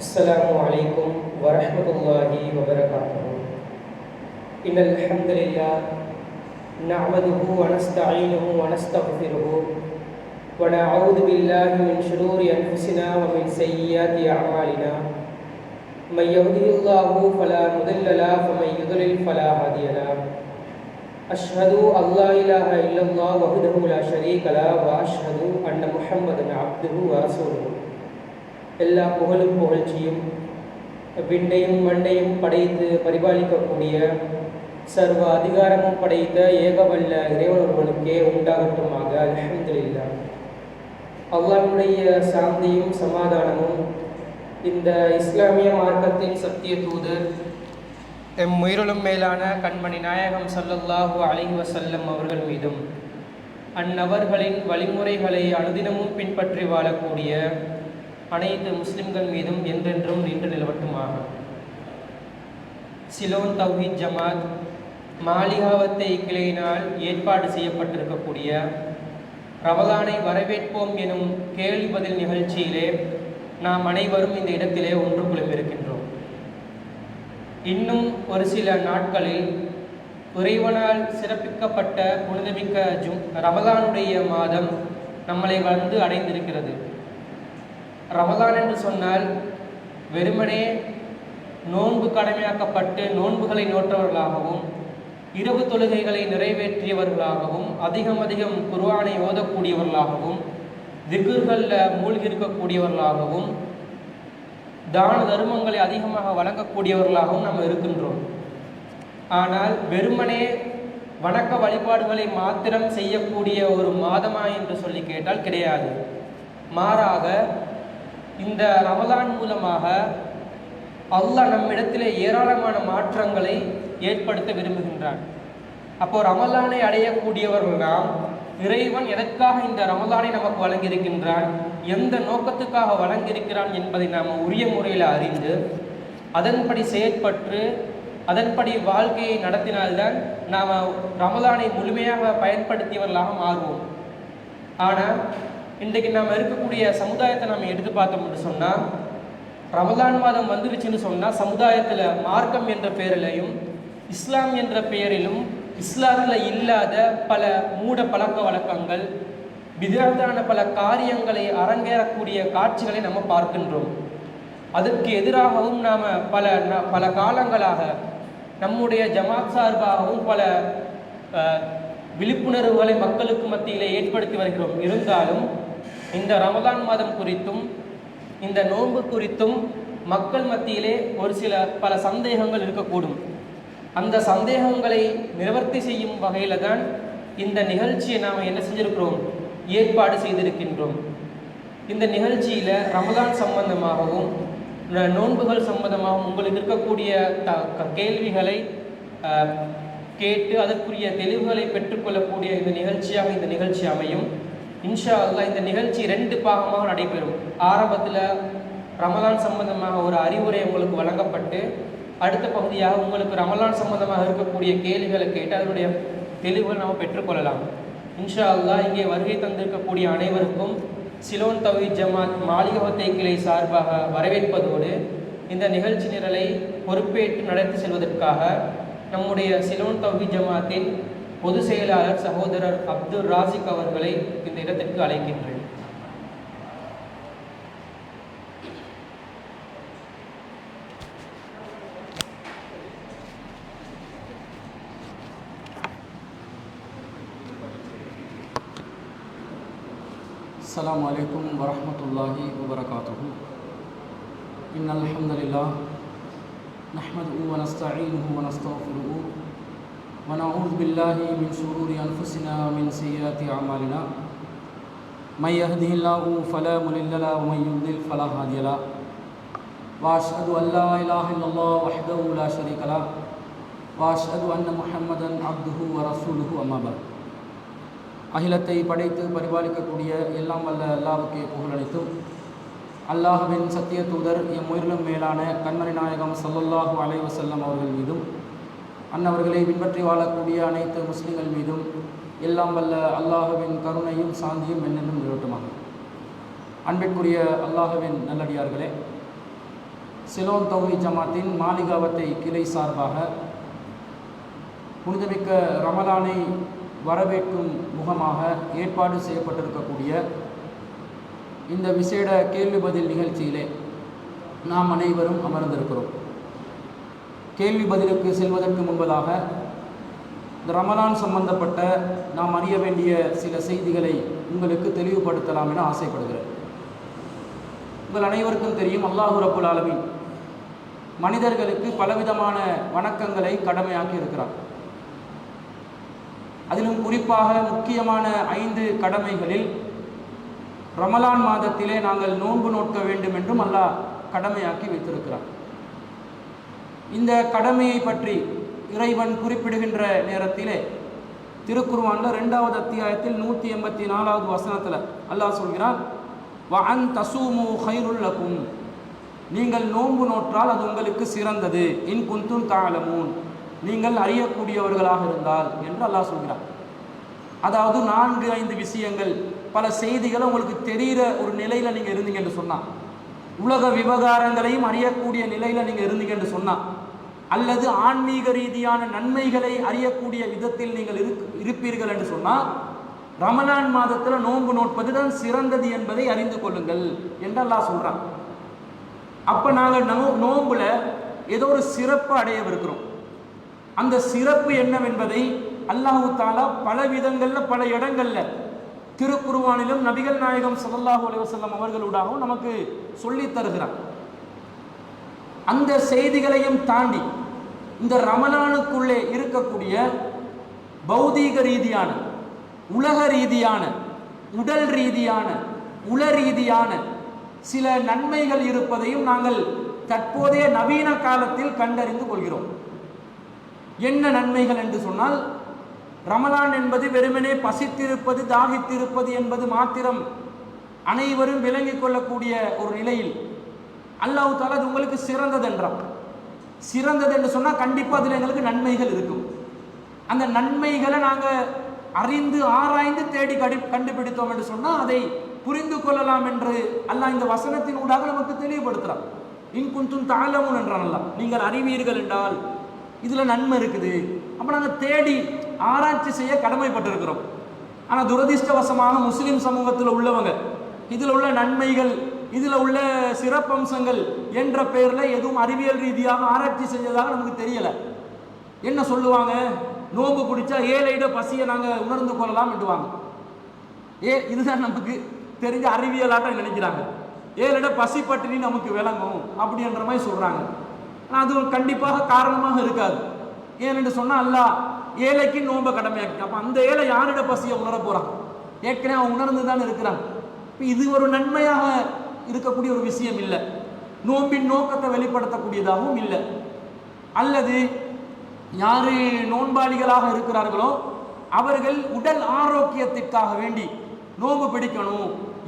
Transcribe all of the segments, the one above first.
السلام عليكم ورحمة الله وبركاته. إن الحمد لله نعمده ونستعينه ونستغفره ونعوذ بالله من شرور أنفسنا ومن سيئات أعمالنا. من يهده الله فلا مضل له ومن يضلل فلا هادي له. أشهد أن لا إله إلا الله وحده لا شريك له وأشهد أن محمدا عبده ورسوله. எல்லா புகழும் புகழ்ச்சியும் விண்ணையும் மண்ணையும் படைத்து பரிபாலிக்கக்கூடிய சர்வ அதிகாரமும் படைத்த ஏகவல்ல இறைவன் ஒருவனுக்கே உண்டாகட்டுமாக. அல்ஹம்துலில்லாஹ். அல்லாஹ்வுடைய சாந்தியும் சமாதானமும் இந்த இஸ்லாமிய மார்க்கத்தின் சத்திய தூதர் எம் உயிரிலும் மேலான கண்மணி நாயகம் ஸல்லல்லாஹு அலைஹி வஸல்லம் அவர்கள் மீதும் அந்நபர்களின் வழிமுறைகளை அனுதினமும் பின்பற்றி வாழக்கூடிய அனைத்து முஸ்லிம்கள் மீதும் என்றென்றும் நின்று நிலவட்டுமாக. சிலோன் தௌஹீத் ஜமாத் மாலிகாவத்தை கிளையினால் ஏற்பாடு செய்யப்பட்டிருக்கக்கூடிய ரமலானை வரவேற்போம் எனும் கேள்வி பதில் நிகழ்ச்சியிலே நாம் அனைவரும் இந்த இடத்திலே ஒன்று குழுமிருக்கின்றோம். இன்னும் ஒரு சில நாட்களில் இறைவனால் சிறப்பிக்கப்பட்ட புனிதமிக்க ரமலானுடைய மாதம் நம்மளை வந்து அடைந்திருக்கிறது. ரமலான் என்று சொன்னால் வெறுமனே நோன்பு கடமையாக்கப்பட்டு நோன்புகளை நோற்றவர்களாகவும் இரவு தொழுகைகளை நிறைவேற்றியவர்களாகவும் அதிகம் குர்ஆனை ஓதக்கூடியவர்களாகவும் திக்ர்களில் மூழ்கி இருக்கக்கூடியவர்களாகவும் தான தர்மங்களை அதிகமாக வழங்கக்கூடியவர்களாகவும் நம்ம இருக்கின்றோம். ஆனால் வெறுமனே வணக்க வழிபாடுகளை மாத்திரம் செய்யக்கூடிய ஒரு மாதமா என்று சொல்லி கேட்டால் கிடையாது. மாறாக இந்த ரமலான் மூலமாக அல்லாஹ் நம்மிடத்திலே ஏராளமான மாற்றங்களை ஏற்படுத்த விரும்புகின்றான். அப்போ ரமலானை அடையக்கூடியவர்கள் நாம் இறைவன் எதற்காக இந்த ரமலானை நமக்கு வழங்கியிருக்கின்றான், எந்த நோக்கத்துக்காக வழங்கியிருக்கிறான் என்பதை நாம் உரிய முறையில் அறிந்து அதன்படி செயற்பட்டு அதன்படி வாழ்க்கையை நடத்தினால்தான் நாம் ரமலானை முழுமையாக பயன்படுத்தியவர்களாக மாறுவோம். ஆனால் இன்றைக்கு நாம் இருக்கக்கூடிய சமுதாயத்தை நம்ம எடுத்து பார்த்தோம்னு சொன்னால், ரமலான் மாதம் வந்துருச்சுன்னு சொன்னால் சமுதாயத்தில் மார்க்கம் என்ற பெயரிலையும் இஸ்லாம் என்ற பெயரிலும் இஸ்லாத்தில் இல்லாத பல மூட பழக்க வழக்கங்கள் பிதஅத்தான பல காரியங்களை அரங்கேறக்கூடிய காட்சிகளை நம்ம பார்க்கின்றோம். அதற்கு எதிராகவும் நாம் பல காலங்களாக நம்முடைய ஜமாத் சார்பாகவும் பல விழிப்புணர்வுகளை மக்களுக்கு மத்தியிலே ஏற்படுத்தி வருகிறோம். இருந்தாலும் இந்த ரமலான் மாதம் குறித்தும் இந்த நோன்பு குறித்தும் மக்கள் மத்தியிலே ஒரு பல சந்தேகங்கள் இருக்கக்கூடும். அந்த சந்தேகங்களை நிவர்த்தி செய்யும் வகையில் தான் இந்த நிகழ்ச்சியை நாம் என்ன செஞ்சிருக்கிறோம், ஏற்பாடு செய்திருக்கின்றோம். இந்த நிகழ்ச்சியில் ரமலான் சம்பந்தமாகவும் நோன்புகள் சம்பந்தமாகவும் உங்களுக்கு இருக்கக்கூடிய கேள்விகளை கேட்டு அதற்குரிய தெளிவுகளை பெற்றுக்கொள்ளக்கூடிய இந்த நிகழ்ச்சி அமையும். இன்ஷா அல்லாஹ் இந்த நிகழ்ச்சி 2 பாகமாக நடைபெறும். ஆரம்பத்தில் ரமலான் சம்பந்தமாக ஒரு அறிவுரை உங்களுக்கு வழங்கப்பட்டு அடுத்த பகுதியாக உங்களுக்கு ரமலான் சம்பந்தமாக இருக்கக்கூடிய கேள்விகளை கேட்டு அதனுடைய தெளிவுகள் நாம் பெற்றுக்கொள்ளலாம். இன்ஷா அல்லாஹ் இங்கே வருகை தந்திருக்கக்கூடிய அனைவருக்கும் சிலோன் தௌஹீத் ஜமாத் மாலிகாவத்தை கிளை சார்பாக வரவேற்பதோடு இந்த நிகழ்ச்சி நிரலை பொறுப்பேற்று நடத்தி செல்வதற்காக நம்முடைய சிலோன் தௌஹீத் ஜமாத்தின் பொதுச் செயலாளர் சகோதரர் அப்துல் ராசிக் அவர்களை இந்த இடத்திற்கு அழைக்கின்றேன். அஸ்ஸலாமு அலைக்கும் வரஹ்மத்துல்லாஹி வபரகாத்துஹு. இன்னல் ஹம்தலில்லாஹ் நஹ்மதுஹு வ நஸ்தஈனுஹு வ நஸ்தக்ஃபிருஹு வ நஊது பில்லாஹி மின் ஷுரூரி அன்ஃபுஸினா வ மின் ஸய்யிஆத்தி அஅமாலினா. மை யஹ்திஹில்லாஹு ஃபலா முضில்ல லஹு வ மை யுضلل ஃபலா ஹாதிய லஹு. வ அஷ்ஹது அன் லா இலாஹா இல்லல்லாஹ் வஹ்தஹு லா ஷரீக லஹு வ அஷ்ஹது அன்ன முஹம்மதன் அப்துஹு வ ரசூலுஹு. அம்மா பஅத். அகிலத்தை படைத்து பரிபாலிக்கக்கூடிய எல்லாம் வல்ல அல்லாஹ்வுக்கே புகழனைத்தும் அல்லாஹ்வின் சத்திய தூதர் எம் உயிரிலும் மேலான கண்மணி நாயகம் ஸல்லல்லாஹு அலைஹி வஸல்லம் அவர்கள் மீதும் அன்னவர்களை பின்பற்றி வாழக்கூடிய அனைத்து முஸ்லிம்கள் மீதும் எல்லாம் வல்ல அல்லாஹ்வின் கருணையும் சாந்தியும் என்னென்னும் நிலவட்டுமாக. அன்பிற்குரிய அல்லாஹ்வின் நல்லடியார்களே, சிலோன் தௌஹீத் ஜமாத்தின் மாளிகாவத்தை கிளை சார்பாக புனிதமிக்க ரமலானை வரவேற்கும் முகமாக ஏற்பாடு செய்யப்பட்டிருக்கக்கூடிய இந்த விசேட கேள்வி பதில் நிகழ்ச்சியிலே நாம் அனைவரும் அமர்ந்திருக்கிறோம். கேள்வி பதிலுக்கு செல்வதற்கு முன்பதாக இந்த ரமலான் சம்பந்தப்பட்ட நாம் அறிய வேண்டிய சில செய்திகளை உங்களுக்கு தெளிவுபடுத்தலாம் என ஆசைப்படுகிறேன். உங்கள் அனைவருக்கும் தெரியும், அல்லாஹ் ரப்புல் ஆலமீன் மனிதர்களுக்கு பலவிதமான வணக்கங்களை கடமையாக்கி இருக்கிறார். அதிலும் குறிப்பாக முக்கியமான 5 கடமைகளில் ரமலான் மாதத்திலே நாங்கள் நோன்பு நோக்க வேண்டும் என்றும் அல்லாஹ் கடமையாக்கி வைத்திருக்கிறார். இந்த கடமையை பற்றி இறைவன் குறிப்பிடுகின்ற நேரத்திலே திருக்குர்ஆனில் 2வது அத்தியாயத்தில் 184வது வசனத்தில் அல்லாஹ் சொல்கிறான், வஅன் தஸூமு கைருல் லகும், நீங்கள் நோன்பு நோற்றால் அது உங்களுக்கு சிறந்தது, இன் குன்தும் தஅலமூன், நீங்கள் அறியக்கூடியவர்களாக இருந்தால் என்று அல்லாஹ் சொல்கிறார். அதாவது 4-5 விஷயங்கள், பல செய்திகளை உங்களுக்கு தெரிகிற ஒரு நிலையில் நீங்கள் இருந்தீங்க என்று சொன்னால், உலக விவகாரங்களையும் அறியக்கூடிய நிலையில் நீங்கள் இருந்தீங்க என்று சொன்னால், அல்லது ஆன்மீக ரீதியான நன்மைகளை அறியக்கூடிய விதத்தில் நீங்கள் இருப்பீர்கள் என்று சொன்னால், ரமலான் மாதத்தில் நோன்பு நோட்பது தான் சிறந்தது என்பதை அறிந்து கொள்ளுங்கள் என்று அல்லாஹ் சொல்கிறான். அப்போ நாங்கள் நோன்புல ஏதோ ஒரு சிறப்பு அடையவிருக்கிறோம். அந்த சிறப்பு என்னவென்பதை அல்லாஹு தாலா பல விதங்களில் பல இடங்களில் திருக்குர்ஆனிலும் நபிகள் நாயகம் ஸல்லல்லாஹு அலைஹி வஸல்லம் அவர்களூடாகவும் நமக்கு சொல்லித் தருகிறார். அந்த செய்திகளையும் தாண்டி இந்த ரமலானுக்குள்ளே இருக்கக்கூடிய பௌதீக ரீதியான, உலக ரீதியான, உடல் ரீதியான, உள ரீதியான சில நன்மைகள் இருப்பதையும் நாங்கள் தற்போதைய நவீன காலத்தில் கண்டறிந்து கொள்கிறோம். என்ன நன்மைகள் என்று சொன்னால், ரமலான் என்பது வெறுமனே பசித்திருப்பது, தாகித்திருப்பது என்பது மாத்திரம் அனைவரும் விளங்கிக் கொள்ளக்கூடிய ஒரு நிலையில் அல்லாஹ் தஆலா அது உங்களுக்கு சிறந்தது என்றான். சிறந்தது என்று சொன்னால் கண்டிப்பாக அதில் எங்களுக்கு நன்மைகள் இருக்கும். அந்த நன்மைகளை நாங்கள் அறிந்து ஆராய்ந்து தேடி கண்டுபிடித்தோம் என்று சொன்னால் அதை புரிந்து கொள்ளலாம் என்று அல்லாஹ் இந்த வசனத்தின் ஊடாக நமக்கு தெளிவுபடுத்துகிறான். இன் குன்தும் தஅலமூன் என்றான் அல்லாஹ், நீங்கள் அறிவீர்கள் என்றால் இதில் நன்மை இருக்குது. அப்போ நாங்கள் தேடி ஆராய்ச்சி செய்ய கடமைப்பட்டிருக்கிறோம். ஆனால் துரதிர்ஷ்டவசமாக முஸ்லீம் சமூகத்தில் உள்ளவங்க இதில் உள்ள நன்மைகள், இதில் உள்ள சிறப்பம்சங்கள் என்ற பெயரில் எதுவும் அறிவியல் ரீதியாக ஆராய்ச்சி செஞ்சதாக நமக்கு தெரியலை. என்ன சொல்லுவாங்க, நோன்பு பிடிச்சா 7 பசியை நாங்கள் உணர்ந்து கொள்ளலாம் என்றுவாங்க. இதுதான் நமக்கு தெரிஞ்ச அறிவியலாட்டம் நினைக்கிறாங்க. 7 பசி பட்டினி நமக்கு விளங்கும் அப்படின்ற மாதிரி சொல்கிறாங்க. ஆனால் அது கண்டிப்பாக காரணமாக இருக்காது. ஏனென்று சொன்னால் அல்லாஹ் 7க்கு நோன்பை கடமையாக்கி, அப்போ அந்த 7 யாரிட பசியை உணர போகிறான்? ஏற்கனவே அவன் உணர்ந்து தான் இருக்கிறான். இப்போ இது ஒரு நன்மையாக இருக்கக்கூடிய ஒரு விஷயம் இல்லை, நோம்பின் நோக்கத்தை வெளிப்படுத்தக்கூடியதாகவும் இல்லை. அல்லது யாரு நோன்பாளிகளாக இருக்கிறார்களோ அவர்கள் உடல் ஆரோக்கியத்திற்காக வேண்டி நோன்பு பிடிக்கணும்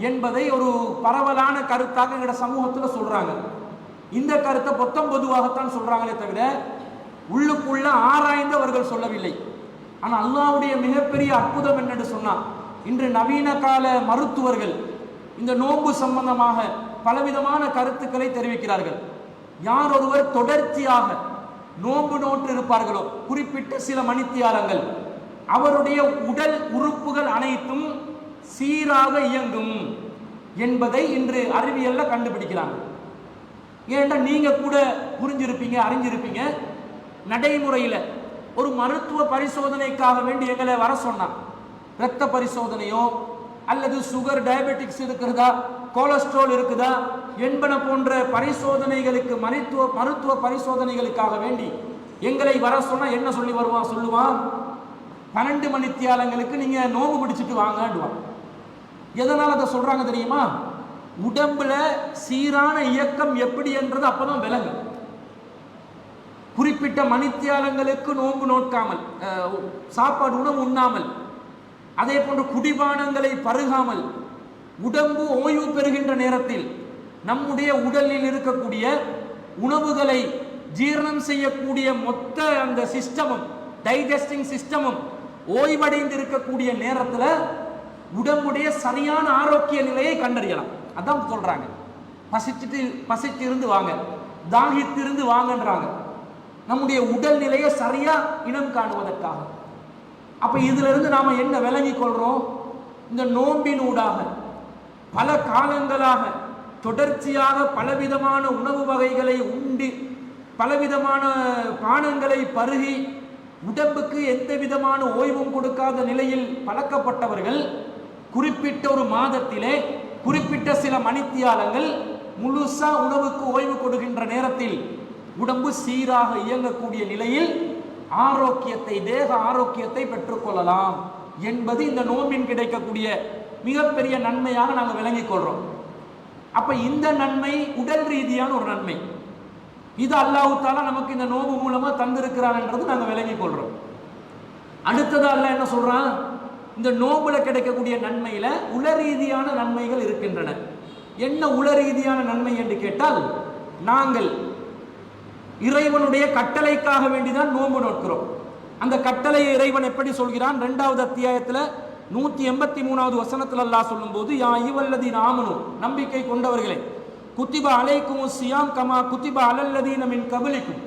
என்பதை ஒரு பரவலான கருத்தாக எங்களோட சமூகத்தில் சொல்றாங்க. இந்த கருத்தை பொதுவாகத்தான் சொல்றாங்களே தவிர உள்ளுக்குள்ள ஆராய்ந்து அவர்கள் சொல்லவில்லை. ஆனால் அல்லாஹ்வுடைய மிகப்பெரிய அற்புதம் என்னென்று சொன்னா, இன்று நவீன கால மருத்துவர்கள் இந்த நோன்பு சம்பந்தமாக பலவிதமான கருத்துக்களை தெரிவிக்கிறார்கள். யார் ஒருவர் தொடர்ச்சியாக நோன்பு நோற்று இருப்பார்களோ குறிப்பிட்ட சில மணித்தியாலங்கள், அவருடைய உடல் உறுப்புகள் அனைத்தும் சீராக இயங்கும் என்பதை இன்று அறிவியல்ல கண்டுபிடிக்கிறாங்க. ஏன்னா நீங்க கூட புரிஞ்சிருப்பீங்க, அறிஞ்சிருப்பீங்க, நடைமுறையில் ஒரு மருத்துவ பரிசோதனைக்காக வேண்டி எங்களை வர சொன்னான். இரத்த பரிசோதனையோ அல்லது சுகர், டயபெட்டிக்ஸ் இருக்கிறதா, கொலஸ்ட்ரால் இருக்குதா என்பன போன்ற பரிசோதனைகளுக்கு, மருத்துவ பரிசோதனைகளுக்காக வேண்டி எங்களை வர சொன்னா என்ன சொல்லுவான், 12 மணித்தியாலங்களுக்கு நீங்க நோம்பு பிடிச்சிட்டு வாங்கடுவான். எதனால் அதை சொல்றாங்க தெரியுமா? உடம்புல சீரான இயக்கம் எப்படி என்றது அப்பதான் விளங்கும். குறிப்பிட்ட மணித்தியாலங்களுக்கு நோன்பு நோக்காமல், சாப்பாடு உணவு உண்ணாமல், அதே போன்று குடிபானங்களை பருகாமல், உடம்பு ஓய்வு பெறுகின்ற நேரத்தில் நம்முடைய உடலில் இருக்கக்கூடிய உணவுகளை ஜீரணம் செய்யக்கூடிய மொத்த அந்த சிஸ்டமும், டைஜஸ்டிங் சிஸ்டமும் ஓய்வடைந்து இருக்கக்கூடிய நேரத்தில் உடம்புடைய சரியான ஆரோக்கிய நிலையை கண்டறியலாம். அதான் சொல்றாங்க, பசிச்சு இருந்து வாங்க, தாகித்திருந்து வாங்கன்றாங்க, நம்முடைய உடல்நிலையை சரியா இனம் காணுவதற்காக. அப்ப இதுல இருந்து நாம என்ன விளங்கிக் கொள்றோம்? இந்த நோம்பினூடாக பல காலங்களாக தொடர்ச்சியாக பலவிதமான உணவு வகைகளை உண்டு, பலவிதமான பானங்களை பருகி, உடம்புக்கு எந்த விதமான ஓய்வும் கொடுக்காத நிலையில் பழக்கப்பட்டவர்கள் குறிப்பிட்ட ஒரு மாதத்திலே குறிப்பிட்ட சில மணித்தியாலங்கள் முழுசா உணவுக்கு ஓய்வு கொடுக்கின்ற நேரத்தில் உடம்பு சீராக இயங்கக்கூடிய நிலையில் ஆரோக்கியத்தை, தேக ஆரோக்கியத்தை பெற்றுக்கொள்ளலாம் என்பது இந்த நோம்பின் கிடைக்கக்கூடிய மிகப்பெரிய நன்மையாக நாங்கள் விளங்கிக் கொள்றோம். அப்ப இந்த நன்மை உடல் ரீதியான ஒரு நன்மை. இது அல்லாஹ் தஆலா நமக்கு இந்த நோம்பு மூலமா தந்திருக்கிறான் என்றது நாங்கள் விளங்கிக் கொள்றோம். அடுத்தது அல்லாஹ் என்ன சொல்றான்? இந்த நோம்புல கிடைக்கக்கூடிய நன்மையில உள ரீதியான நன்மைகள் இருக்கின்றன. என்ன உள ரீதியான நன்மை என்று கேட்டால், நாங்கள் இறைவனுடைய கட்டளைக்காக வேண்டிதான் நோன்பு நோக்கிறோம். அந்த கட்டளையை இறைவன் எப்படி சொல்கிறான்? 2வது அத்தியாயத்தில் 183வது வசனத்தில் அல்லாஹ் சொல்லும் போது, யா அய்யுஹல்லதீன ஆமனு, நம்பிக்கை கொண்டவர்களே, குத்திப அலைக்குமுஸ் ஸியாம் கமா குத்திப அலல்லதீன மின் கப்லிக்கும்,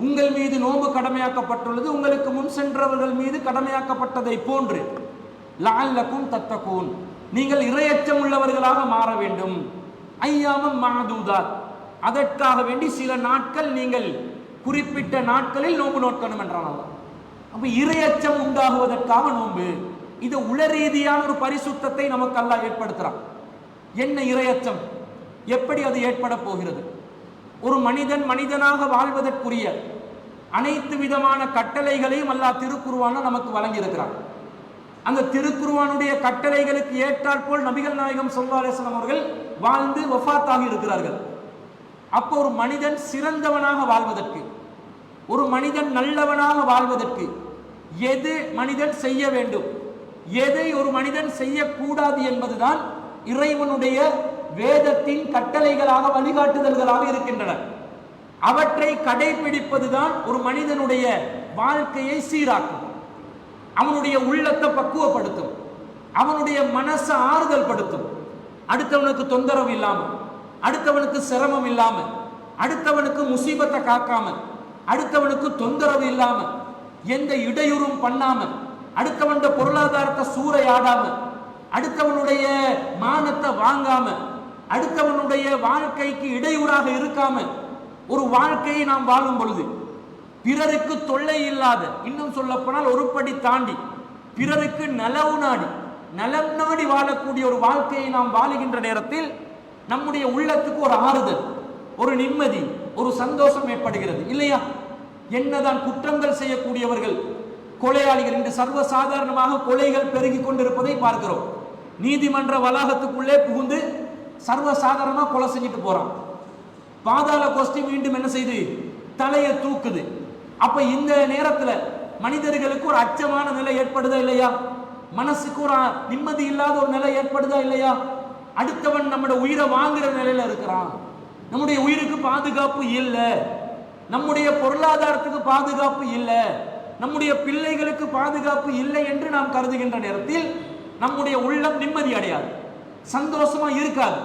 உங்கள் மீது நோன்பு கடமையாக்கப்பட்டுள்ளது உங்களுக்கு முன் சென்றவர்கள் மீது கடமையாக்கப்பட்டதை போன்று, லஅல்லக்கும் தத்தகூன், நீங்கள் இறையச்சம் உள்ளவர்களாக மாற வேண்டும். ஐயாமம் மஅதூதாத், அதற்காக வேண்டி சில நாட்கள் நீங்கள் குறிப்பிட்ட நாட்களில் நோன்பு நோக்கணும் என்றான் அல்லாஹ். அப்ப இறையச்சம் உண்டாகுவதற்காக நோன்பு. இது உள ரீதியான ஒரு பரிசுத்தத்தை நமக்கு அல்லாஹ் ஏற்படுத்துறான். என்ன இறையச்சம்? எப்படி அது ஏற்பட போகிறது? ஒரு மனிதன் மனிதனாக வாழ்வதற்குரிய அனைத்து விதமான கட்டளைகளையும் அல்லாஹ் திருக்குர்ஆன்ல நமக்கு வழங்கி இருக்கிறான். அந்த திருக்குர்ஆனுடைய கட்டளைகளுக்கு ஏற்றாற் போல் நபிகள் நாயகம் ஸல்லல்லாஹு அலைஹி வஸல்லம் அவர்கள் வாழ்ந்து வஃபாத்தாகி இருக்கிறார்கள். அப்போ ஒரு மனிதன் சிறந்தவனாக வாழ்வதற்கு, ஒரு மனிதன் நல்லவனாக வாழ்வதற்கு எது மனிதன் செய்ய வேண்டும், எதை ஒரு மனிதன் செய்யக்கூடாது என்பதுதான் இறைவனுடைய வேதத்தின் கட்டளைகளாக, வழிகாட்டுதல்களாக இருக்கின்றன. அவற்றை கடைபிடிப்பதுதான் ஒரு மனிதனுடைய வாழ்க்கையை சீராக்கும், அவனுடைய உள்ளத்தை பக்குவப்படுத்தும், அவனுடைய மனசை ஆறுதல் படுத்தும். அடுத்தவனுக்கு தொந்தரவு இல்லாம, அடுத்தவனுக்கு சிரமம் இல்லாம, அடுத்தவனுக்கு முசீபத்தை காக்காம, அடுத்தவனுக்கு தொந்தரவு இல்லாம, எந்த இடையூறும் பண்ணாம, அடுத்தவன் பொருளாதாரத்தை சூறையாடாம, அடுத்தவனுடைய மானத்தை வாங்காம, அடுத்தவனுடைய வாழ்க்கைக்கு இடையூறாக இருக்காம ஒரு வாழ்க்கையை நாம் வாழும் பொழுது, பிறருக்கு தொல்லை இல்லாத, இன்னும் சொல்ல போனால் ஒரு படி தாண்டி பிறருக்கு நலம் நாடி வாழக்கூடிய ஒரு வாழ்க்கையை நாம் வாழுகின்ற நேரத்தில் நம்முடைய உள்ளத்துக்கு ஒரு ஆறுதல், ஒரு நிம்மதி, ஒரு சந்தோஷம் ஏற்படுகிறது இல்லையா? என்னதான் குற்றங்கள் செய்யக்கூடியவர்கள், கொலையாளிகள், இன்று சர்வசாதாரணமாக கொலைகள் பெருகி கொண்டிருப்பதை பார்க்கிறோம். நீதிமன்ற வளாகத்துக்குள்ளே புகுந்து சர்வசாதாரணமாக கொலை செஞ்சுட்டு போறான். பாதாள கோஷ்டி மீண்டும் என்ன செய்து தலையை தூக்குது. அப்ப இந்த நேரத்தில் மனிதர்களுக்கு ஒரு அச்சமான நிலை ஏற்படுதா இல்லையா? மனசுக்கு ஒரு நிம்மதி இல்லாத ஒரு நிலை ஏற்படுதா இல்லையா? அடுத்தவன் நம்முடைய உயிரை வாங்குற நிலையில இருக்கிறான், நம்முடைய உயிருக்கு பாதுகாப்பு இல்லை, நம்முடைய பொருளாதாரத்துக்கு பாதுகாப்பு இல்லை, நம்முடைய பிள்ளைகளுக்கு பாதுகாப்பு இல்லை என்று நாம் கருதுகின்ற நேரத்தில் நம்முடைய உள்ளம் நிம்மதி அடையாது, சந்தோஷமா இருக்காது.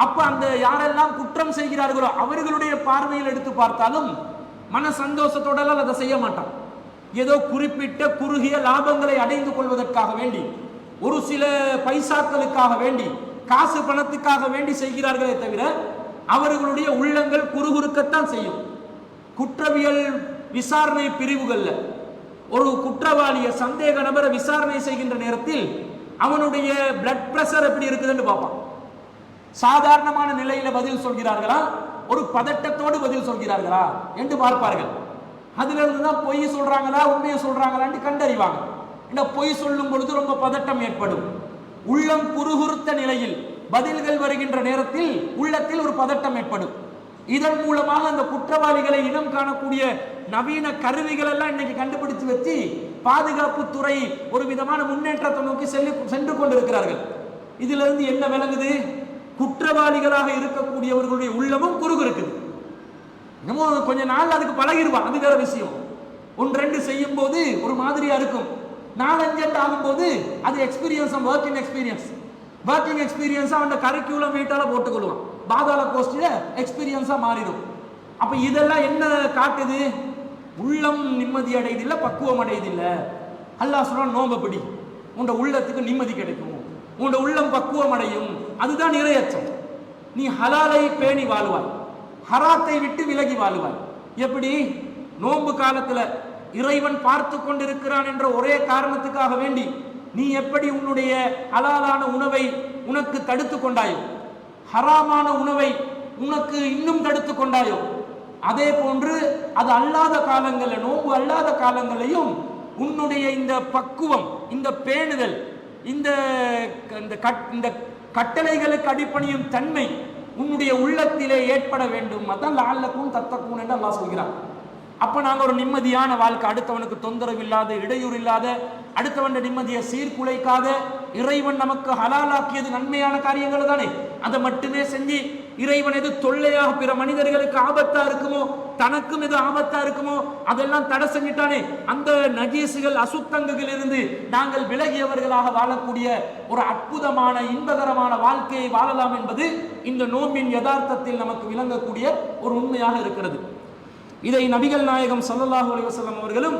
அப்ப அந்த யாரெல்லாம் குற்றம் செய்கிறார்களோ அவர்களுடைய பார்வையில் எடுத்து பார்த்தாலும் மன சந்தோஷத்தோட அதை செய்ய மாட்டான். ஏதோ குறிப்பிட்ட குறுகிய லாபங்களை அடைந்து கொள்வதற்காக வேண்டி, ஒரு சில பைசாக்களுக்காக வேண்டி, காசு பணத்துக்காக வேண்டி செய்கிறார்களே தவிர அவர்களுடைய உள்ளங்கள் குறுகுறுக்கத்தான் செய்யும். குற்றவியல் விசாரணை பிரிவுகள்ல ஒரு குற்றவாளிய சந்தேக நபரை விசாரணை செய்கின்ற நேரத்தில் அவனுடைய பிளட் பிரஷர் எப்படி இருக்குதுன்னு பார்ப்பான். சாதாரணமான நிலையில பதில் சொல்கிறார்களா, ஒரு பதட்டத்தோடு பதில் சொல்கிறார்களா என்று பார்ப்பார்கள். அதுல இருந்துதான் பொய் சொல்றாங்களா உண்மையை சொல்றாங்களான்னு கண்டறிவாங்க. பொய் சொல்லும் பொழுது ரொம்ப பதட்டம் ஏற்படும். உள்ளம் குறுகுறுத்த நிலையில் பதில்கள் வருகின்ற நேரத்தில் உள்ளத்தில் ஒரு பதட்டம் ஏற்படும். இதன் மூலமாக அந்த குற்றவாளிகளை இனம் காணக்கூடிய நவீன கருவிகள் எல்லாம் இன்னைக்கு கண்டுபிடிச்சு வச்சு பாதுகாப்பு துறை ஒரு விதமான முன்னேற்றத்தை நோக்கி சென்று கொண்டிருக்கிறார்கள். இதுல இருந்து என்ன விளங்குது? குற்றவாளிகளாக இருக்கக்கூடியவர்களுடைய உள்ளமும் குறுகு இருக்குது. நம்ம கொஞ்ச நாள் அதுக்கு பழகிடுவான், அது வேற விஷயம். 1-2 செய்யும் போது ஒரு மாதிரியா இருக்கும், 4-5 ஆகும்போது அது எக்ஸ்பீரியன்ஸ், ஒர்க்கிங் எக்ஸ்பீரியன்ஸ் அவன் கரிக்குலம் வீட்டால போட்டுக்கொள்வான். பாதாள கோஷ்டில எக்ஸ்பீரியன்ஸா மாறிடும். அப்ப இதெல்லாம் என்ன காட்டுது? உள்ளம் நிம்மதி அடையதில்லை, பக்குவம் அடையதில்லை. அல்லாஹ் சொல்றான், நோம்ப பிடி, உண்ட உள்ளத்துக்கு நிம்மதி கிடைக்கும், உண்ட உள்ளம் பக்குவம் அடையும். அதுதான் இறையச்சம். நீ ஹலாலை பேணி வாழ்வாய், ஹராத்தை விட்டு விலகி வாழ்வாய். எப்படி? நோன்பு காலத்துல இறைவன் பார்த்து கொண்டிருக்கிறான் என்ற ஒரே காரணத்துக்காக வேண்டி நீ எப்படி உன்னுடைய ஹலாலான உணவை உனக்கு தடுத்து கொண்டாயோ, ஹராமான உணவை உனக்கு இன்னும் தடுத்து கொண்டாயோ, அதே போன்று அது அல்லாத காலங்களில், நோன்பு அல்லாத காலங்களையும் உன்னுடைய இந்த பக்குவம், இந்த பேணுதல், இந்த கட்டளைகளுக்கு அடிப்பணியும் தன்மை உன்னுடைய உள்ளத்திலே ஏற்பட வேண்டும். அதான் லஅல்லக்கும் தத்தக்கூன் என்று அல்லாஹ் சொல்கிறான். அப்ப நாங்க ஒரு நிம்மதியான வாழ்க்கை, அடுத்தவனுக்கு தொந்தரவு இல்லாத, இடையூறு இல்லாத, அடுத்தவன் நிம்மதியை சீர்குலைக்காத, இறைவன் நமக்கு ஹலாலாக்கியது நன்மையான காரியங்கள் தானே, அதை மட்டுமே செஞ்சு இறைவன் எது தொல்லையாக பிற மனிதர்களுக்கு ஆபத்தா இருக்குமோ, தனக்கும் எது ஆபத்தா இருக்குமோ அதெல்லாம் தடை செஞ்சிட்டானே, அந்த நஜீசுகள் அசுத்தங்கள் இருந்து நாங்கள் விலகியவர்களாக வாழக்கூடிய ஒரு அற்புதமான இன்பகரமான வாழ்க்கையை வாழலாம் என்பது இந்த நோம்பின் யதார்த்தத்தில் நமக்கு விளங்கக்கூடிய ஒரு உண்மையாக இருக்கிறது. இதை நபிகள் நாயகம் ஸல்லல்லாஹு அலைஹி வஸல்லம் அவர்களும்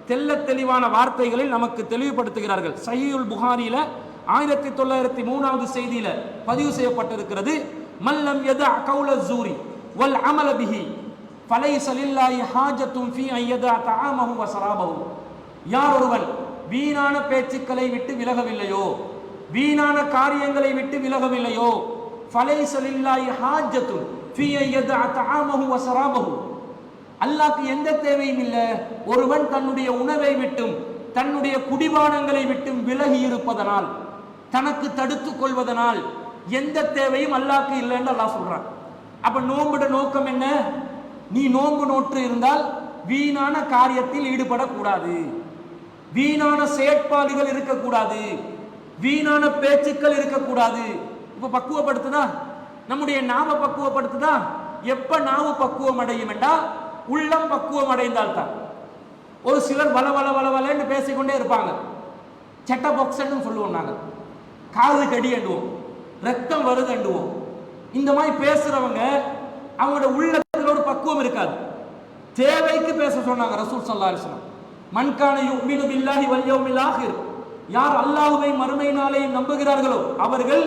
தெல்ல தெளிவான வார்த்தைகளில் நமக்கு தெளிவுபடுத்துகிறார்கள். சஹீஹுல் புகாரியில 1903வது செய்தியில பதிவு செய்யப்பட்டிருக்கிறது. மல்லம் யதா கௌல ஸூரி வல் அமல பிஹி ஃபலைஸ லில்லாஹி ஹாஜத்துன் ஃபீ அன் யதா தஆமஹு வ ஸராபஹு. யார் ஒருவன் வீணான பேச்சுக்களை விட்டு விலகவில்லையோ, வீணான காரியங்களை விட்டு விலகவில்லையோ, ஃபலைஸ லில்லாஹி ஹாஜத்துன் ஃபீ அன் யதா தஆமஹு வ ஸராபஹு, அல்லாஹ்க்கு எந்த தேவையும் இல்லை ஒருவன் தன்னுடைய உணவை விட்டும் தன்னுடைய குடிபானங்களை விட்டும் விலகி இருப்பதனால், தனக்கு தடுத்துக் கொள்வதனால் எந்த தேவையும் அல்லாஹ்க்கு இல்லைன்னு அல்லாஹ் சொல்றான். அப்ப நோன்புட நோக்கம் என்ன? நீ நோன்பு நோற்று இருந்தால் வீணான காரியத்தில் ஈடுபடக்கூடாது, வீணான செயற்பாடுகள் இருக்கக்கூடாது, வீணான பேச்சுக்கள் இருக்கக்கூடாது. இப்ப பக்குவப்படுத்துதா, நம்முடைய நாம பக்குவப்படுத்துதா. எப்ப நாம பக்குவம் அடையும் என்றா உள்ளம் பக்குவம் அடைந்தால் தான். ஒரு சிலர் வள வள வள வளன்னு பேசிக்கொண்டே இருப்பாங்க. செட்ட பாக்ஸ்ன்னு சொல்லுவோம், நாங்கள் காது கடி அண்டுவோம், ரத்தம் வருது அண்டுவோம். இந்த மாதிரி பேசுறவங்க அவங்களோட உள்ளத்தில் ஒரு பக்குவம் இருக்காது. தேவைக்கு பேச சொன்னாங்க ரசூல் ஸல்லல்லாஹு அலைஹி வஸல்லம். மன் கான யுமினு பில்லாஹி வல் யௌமில் ஆகிர், யார் அல்லாஹ்வை மறுமை நாளையும் நம்புகிறார்களோ அவர்கள்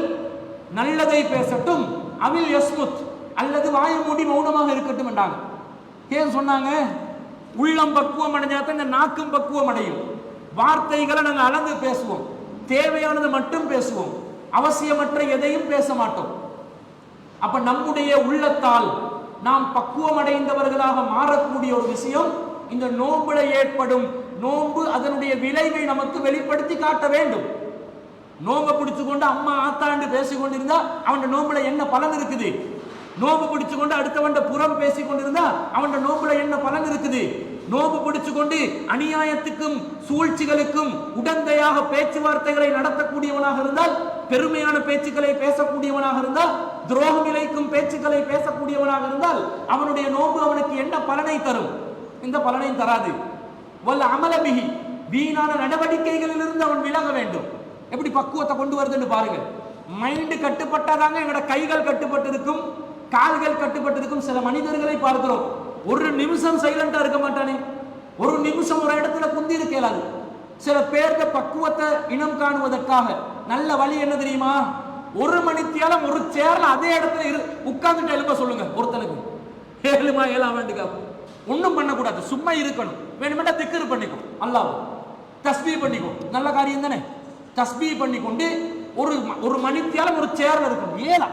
நல்லதை பேசட்டும், அவில் யஸ்முத், அல்லது வாயை மூடி மௌனமாக இருக்கட்டும் என்றாங்க. ஏன் சொன்னாங்க? உள்ளம் பக்குவம் அடைஞ்சாதான் இந்த நாக்கும் பக்குவம் அடையும். வார்த்தைகளை நாங்கள் அளந்து பேசுவோம், தேவையானது மட்டும் பேசுவோம், அவசியமற்ற எதையும் பேச மாட்டோம். அப்ப நம்முடைய உள்ளத்தால் நாம் பக்குவம் அடைந்தவர்களாக மாறக்கூடிய ஒரு விஷயம் இந்த நோன்புல ஏற்படும். நோன்பு அதனுடைய விளைவை நமக்கு வெளிப்படுத்தி காட்ட வேண்டும். நோம்பை பிடிச்சு கொண்டு அம்மா ஆத்தாண்டு பேசிக்கொண்டிருந்தா அவன் நோம்புல என்ன பலன் இருக்குது? நோம்பு பிடிச்சு கொண்டு அடுத்தவன் புறம் பேசிக் கொண்டிருந்தா அவன் நோம்புல என்ன பலன் இருக்குது? நோம்பு பிடிச்சு கொண்டு அநியாயத்துக்கும் சூழ்ச்சிகளுக்கும் உடந்தையாக பேச்சுவார்த்தைகளை நடத்தக்கூடியவனாக இருந்தால், பெருமையான பேச்சுக்களை பேசக்கூடியவனாக இருந்தால், துரோகம் இழைக்கும் பேச்சுக்களை பேசக்கூடியவனாக இருந்தால் அவனுடைய நோம்பு அவனுக்கு என்ன பலனை தரும்? இந்த பலனையும் தராது. வல்ல அமலபிஹி, வீணான நடவடிக்கைகளிலிருந்து அவன் விலக வேண்டும். எப்படி பக்குவத்தை கொண்டு வருதுன்னு பாருங்க. மைண்டு கட்டுப்பட்டாதாங்க எங்களோட கைகள் கட்டுப்பட்டு இருக்கும், கால்கள் கட்டுப்பட்டு இருக்கும். சில மனிதர்களை பார்க்கிறோம், ஒரு நிமிஷம் சைலண்டா இருக்க மாட்டானே, ஒரு நிமிஷம் ஒரு இடத்துல குந்தி இருக்கலாது. சில பேர்த பக்குவத்தை இனம் காணுவதற்காக நல்ல வழி என்ன தெரியுமா? ஒரு மணித்தியாலம் ஒரு சேர்ல அதே இடத்துல உட்கார்ந்துட்டு எழுப்ப சொல்லுங்க. ஒருத்தனுக்கு ஏழுமா ஏழாம் வேண்டுங்க, ஒன்றும் பண்ணக்கூடாது, சும்மா இருக்கணும். வேணுமெண்டா திக்ர் பண்ணிக்கும், அல்லாஹ் தஸ்பீ பண்ணிக்கும், நல்ல காரியம் தானே. தஸ்பீ பண்ணிக்கொண்டு ஒரு மணித்தியாலம் ஒரு சேர்ல இருக்கணும். ஏழா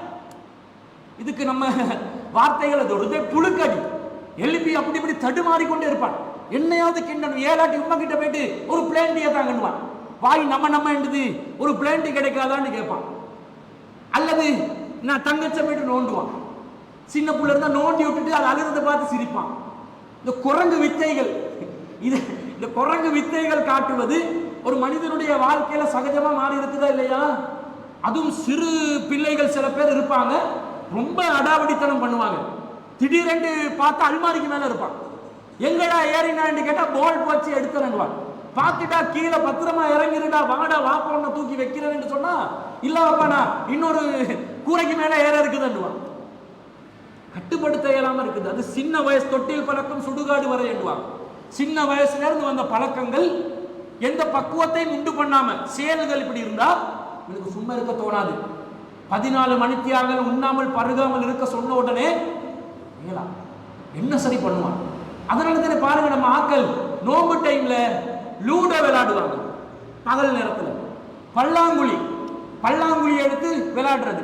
இதுக்கு நம்ம வார்த்தைகள் அது ஒரு புழுக்கடி எழுப்பி அப்படி இப்படி தடுமாறி கொண்டே இருப்பான். என்னையாவது கிண்டணும், ஏழாட்டி உண்மை கிட்ட போயிட்டு ஒரு பிளேண்டியை தான் கண்டுவான். வாய் நம்ம என்றது ஒரு பிளேண்டி கிடைக்காதான்னு கேட்பான். அல்லது நான் தங்கச்ச போயிட்டு நோண்டுவான். சின்ன புள்ள இருந்தா நோண்டி விட்டுட்டு அது அழுறதை பார்த்து சிரிப்பான். இந்த குரங்கு வித்தைகள், இது இந்த குரங்கு வித்தைகள் காட்டுவது ஒரு மனிதனுடைய வாழ்க்கையில சகஜமா மாறி இருக்குதா இல்லையா? அதுவும் சிறு பிள்ளைகள் சில பேர் இருப்பாங்க, ரொம்ப அடாவடித்தனம் பண்ணுவாங்க. திடீரென்று பார்த்தா அல்மாரிக்கு மேல இருப்பான். எங்கடா ஏறினான்னு கேட்டா பால் போச்சு எடுத்துறேன்னுவான். பார்த்துட்டா கீழே பத்திரமா இறங்கிருடா, வாடா வாப்பா தூக்கி வைக்கிறேன்னு சொன்னா இல்ல வாப்பானா இன்னொரு கூரைக்கு மேல ஏற இருக்குதுன்னுவான். கட்டுப்படுத்த இயலாம இருக்குது. அது சின்ன வயசு தொட்டில் பழக்கம் சுடுகாடு வரை எண்ணுவாங்க. சின்ன வயசுல இருந்து வந்த பழக்கங்கள் எந்த பக்குவத்தையும் உண்டு பண்ணாம செயல்கள் இப்படி இருந்தா எனக்கு சும்மா இருக்க தோணாது. 14 மணித்தியார்கள் உண்ணாமல் பருகாமல் இருக்க சொன்ன உடனே என்ன சரி பண்ணுவான். அதனால தானே பாருங்க, நம்ம ஆக்கள் நோம்பு டைம்ல லூடோ விளையாடுவாங்க. பகல் நேரத்துல பல்லாங்குழி எடுத்து விளையாடுறது.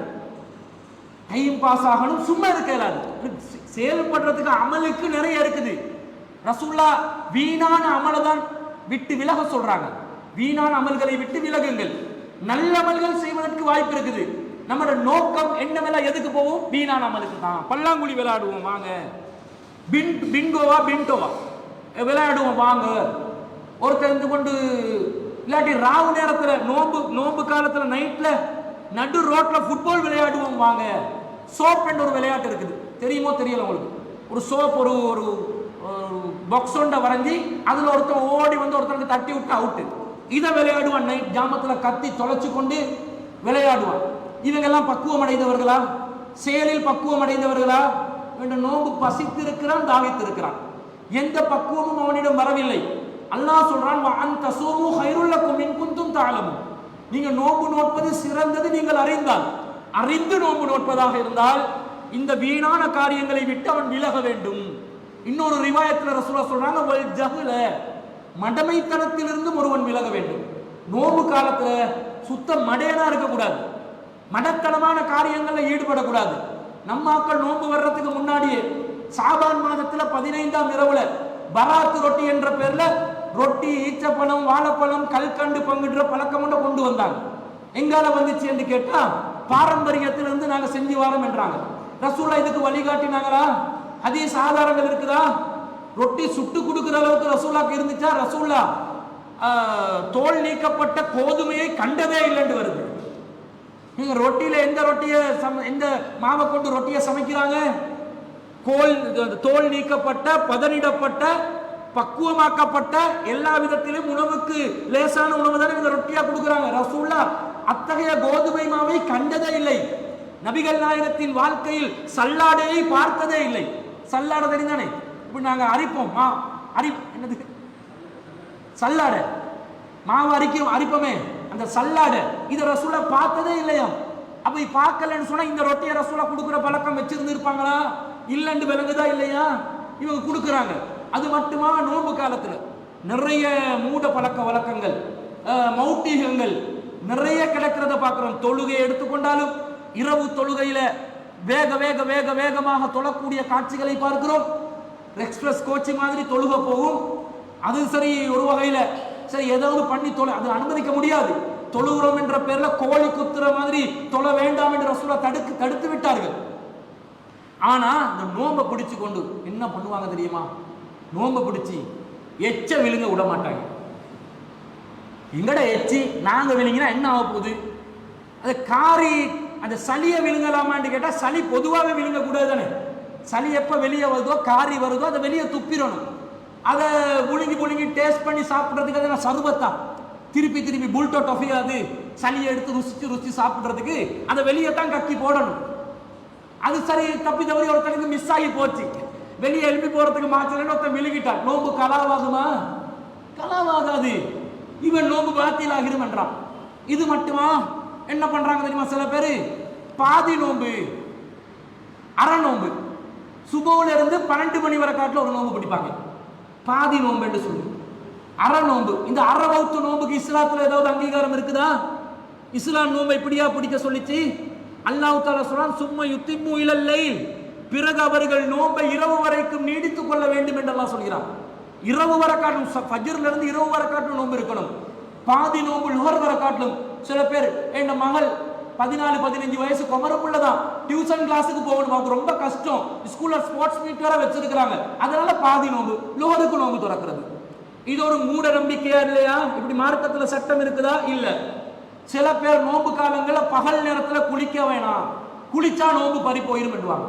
டைம் பாஸ் ஆகணும், சும்மா இருக்க இயலாது. செயல்படுறதுக்கு அமலுக்கு நிறைய இருக்குது. ரசூலுல்லாஹ் வீணான அமலை தான் விட்டு விலக சொல்றாங்க. வீணான அமல்களை விட்டு விலகுங்கள், நல்ல அமல்கள் செய்வதற்கு வாய்ப்பு இருக்குது. நம்மளோட நோக்கம் என்னவெல்லாம் எதுக்கு போவோம்? வீணான அமலுக்கு தான். பல்லாங்குழி விளையாடுவோம் வாங்க, பின்டோவா விளையாடுவோம் வாங்க. ஒருத்தர் கொண்டு இல்லாட்டி ராவு நேரத்துல நோம்பு காலத்துல நைட்ல நடு ரோட்ல ஃபுட்பால் விளையாடுவோம் வாங்க. சோப் என்ற ஒரு விளையாட்டு இருக்குது, தெரியுமோ தெரியல உங்களுக்கு? ஒரு சோப் ஒரு பாக்ஸ் ஒன்றை வரைஞ்சி அதுல ஒருத்தர் ஓடி வந்து ஒருத்தருக்கு தட்டி விட்டு அவுட்டு. இதை விளையாடுவான். நைட் ஜாமத்துல கத்தி தொலைச்சு கொண்டு விளையாடுவான். இவங்கெல்லாம் பக்குவம் அடைந்தவர்களா? செயலில் பக்குவம் அடைந்தவர்களா? நோம்பு பசித்து இருக்கிறான், தாவித்து இருக்கிறான், எந்த பக்குவமும் அவனிடம் வரவில்லை. அல்லாஹ் சொல்றான், நீங்க நோம்பு நோட்பது சிறந்தது நீங்கள் அறிந்தால். அறிந்து நோம்பு நோட்பதாக இருந்தால் இந்த வீணான காரியங்களை விட்டு அவன் விலக வேண்டும். இன்னொரு ரிவாயத்துல ரசூலுல்லாஹ் சொல்றாங்க, ஜஹ்ல மடமைத்தனத்திலிருந்து ஒருவன் விலக வேண்டும். நோம்பு காலத்துல சுத்த மடையனா இருக்கக்கூடாது, மடத்தனமான காரியங்கள்ல ஈடுபடக்கூடாது. நம்ம ஆக்கள் நோம்பு வர்றதுக்கு முன்னாடியே சாபான் மாதத்துல 15ஆம் இரவுல பராத்து ரொட்டி என்ற பேர்ல ரொட்டி, ஈச்சப்பழம், வாழைப்பழம், கல்கண்டு பங்குன்ற பழக்கம் கொண்டு வந்தாங்க. எங்கால வந்துச்சு என்று கேட்டா பாரம்பரியத்திலிருந்து நாங்க செஞ்சு வாரம் என்றாங்க. ரசூலுல்லாஹ் இதுக்கு வழிகாட்டினாங்களா? ஹதீஸ் ஆதாரங்கள் இருக்குதா? ரொட்டி சுட்டு கொடுக்கிற அளவுக்கு ரசூலுல்லாஹ்க்கு இருந்துச்சா? ரசூலுல்லாஹ் தோல் நீக்கப்பட்ட கோதுமையை கண்டதே இல்லைன்னு வருது. நீங்க ரொட்டியில எந்த மாவை கொண்டு ரொட்டியை சமைக்கிறாங்க? தோல் நீக்கப்பட்ட, பதனிடப்பட்ட, பக்குவமாக்கப்பட்ட, எல்லா விதத்திலும் உணவுக்கு லேசான உணவு தானே இந்த ரொட்டியா கொடுக்குறாங்க. ரசூலுல்லாஹ் அத்தகைய கோதுமை மாவை கண்டதே இல்லை. நபிகள் நாயகத்தின் வாழ்க்கையில் சல்லாடையை பார்த்ததே இல்லை. சல்லாடை தெரிந்தானே? இப்ப நாங்க அரிப்போம், என்னது சல்லாடை, மாவு அரிப்போமே, அந்த சல்லாடை இதை ரசூலுல்லாஹ் பார்த்ததே இல்லையா? அப்படி பார்க்கலன்னு சொன்னா இந்த ரொட்டியை ரசூலுல்லாஹ் கொடுக்குற பழக்கம் வச்சிருந்து இருப்பாங்களா? இல்லைன்னு விளங்குதா இல்லையா? இவங்க கொடுக்குறாங்க. அது மட்டுமா, நோன்பு காலத்துல நிறைய மூட பழக்க வழக்கங்கள், மௌட்டிகங்கள் நிறைய கிடக்கிறத பார்க்கிறோம். தொழுகை எடுத்துக்கொண்டாலும் இரவு தொழுகையில வேகமாக தொழக்கூடிய காட்சிகளை பார்க்கிறோம். எக்ஸ்பிரஸ் கோச்சி மாதிரி தொழுக போகும். அது சரி, ஒரு வகையில சரி ஏதாவது பண்ணி அது அனுமதிக்க முடியாது. தொழுகிறோம் என்ற பேர்ல கோழி குத்துற மாதிரி தொழ வேண்டாம் என்று ரசூலுல்லாஹ் தடுத்து விட்டார்கள். ஆனா இந்த நோம்பை பிடிச்சு கொண்டு என்ன பண்ணுவாங்க தெரியுமா? நோம்பை பிடிச்சி எச்ச விழுங்க விட மாட்டாங்க. எங்கட எச்சி நாங்க விழுங்கினா என்ன ஆக போகுது? அது காரி அந்த சளியை விழுங்கலாமான்னு கேட்டா சளி பொதுவாகவே விழுங்க கூடாது தானே. சளி எப்ப வெளியே வருதோ, காரி வருதோ, அதை வெளியே துப்பிடணும். அதை புழுங்கி டேஸ்ட் பண்ணி சாப்பிட்றதுக்கு அதை சருபத்தா திருப்பி புல்டோ டொஃபி அது சளியை எடுத்து ருசிச்சு சாப்பிட்றதுக்கு அதை வெளியே தான் கக்கி போடணும். அது சரி தப்பி தவறி ஒருத்தனுக்கு மிஸ் ஆகி போச்சு, வெளியே எழுப்பி போறதுக்கு மாற்றலன்னு ஒருத்தன் விழுகிட்டான். நோம்பு கலாவாகுமா? கலாவாகாது. இவன் நோம்பு பாத்தியில் ஆகிரும் என்றான். இது மட்டுமா? என்ன பண்றாங்க தெரியுமா? சில பேரு பாதி நோம்பு, அரை நோம்பு, சுபோல இருந்து 12 மணி வரை காட்டில் ஒரு நோம்பு பிடிப்பாங்க. பாதி நோம்பு என்று சொல்லி அரை நோம்பு. இந்த அரை வௌத்து நோம்புக்கு இஸ்லாத்துல ஏதாவது அங்கீகாரம் இருக்குதா? இஸ்லாம் நோம்பை இப்படியா பிடிக்க சொல்லிச்சு? அல்லாஹ் தஆலா சொல்றான், சும்ம யுத்திம்மு இலல் லைல், பிறகு அவர்கள் நோம்பை இரவு வரைக்கும் நீடித்துக் கொள்ள வேண்டும் என்று அல்லாஹ் சொல்கிறான். இரவு வரை காட்டும், ஃபஜ்ர்ல இருந்து இரவு வரை காட்டும் நோம்பு இருக்கணும். பாதி நோம்பு லுஹர் வரை காட்டும். சில பேர், என் மகள் 14-15 வயசு குமரப்புள்ளதான், டியூஷன் கிளாஸுக்கு போகணும், அவங்க ரொம்ப கஷ்டம், ஸ்கூல்ல ஸ்போர்ட்ஸ் மீட் வேற வச்சிருக்கிறாங்க, அதனால பாதி நோம்பு, லுஹருக்கு நோம்பு திறக்கிறது. இது ஒரு மூட நம்பிக்கையா இல்லையா? இப்படி மார்க்கத்துல சட்டம் இருக்குதா? இல்ல. சில பேர் நோம்பு காலங்கள்ல பகல் நேரத்துல குளிக்க வேணாம், குளிச்சா நோம்பு பறி போயிரும் என்றுவாங்க.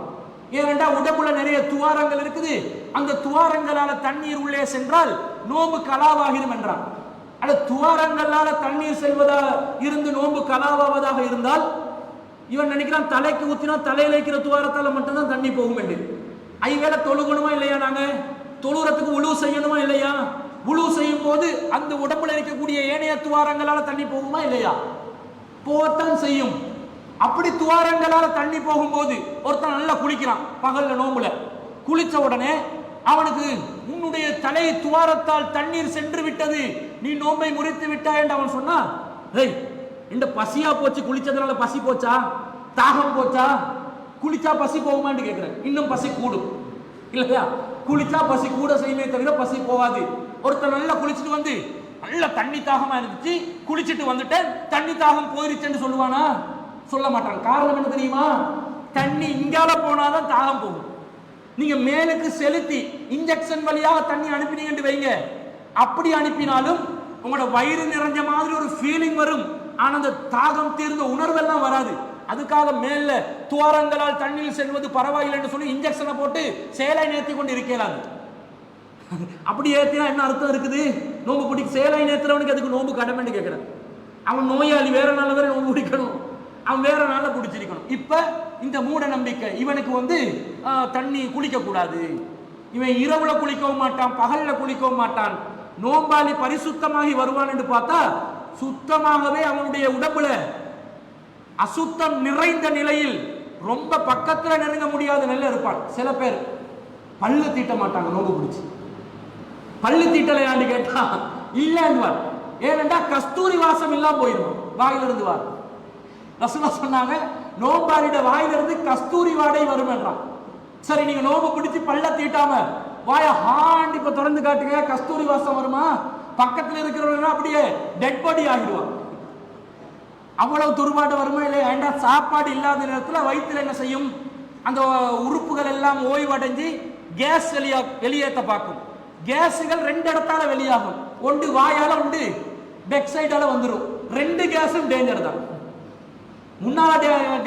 ஏனென்றா உடம்புல நிறைய துவாரங்கள் இருக்குது, அந்த துவாரங்களால தண்ணீர் உள்ளே சென்றால் நோம்பு கலாவாகிரும் என்றான். துவாரங்களால தண்ணீர் செல்வதாக இருந்து நோன்பு கலாவாவதாக இருந்தால் இவன் நினைக்கிறான் தலைக்கு ஊத்தினா தலையில இருக்கிற துவாரத்தால மட்டும்தான் தண்ணி போகும் என்று. ஐவேளை தொழுகணுமா இல்லையா? நாங்க தொழுறதுக்கு உழு செய்யணுமா இல்லையா? உழு செய்யும் போது அந்த உடம்புல இருக்கக்கூடிய ஏனைய துவாரங்களால தண்ணி போகுமா இல்லையா? போகத்தான் செய்யும். அப்படி துவாரங்களால தண்ணி போகும்போது ஒருத்தன் நல்லா குளிக்கிறான் பகல்ல நோம்புல, குளிச்ச உடனே அவனுக்கு உன்னுடைய தலை துவாரத்தால் தண்ணீர் சென்று விட்டது, நீ நோம்பை முறித்து விட்டாய் என்று அவன் சொன்னா, ஏய் இந்த பசியா போச்சு, குளிச்சதுனால பசி போச்சா, தாகம் போச்சா? குளிச்சா பசி போகுமான்னு கேட்கிறேன். இன்னும் பசி கூடும் இல்லையா? குளிச்சா பசி கூட செய்யுமே தவிர பசி போகாது. ஒருத்தர் நல்லா குளிச்சுட்டு வந்து நல்ல தண்ணி தாகமா இருந்துச்சு, குளிச்சுட்டு வந்துட்டேன் தண்ணி தாகம் போயிருச்சுன்னு சொல்லுவானா? சொல்ல மாட்டான். காரணம் என்ன தெரியுமா? தண்ணி இங்கால போனாதான் தாகம் போகும். நீங்க மேலுக்கு செலுத்தி இன்ஜெக்ஷன் வழியாக தண்ணி அனுப்பினீங்கன்னு வைங்க, அப்படி அனுப்பினாலும் உங்களோட வயிறு நிறைஞ்ச மாதிரி ஒரு ஃபீலிங் வரும், ஆனா அந்த தாகம் தீர்ந்த உணர்வெல்லாம் வராது. அதுக்காக மேல துவாரங்களால் தண்ணீர் செல்வது பரவாயில்லைன்னு சொல்லி இன்ஜெக்ஷனை போட்டு சேலை நேர்த்தி கொண்டு இருக்கலாது. அப்படி ஏத்தினா என்ன அர்த்தம் இருக்குது? நோம்பு பிடிக்க சேலை நேர்த்துறவனுக்கு அதுக்கு நோம்பு கடமைன்னு கேட்கிறேன். அவன் நோயாளி, வேற நாள் வேற நோம்பு பிடிக்கணும், அவன் வேற நாள்ல பிடிச்சிருக்கணும். இப்ப இந்த மூட நம்பிக்கை இவனுக்கு வந்து தண்ணி குளிக்க கூடாது, இவன் இரவுல குளிக்கவும் மாட்டான், பகல்ல குளிக்கவும் மாட்டான், நோம்பாளி பரிசுத்தமாகி வருவான் என்று பார்த்தா சுத்தமாகவே அவனுடைய உடம்புல அசுத்தம் நிறைந்த நிலையில் ரொம்ப பக்கத்துல நெருங்க முடியாத நிலையில இருப்பான். சில பேர் பல்லு தீட்ட மாட்டாங்க நோம்பு பிடிச்சு. பல்லு தீட்டலையாண்டு கேட்டா இல்லைன்னுவார். ஏனென்றா கஸ்தூரி வாசம் இல்லாம போயிடும் வாயிலிருந்து வார். ரசூலுல்லாஹ் சொன்னாங்க, நோம்பாளிட வாயிலிருந்து கஸ்தூரி வாடை வரும் என்றான். சரி, நீங்க நோம்பு பிடிச்சு பல்ல தீட்டாம வாய ஹாண்ட் இப்ப திறந்து காட்டுங்க, கஸ்தூரி வாசம் வருமா? பக்கத்துல இருக்கிறவங்க அப்படியே டெட் பாடி ஆகிடுவான். அவ்வளவு துர்பாடு வருமா இல்லையா? ஏண்டா சாப்பாடு இல்லாத நேரத்தில் வயிற்றுல என்ன செய்யும்? அந்த உறுப்புகள் எல்லாம் ஓய்வடைஞ்சு கேஸ் வெளியேற்ற பார்க்கும். கேஸுகள் ரெண்டு இடத்தால வெளியாகும், ஒன்று வாயால, ஒன்று பேக் சைடால வந்துடும். ரெண்டு கேஸும் டேஞ்சர் தான். முன்னால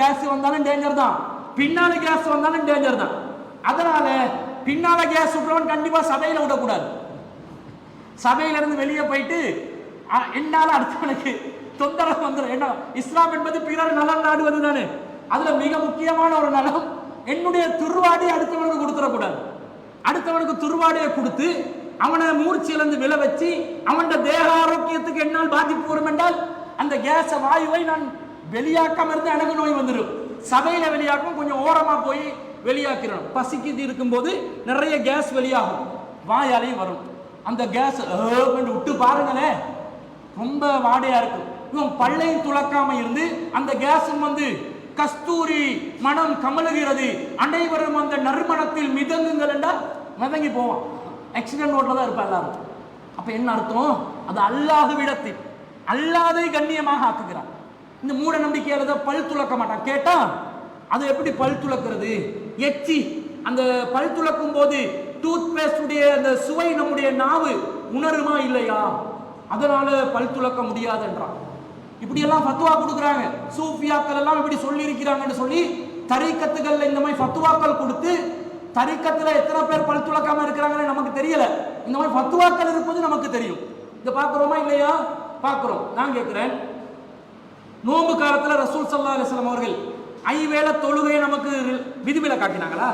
கேஸ் வந்தாலும் டேஞ்சர் தான், பின்னால கேஸ் வந்தாலும் டேஞ்சர் தான். அதனால பின்னால கேஸ் விட்டுறவன் கண்டிப்பா சபையில விடக்கூடாது. சபையில இருந்து வெளியே போயிட்டு என்னால அடுத்தவனுக்கு தொந்தரவு வந்துடும். என்ன, இஸ்லாம் என்பது பிறர் நலம் நாடுவது தானே. அதுல மிக முக்கியமான ஒரு நலம், என்னுடைய துர்வாடையை அடுத்தவனுக்கு கொடுத்துடக்கூடாது. அடுத்தவனுக்கு துர்வாடையை கொடுத்து அவனை மூர்ச்சியிலிருந்து விழ வச்சு அவன் தேக ஆரோக்கியத்துக்கு என்னால் பாதிப்பு வரும் என்றால் அந்த கேஸ வாயுவை நான் வெளியாக்காம இருந்து எனக்கு நோய் வந்துடும். சபையில வெளியாக்கும், கொஞ்சம் ஓரமா போய் வெளியாக்கிறோம். பசிக்கு இருக்கும் போது நிறைய கேஸ் வெளியாகும், வாயாலையும் வரும். அந்த கேஸ் விட்டு பாருங்களேன், ரொம்ப வாடையா இருக்கும். இவன் பல்லையும் துளக்காம இருந்து அந்த கேஸும் வந்து கஸ்தூரி மனம் கமலுகிறது, அனைவரும் அந்த நறுமணத்தில் மிதங்குங்கள் என்றால் மிதங்கி போவான். ஆக்சிடென்ட் ரோட்ல தான் இருப்பா எல்லாரும். அப்ப என்ன அர்த்தம்? அது அல்லாஹ்விடத்தில் அல்லாதை கண்ணியமாக ஆக்குகிறான். இந்த மூட நம்பிக்கையால தான் பல் துளக்க மாட்டான். கேட்டா அது எப்படி பல் துளக்கிறது? எச்சி அந்த பல் துளக்கும் போது டூத் பேஸ்ட் உடைய அந்த சுவை நம்முடைய நாவு உணருமா இல்லையா? அதனால பல் துளக்க முடியாது என்றான். இப்படி எல்லாம் ஃபத்வா கொடுக்குறாங்க. சூஃபியாக்கள் எல்லாம் இப்படி சொல்லி இருக்கிறாங்கன்னு சொல்லி தரீக்கத்துகள்ல இந்த மாதிரி ஃபத்வாக்கள் கொடுத்து, தரீக்கத்துல எத்தனை பேர் பல் துளக்காம இருக்கிறாங்கன்னு நமக்கு தெரியல, இந்த மாதிரி ஃபத்வாக்கள் இருப்பது நமக்கு தெரியும். இதை பார்க்கிறோமா இல்லையா? பார்க்கிறோம். நான் கேட்கிறேன், நோன்பு காலத்துல ரசூல் ஸல்லல்லாஹு அலைஹி வஸல்லம் அவர்கள் ஐவேளை தொழுகையை நமக்கு விதிவில காட்டினாங்களா?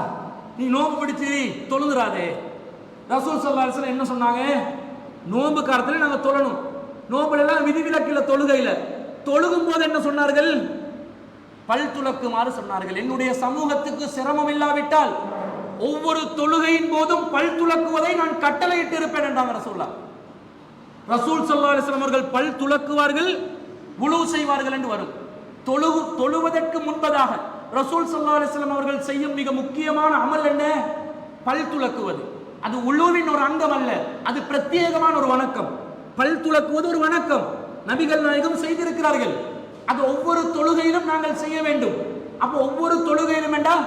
நீ நோன்பு பிடிச்சி தொழுதுறாதே. ரசூல் ஸல்லல்லாஹு அலைஹி வஸல்லம் என்ன சொன்னாங்க? நோன்பு காலத்துல நாங்க தொழணும். நோன்புல எல்லாம் விதிவிலக்கில்ல, தொழுகையில தொழுகும் போது என்ன சொன்னார்கள்? பல் துலக்குமாறு சொன்னார்கள். என்னுடைய சமூகத்துக்கு சிரமம் இல்லாவிட்டால் ஒவ்வொரு தொழுகையின் போதும் பல் துலக்குவதை நான் கட்டளையிட்டு இருப்பேன் என்றாங்க ரசூலுல்லாஹ். ரசூல் ஸல்லல்லாஹு அலைஹி வஸல்லம் அவர்கள் பல் துலக்குவார்கள், வுளூ செய்வார்கள் என்று வரும். தொழுவதற்கு முன்பதாக ரசூல் ஸல்லல்லாஹு அலைஹி வஸல்லம் அவர்கள் செய்யும் மிக முக்கியமான அமல் என்ன? பல் துலக்குவது. அது உளூவின் ஒரு அங்கம் அல்ல, அது பிரத்யேகமான ஒரு வணக்கம். பல் துலக்குவது ஒரு வணக்கம், நபிகள் நாயகம் செய்திருக்கிறார்கள். அது ஒவ்வொரு தொழுகையிலும் நாங்கள் செய்ய வேண்டும். அப்போ ஒவ்வொரு தொழுகையிலும் என்றால்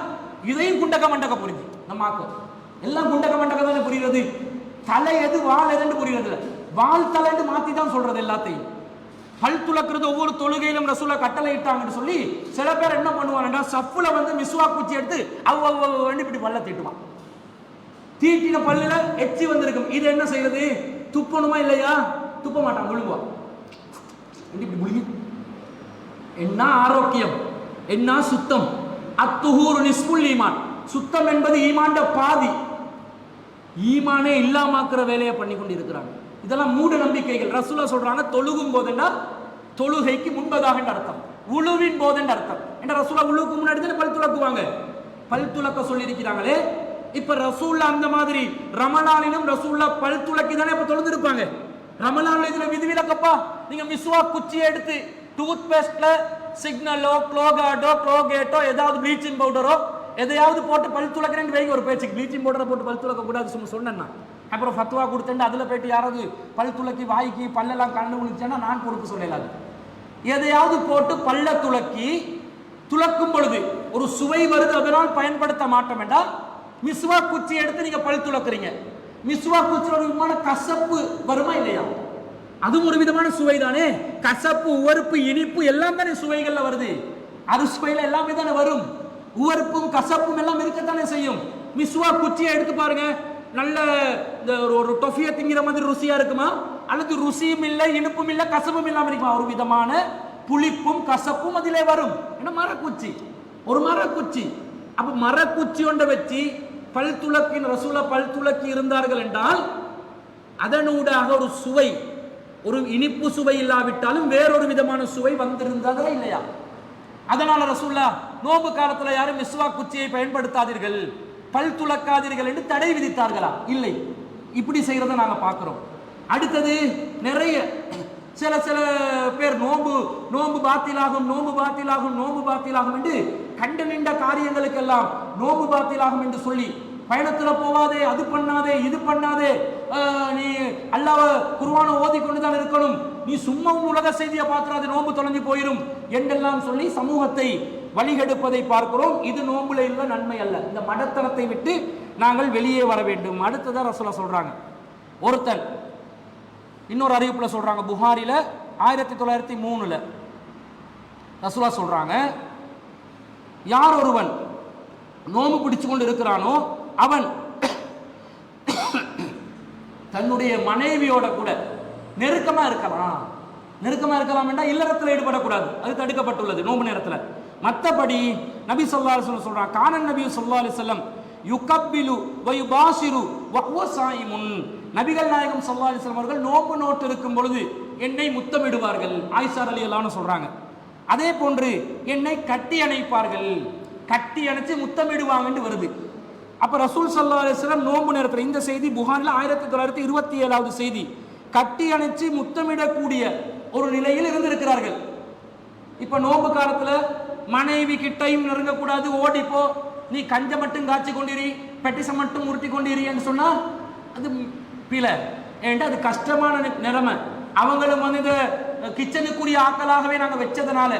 இதையும் குண்டக்க மண்டக்க புரிஞ்சு நம்ம ஆக்கும். எல்லாம் குண்டக்க மண்டக்க தானே புரிகிறது. தலை எது வால் எதுன்னு புரிகிறது. வால் தலைன்னு மாத்தி தான் சொல்றது எல்லாத்தையும். பல் துலக்கிறது ஒவ்வொரு தொழுகையிலும் ரசூலா கட்டளை இட்டாங்கன்னு சொல்லி சில பேர் என்ன பண்ணுவாங்கன்னா, சஃப்ல வந்து மிஸ்வா குச்சி எடுத்து அவ்வளவு இப்படி பல்ல தீட்டுவான். தீட்டின பல்லுல எச்சி வந்திருக்கும். இது என்ன செய்யறது? துப்பணுமா இல்லையா? துப்ப மாட்டான், முழுங்குவான். இப்படி முழுங்கி என்ன ஆரோக்கியம். என்ன சுத்தம்? அத்துஹூரு நிஸ்புல் ஈமான், சுத்தம் என்பது ஈமான்ட பாதி. ஈமானே இல்லாமக்கிற வேலையை பண்ணி கொண்டு இருக்கிறாங்க. இதெல்லாம் மூட நம்பிக்கைகள். ரசூலுல்லாஹ் சொல்றாங்க தொழுகும் போதுன்னா தொழுகைக்கு முன்பதாக அர்த்தம், உழுவின் போது அர்த்தம். என்ன ரசூலுல்லாஹ் உழுவுக்கு முன்னாடி தான் பல் துலக்குவாங்க, பல் துலக்க சொல்லி இருக்கிறாங்களே. இப்ப ரசூலுல்லாஹ் அந்த மாதிரி ரமலானிலும் ரசூலுல்லாஹ் பல் துலக்கி தானே இப்ப தொழுது இருப்பாங்க. ரமலான்ல இதுல விதிவிலக்கப்பா, நீங்க மிஸ்வாக் குச்சியை எடுத்து டூத் பேஸ்ட்ல சிக்னலோ குளோகேட்டோ ஏதாவது ப்ளீச்சிங் பவுடரோ எதையாவது போட்டு பல் துலக்கிறேன்னு வைங்க. ஒரு பேச்சுக்கு ப்ளீச்சிங் பவுடரை போட்டு பல் துலக்க கூடாது சும்மா சொன்னேன்னா, அப்புறம் ஃபத்வா கொடுத்துட்டு அதுல போயிட்டு யாராவது பல் துலக்கி வாய்க்கு பல்லெல்லாம் கண்ணு விழுந்துச்சுன்னா நான் பொறுப்பு சொல்லலாது. எதையாவது போட்டு பல்ல துலக்கி துலக்கும் பொழுது ஒரு சுவை வருது, அதனால் பயன்படுத்த மாட்டோம் என்றால் மிஸ்வாக் குச்சி எடுத்து நீங்க பல் துலக்குறீங்க. மிஸ்வாக் குச்சியோட ஒரு விதமான கசப்பு வருமா இல்லையா? அதுவும் ஒரு விதமான சுவை தானே. கசப்பு, உவர்ப்பு, இனிப்பு எல்லாம் தானே சுவைகள்ல வருது. அறுசுவையில எல்லாமே தானே வரும். உவர்ப்பும் கசப்பும் எல்லாம் இருக்கத்தானே செய்யும். மிஸ்வாக் குச்சியை எடுத்து பாருங்க, நல்ல ஒரு டொஃபியை திங்கிற மாதிரி ருசியா இருக்குமா? அல்லது ருசியும் இல்லை, இனிப்பும் இல்லை, கசப்பும் இல்லாம இருக்குமா? ஒரு விதமான புளிப்பும் கசப்பும் அதிலே வரும். என்ன மரக்குச்சி, ஒரு மரக்குச்சி. அப்ப மரக்குச்சி ஒன்றை வச்சு பல் துலக்கின் ரசூலுல்லாஹ் பல் துலக்கி இருந்தார்கள் என்றால் அதனூடாக ஒரு சுவை, ஒரு இனிப்பு சுவை இல்லாவிட்டாலும் வேறொரு விதமான சுவை வந்திருந்ததா இல்லையா? அதனால ரசூலுல்லாஹ் நோன்பு காலத்துல யாரும் மிஸ்வாக் குச்சியை பயன்படுத்தாதீர்கள், பல் துலக்காதீர்கள் என்று தடை விதித்தார்களா? இல்லை. இப்படி செய்யறதை நாங்க பார்க்கிறோம். அடுத்தது நிறைய சில பேர் நோன்பு பாத்திலாகும் என்று கண்ட நின்ற காரியங்களுக்கெல்லாம் நோன்பு பாத்திலாகும் என்று சொல்லி பயணத்துல போவாதே, அது பண்ணாதே, இது பண்ணாதே, நீ அல்லாஹ் குர்ஆனை ஓதிக்கொண்டுதான் இருக்கணும், நீ சும்மா உலக செய்தியை பார்த்துறாது, நோன்பு தொலைஞ்சு போயிடும் என்றெல்லாம் சொல்லி சமூகத்தை வழிகெடுப்பதை பார்க்கிறோம். இது நோன்புல இல்ல நன்மை அல்ல. இந்த மடத்தனத்தை விட்டு நாங்கள் வெளியே வர வேண்டும். அடுத்ததான் ரசூலுல்லாஹ் சொல்றாங்க, ஒருத்தன் இன்னொரு அறிவிப்புல சொல்றாங்க, புகாரில 1903 ரசூலுல்லாஹ் சொல்றாங்க, யார் ஒருவன் நோன்பு பிடிச்சு கொண்டு இருக்கிறானோ அவன் தன்னுடைய மனைவியோட கூட நெருக்கமா இருக்கலாம் என்றால் இல்லறத்தில் ஈடுபடக்கூடாது, அது தடுக்கப்பட்டுள்ளது நோன்பு நேரத்தில். மற்றபடி நபி ஸல்லல்லாஹு அலைஹி வஸல்லம் சொல்றாங்க, கானன் நபி ஸல்லல்லாஹு அலைஹி வஸல்லம் யுகப்பிலு வயுபாசிரு வஹுவ ஸாயிமுன், நபிகள் நாயகம் ஸல்லல்லாஹு அலைஹி வஸல்லம் அவர்கள் நோன்பு நோட்டு இருக்கும் பொழுது என்னை முத்தமிடுவார்கள். ஆயிஷா ரலியல்லாஹு அன்ஹா சொல்றாங்க. அதே போன்று என்னை கட்டி அணைப்பார்கள், கட்டி அணைச்சு முத்தமிடுவாங்கன்னு வருது. அப்ப ரசூல் ஸல்லல்லாஹு அலைஹி வஸல்லம் நோன்பு நேரத்தில், இந்த செய்தி புகாரில 1927வது செய்தி, கட்டி அணைச்சு முத்தமிடக்கூடிய ஒரு நிலையில் இருந்திருக்கிறார்கள். இப்ப நோன்பு காலத்துல மனைவி கிட்டையும் நெருங்கக்கூடாது, ஓடிப்போ, நீ கஞ்ச மட்டும் காய்ச்சி கொண்டிரி, பெட்டிசம் மட்டும் உருட்டி கொண்டிரி என்று சொன்னா அது பிழை. ஏன்டா அது கஷ்டமான நிலைமை. அவங்களும் வந்து இந்த கிச்சனுக்குரிய ஆக்களாகவே நாங்கள் வச்சதுனால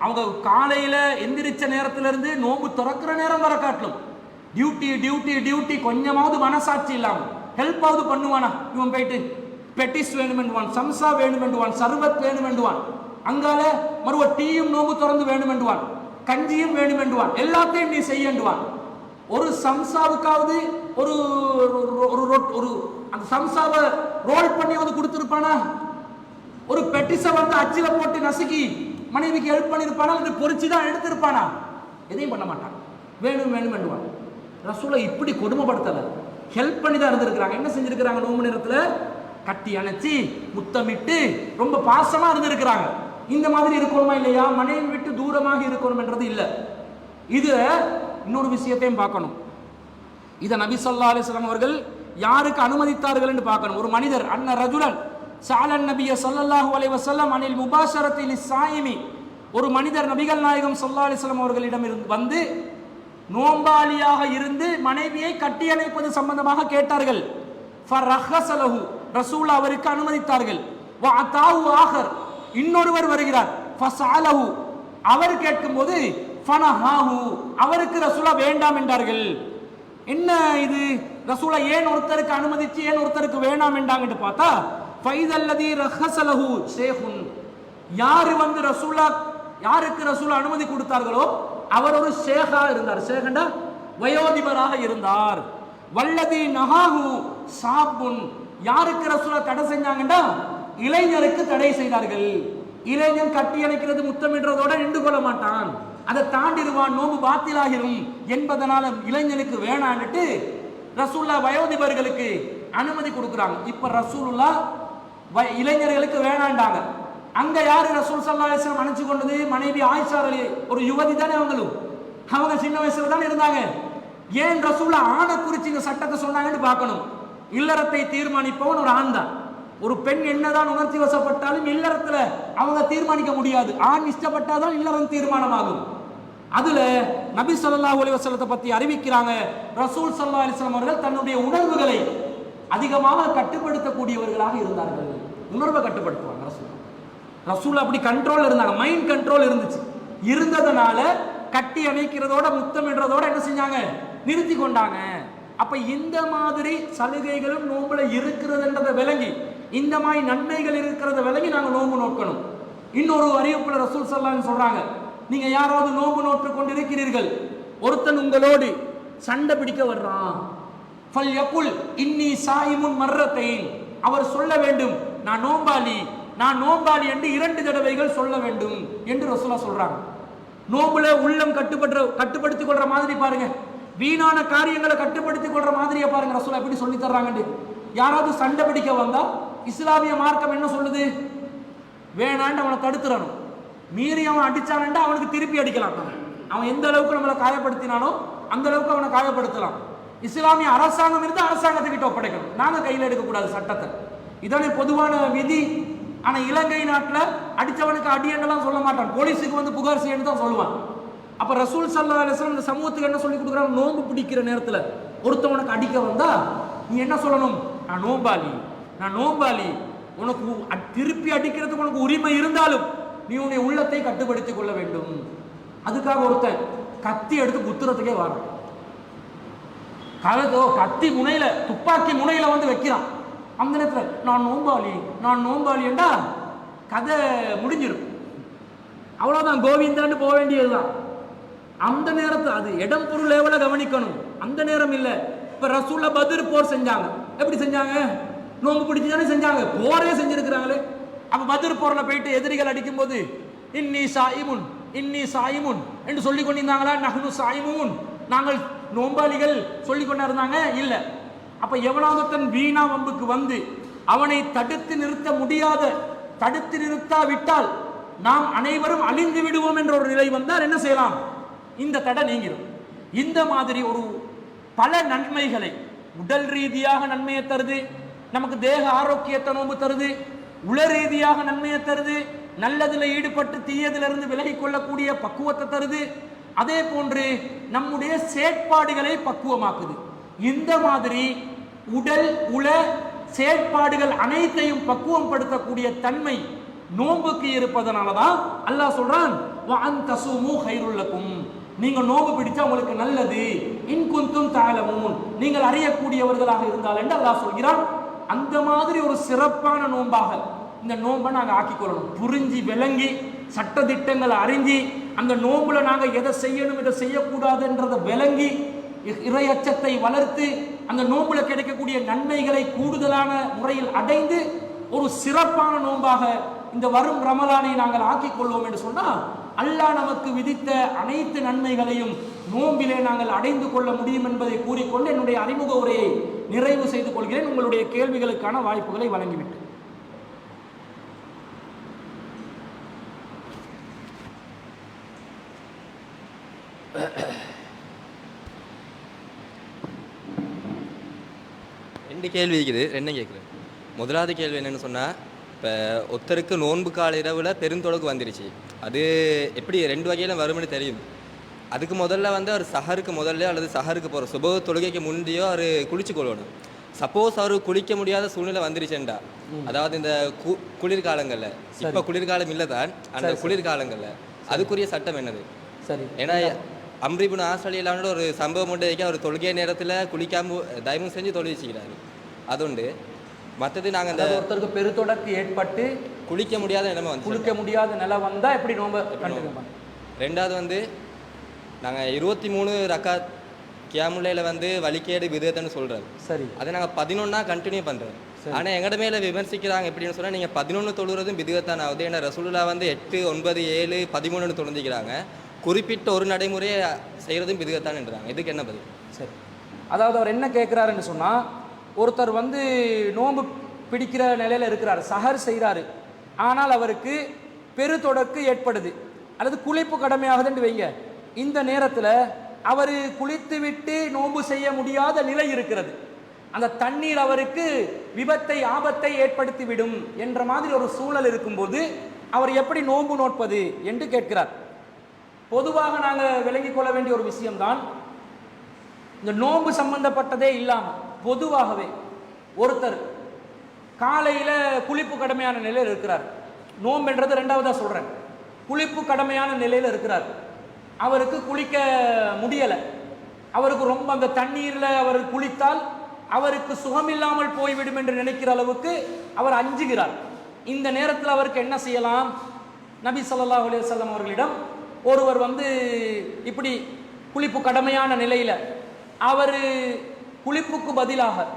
அவங்க காலையில எந்திரிச்ச நேரத்துல இருந்து நோன்பு திறக்கிற நேரம் வர காட்டலும் டியூட்டி கொஞ்சமாவது மனசாட்சி இல்லாம ஹெல்ப்பாவது பண்ணுவானா? இவன் போயிட்டு பெட்டிஸ் வேணுமென்றுவான், சம்சா வேணுமென்றுவான், சர்வத் வேணுமென்றுவான், அங்கால மறுவ டீயும் நோம்பு திறந்து வேணுமென்றுவான், கஞ்சியும் வேணுமென்றுவான், எல்லாத்தையும் நீ செய்யண்டுவான். ஒரு சம்சாவுக்காவது ஒரு ஒரு அந்த சம்சாவை ரோல் பண்ணி வந்து கொடுத்துருப்பானா? ஒரு பெட்டிஸை வந்து அச்சில போட்டு நசுக்கி மனைவிக்கு ஹெல்ப் பண்ணிருப்பானா? அது பொறிச்சு தான் எடுத்திருப்பானா? எதையும் பண்ண மாட்டான், வேணுமென்றுவான். ரசூலை இப்படி கொடுமைப்படுத்தல, ஹெல்ப் பண்ணி தான் இருந்திருக்கிறாங்க. என்ன செஞ்சிருக்கிறாங்க? நோம்பு நேரத்துல கட்டி அணைச்சி முத்தமிட்டு ரொம்ப பாசமா இருந்திருக்கிறாங்க. இந்த மாதிரி இருக்கணுமா இல்லையா? மனைவி விட்டு தூரமாக இருக்கணும் என்றது இல்லை. இது இன்னொரு விஷயத்தையும் பார்க்கணும். இதை நபி ஸல்லல்லாஹு அலைஹி வஸல்லம் அவர்கள் யாருக்கு அனுமதித்தார்கள் என்று பார்க்கணும். ஒரு மனிதர் அன்ன ரஜுலன் ஸஅலன் நபிய ஸல்லல்லாஹு அலைஹி வஸல்லம் அனில் முபாஷரத்தி லிஸ்ஸாயிமி, ஒரு மனிதர் நபிகள் நாயகம் ஸல்லல்லாஹு அலைஹி வஸல்லம் அவர்களிடம் வந்து நோம்பாளியாக இருந்து மனைவியை கட்டி அணைப்பது சம்பந்தமாக கேட்டார்கள். ஃபரஹஸலஹு, ரசூல் அவருக்கு அனுமதித்தார்கள். வஅதாஹு ஆகர், இன்னொருவர் வருகிறார். ஃபஸஅலஹு, அவர் கேட்கும்போது ஃபனஹாஹு, அவருக்கு ரசூலா வேண்டாம் என்றார்கள். என்ன இது ரசூலா ஏன் ஒருத்தருக்கு அனுமதிச்சு ஏன் ஒருத்தருக்கு வேண்டாம் என்றாங்கன்னு பார்த்தா, ஃபைதல்லதி ரஹஸலஹு ஷேஹுன், யார் வந்து ரசூலா யாருக்கு ரசூலா அனுமதி கொடுத்தார்களோ அவர் ஒரு ஷேகா இருந்தார். ஷேகண்டா வயோதிபராக இருந்தார். வல்லதி நஹாஹு சாபுன், யாருக்கு ரசூலா தடை செஞ்சாங்கண்டா இளைஞருக்கு தடை செய்தார்கள். இளைஞன் கட்டி அணைக்கிறது முத்தமிடுறதோட நின்று கொள்ள மாட்டான், அதை தாண்டிடுவான், நோம்பு பாத்திலாகிரும் என்பதனால இளைஞனுக்கு வேணான்னுட்டு ரசூலுல்லாஹ் வயோதிபர்களுக்கு அனுமதி கொடுக்குறாங்க. இப்ப ரசூலுல்லாஹ் இளைஞர்களுக்கு வேணாண்டாங்க. அங்க யாரு ரசூல் ஸல்லல்லாஹு அலைஹி வஸல்லம் அணைச்சு கொண்டது? மனைவி ஆயிஷா ஒரு யுவதி தானே, அவங்க சின்ன வயசுல தானே இருந்தாங்க. ஏன் ரசூலுல்லாஹ் ஆணை குறிச்சு இந்த சட்டத்தை சொன்னாங்கன்னு பார்க்கணும். இல்லறத்தை தீர்மானிப்பவன் ஒரு ஆண் தான். ஒரு பெண் என்னதான் உணர்ச்சி வசப்பட்டாலும் இல்லறத்துல அவங்க தீர்மானிக்க முடியாது. ஆண் இஷ்டப்பட்டாதான் இல்லறம் தீர்மானமாகும். அதுல நபி ஸல்லல்லாஹு அலைஹி வஸல்லத்தை பத்தி அறிவிக்கிறாங்க, ரசூல் ஸல்லல்லாஹு அலைஹி வஸல்லம் அவர்கள் தன்னுடைய உணர்வுகளை அதிகமாக கட்டுப்படுத்தக்கூடியவர்களாக இருந்தார்கள். உணர்வை கட்டுப்படுத்துவாங்க ரசூல் அப்படி கண்ட்ரோல் இருந்தாங்க, மைண்ட் கண்ட்ரோல் இருந்ததுனால கட்டி அணைக்கிறதோட முத்தமிடுறதோட என்ன செஞ்சாங்க, நிறுத்தி கொண்டாங்க. அப்ப இந்த மாதிரி சலுகைகளும் நோம்புல இருக்கிறதுன்றதை விளங்கி, இந்த மாதிரி நன்மைகள் இருக்கிறத விளங்கி நாங்க நோம்பு நோக்கணும். இன்னொரு அறிவிப்புல ரசூல் ஸல்லல்லாஹு அலைஹி வஸல்லம் சொல்றாங்க, நீங்க யாராவது நோம்பு நோற்று கொண்டிருக்கிறீர்கள், ஒருத்தன் உங்களோடு சண்டை பிடிக்க வர்றான், ஃபல்யகுல் இன்னி சாயிமுன் மர்ரத்தைன், அவர் சொல்ல வேண்டும் நான் நோம்பாளி என்று 2 தடவைகள் சொல்ல வேண்டும் என்று ரசூலுல்லாஹ் சொல்றாங்க. நோம்புல உள்ளம் கட்டுப்படுத்திக் கொள்ற மாதிரி பாருங்க, வீணான காரியங்களை கட்டுப்படுத்திக் கொள்ற மாதிரியே பாருங்க ரசூலுல்லாஹ் எப்படி சொல்லி தர்றாங்க. யாராவது சண்டை பிடிக்க வந்தா இஸ்லாமிய மார்க்கம் என்ன சொல்லுது, வேணான்னு அவனை தடுத்துறணும். மீறி அவன் அடிச்சானண்டா அவனுக்கு திருப்பி அடிக்கலாம். அவன் எந்த அளவுக்கு நம்மளை காயப்படுத்தினானோ அந்த அளவுக்கு அவனை காயப்படுத்தலாம். இஸ்லாமிய அரசாங்கம் இருந்து அரசாங்கத்துக்கிட்ட ஒப்படைக்கணும், நாங்க கையில் எடுக்கக்கூடாது சட்டத்தை. இதானே பொதுவான விதி. ஆனா இலங்கை நாட்டில் அடிச்சவனுக்கு அடியெல்லாம் சொல்ல மாட்டான், போலீஸுக்கு வந்து புகார் செய்யணும் தான் சொல்லுவான். அப்ப ரசூல் ஸல்லல்லாஹு அலைஹி வஸல்லம் இந்த சமூகத்துக்கு என்ன சொல்லி கொடுக்குறாங்க, நோன்பு பிடிக்கிற நேரத்தில் ஒருத்தவனுக்கு அடிக்க வந்தா நீ என்ன சொல்லணும், நான் நோம்பாளி, உனக்கு திருப்பி அடிக்கிறதுக்கு உனக்கு உரிமை இருந்தாலும் நீ உன்னுடைய உள்ளத்தை கட்டுப்படுத்திக் கொள்ள வேண்டும். அதுக்காக ஒருத்தன் கத்தி எடுத்து குத்துறதுக்கே வரான், கத்தி முனையில துப்பாக்கி முனையில வந்து வைக்கிறான். அந்த நேரத்தில் நான் நோம்பாளி என்றா கதை முடிஞ்சிடும், அவ்வளவுதான், கோவிந்தான்னு போக வேண்டியதுதான். அந்த நேரத்தில் அது இடம் பொருள் லேவல கவனிக்கணும், அந்த நேரம் இல்லை. இப்ப ரசூலுல்லாஹ் பத்ர் போர் செஞ்சாங்க, எப்படி செஞ்சாங்க, நோம்பு பிடிச்சு தானே செஞ்சாங்க, போரே செஞ்சிருக்கிறாங்களே. அப்ப பத்ர் போர்ல போயிட்டு எதிரிகள் அடிக்கும் போது இன்னி சாயிமுன் என்று சொல்லிக் கொண்டிருந்தாங்களா, நஹ்னு சாயிமுன், நாங்கள் நோம்பாளிகள் சொல்லிக் கொண்டா இருந்தாங்க இல்ல. அப்ப எவனாவது தன் வீணா வம்புக்கு வந்து அவனை தடுத்து நிறுத்தாவிட்டால் நாம் அனைவரும் அழிந்து விடுவோம் என்ற ஒரு நிலை வந்தால் என்ன செய்யலாம், இந்த தடை நீங்கிடும். இந்த மாதிரி ஒரு பல நன்மைகளை, உடல் ரீதியாக நன்மையை தருது, நமக்கு தேக ஆரோக்கியத்தை நோம்பு தருது, உள ரீதியாக நன்மையை தருது, நல்லதுல ஈடுபட்டு தீயதிலிருந்து விலகி கொள்ளக்கூடிய பக்குவத்தை தருது, அதே போன்று நம்முடைய செயற்பாடுகளை பக்குவமாக்குது. இந்த மாதிரி உடல் உள செயற்பாடுகள் அனைத்தையும் பக்குவம் படுத்தக்கூடிய தன்மை நோம்புக்கு இருப்பதனாலதான் அல்லாஹ் சொல்றான், நீங்க நோம்பு பிடிச்சா உங்களுக்கு நல்லது, இன் குன்தும் தஅலமூன், நீங்கள் அறியக்கூடியவர்களாக இருந்தால் என்று அல்லாஹ் சொல்கிறான். அந்த மாதிரி ஒரு சிறப்பான நோம்பாக இந்த நோம்பை நாங்க ஆக்கிக்கொள்ளணும். புரிஞ்சு விளங்கி சட்ட திட்டங்களை அறிஞ்சி அந்த நோம்புல நாங்க எதை செய்யணும் எதை செய்யக்கூடாதுன்றதை விளங்கி இறை அச்சத்தை வளர்த்து அந்த நோம்புல கிடைக்கக்கூடிய நன்மைகளை கூடுதலான முறையில் அடைந்து ஒரு சிறப்பான நோம்பாக இந்த வரும் ரமலானை நாங்கள் ஆக்கிக் கொள்வோம் என்று சொன்னால் அல்லாஹ் நமக்கு விதித்த அனைத்து நன்மைகளையும் நோம்பிலே நாங்கள் அடைந்து கொள்ள முடியும் என்பதை கூறிக்கொண்டு என்னுடைய அறிமுக உரையை நிறைவு செய்து கொள்கிறேன். உங்களுடைய கேள்விகளுக்கான வாய்ப்புகளை வழங்கிவிட்டு ரெண்டு கேள்வி இருக்குது, ரெண்டும் கேட்குறேன். முதலாவது கேள்வி என்னென்னு சொன்னால், இப்போ ஒருத்தருக்கு நோன்பு கால இரவில் பெருந்தொடக்கு வந்துருச்சு, அது எப்படி 2 வகையில் வரும்னு தெரியும். அதுக்கு முதல்ல வந்து அவர் சஹருக்கு முதல்ல அல்லது சஹருக்கு போகிற சுப தொழுகைக்கு முந்தையோ அவர் குளிச்சு கொள்ளணும். சப்போஸ் அவர் குளிக்க முடியாத சூழ்நிலை வந்துருச்சுண்டா, அதாவது இந்த குளிர்காலங்களில், இப்போ குளிர்காலம் இல்லை தான், அந்த குளிர்காலங்களில் அதுக்குரிய சட்டம் என்னது? சரி, ஏன்னா அம்ரிபுன் ஆஸ்திரேலியாவில் ஒரு சம்பவம் உண்டு, அவர் தொழுகை நேரத்தில் குளிக்காம தயவு செஞ்சு தொழுவிச்சுக்கிறாரு. அது உண்டு. மற்றது நாங்கள் அந்த ஒருத்தருக்கு பெருத்தொடக்கு ஏற்பட்டு குளிக்க முடியாத நிலை வந்தால் எப்படி நோம்ப? ரெண்டாவது வந்து நாங்கள் 23 ரக்காத் கியாமுல்லையில் வந்து வழிகேடு விதத்தைன்னு சொல்கிறாரு. சரி, அதை நாங்கள் 11 கண்டினியூ பண்ணுறோம். ஆனால் எங்கட மேலே விமர்சிக்கிறாங்க எப்படின்னு சொன்னால், நீங்கள் 11 தொழுறதும் விதத்தான் ஆகுது. ஏன்னா ரசூலுல்லா வந்து 8, 9, 7, 13 தொழுந்திக்கிறாங்க. குறிப்பிட்ட ஒரு நடைமுறையை செய்கிறதும் விதத்தான்ன்றாங்க. இதுக்கு என்ன பதில்? சரி, அதாவது அவர் என்ன கேட்குறாருன்னு சொன்னால், ஒருத்தர் வந்து நோன்பு பிடிக்கிற நிலையில் இருக்கிறார், சஹர் செய்கிறாரு, ஆனால் அவருக்கு பெருத்தொடக்கு ஏற்படுது அல்லது குளிப்பு கடமையாகுதுன்னு வைங்க. இந்த நேரத்தில் அவர் குளித்து விட்டு நோன்பு செய்ய முடியாத நிலை இருக்கிறது. அந்த தண்ணீர் அவருக்கு விபத்தை ஆபத்தை ஏற்படுத்திவிடும் என்ற மாதிரி ஒரு சூழல் இருக்கும்போது அவர் எப்படி நோன்பு நோட்பது என்று கேட்கிறார். பொதுவாக நாங்கள் விளங்கிக் கொள்ள வேண்டிய ஒரு விஷயம்தான், இந்த நோன்பு சம்பந்தப்பட்டதே இல்லாமல் பொதுவாகவே ஒருத்தர் காலையில் குளிப்பு கடமையான நிலையில் இருக்கிறார். நோன்புன்றது ரெண்டாவதாக சொல்கிறேன். குளிப்பு கடமையான நிலையில் இருக்கிறார். அவருக்கு குளிக்க முடியலை. அவருக்கு ரொம்ப அந்த தண்ணீரில் அவர் குளித்தால் அவருக்கு சுகமில்லாமல் போய்விடும் என்று நினைக்கிற அளவுக்கு அவர் அஞ்சுகிறார். இந்த நேரத்தில் அவருக்கு என்ன செய்யலாம்? நபி ஸல்லல்லாஹு அலைஹி வஸல்லம் அவர்களிடம் ஒருவர் வந்து இப்படி குளிப்பு கடமையான நிலையில் அவர் குளிப்புக்கு பதிலாக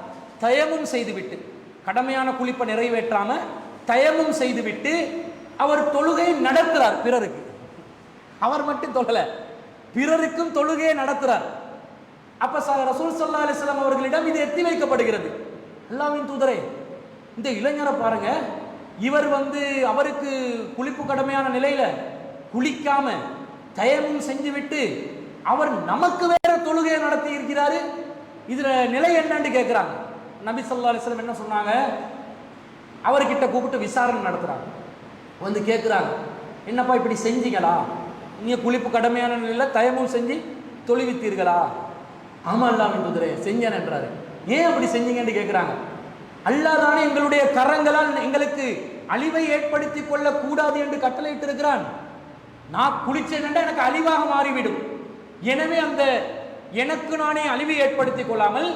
தயமும் செய்துவிட்டு, கடமையான குளிப்பை நிறைவேற்றாமல் தயமும் செய்துவிட்டு அவர் தொழுகை நடத்துகிறார். பிறருக்கு, அவர் மட்டும் தொழல, பிறருக்கும் தொழுகையை நடத்துகிறார். அப்ப ரசூல் ஸல்லல்லாஹு அலைஹி வஸல்லம் அவர்களிடம் இது எத்தி வைக்கப்படுகிறது. அல்லாஹ்வின் தூதரே, இந்த இளைஞரை பாருங்க, இவர் வந்து அவருக்கு குளிப்பு கடமையான நிலையில குளிக்காம தயமும் செஞ்சுவிட்டு அவர் நமக்கு வேற தொழுகையை நடத்தி இருக்கிறாரு, இதுல நிலை என்னன்னு கேட்கிறாங்க. நபி ஸல்லல்லாஹு அலைஹி வஸல்லம் என்ன சொன்னாங்க? அவர்கிட்ட கூப்பிட்டு விசாரணை நடத்துறாங்க. வந்து கேட்குறாங்க, என்னப்பா இப்படி செஞ்சீங்களா? நீங்கள் குளிப்பு கடமையான நிலையில் தயமும் செஞ்சு தொழுவித்தீர்களா? ஆமாம் அல்லாஹ்வின் தூதரே செஞ்சேன் என்றாரு. ஏன் அப்படி செஞ்சீங்கன்னு கேட்குறாங்க. அல்லாஹ் தானே எங்களுடைய கரங்களால் எங்களுக்கு அழிவை ஏற்படுத்தி கொள்ளக்கூடாது என்று கட்டளையிட்டு இருக்கிறான். நான் குளிச்சேன்னா எனக்கு அழிவாக மாறிவிடும். எனவே அந்த எனக்கு நானே அழிவை ஏற்படுத்தி கொள்ளாமல்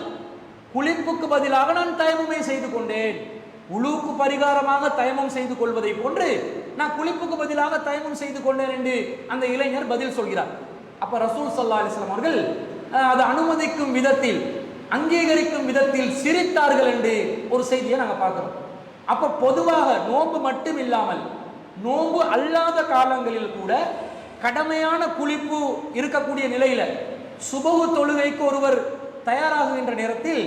குளிப்புக்கு பதிலாக நான் தயமுமே செய்து கொண்டேன். உளுவுக்கு பரிகாரமாக தயமம் செய்து கொள்வதை போன்று நான் குளிப்புக்கு பதிலாக தயமம் செய்து கொண்டேன் என்று அந்த இளைஞர் பதில் சொல்கிறார். அப்ப ரசூல் ஸல்லல்லாஹு அலைஹி வஸல்லம் அவர்கள் அதை அனுமதிக்கும் விதத்தில், அங்கீகரிக்கும் விதத்தில் சிரித்தார்கள் என்று ஒரு செய்தியை நாங்கள் பார்க்கிறோம். அப்ப பொதுவாக நோன்பு மட்டும் இல்லாமல் நோன்பு அல்லாத காலங்களில் கூட கடமையான குளிப்பு இருக்கக்கூடிய நிலையில சுபஹு தொழுகைக்கு ஒருவர் தயாராகுகின்ற நேரத்தில்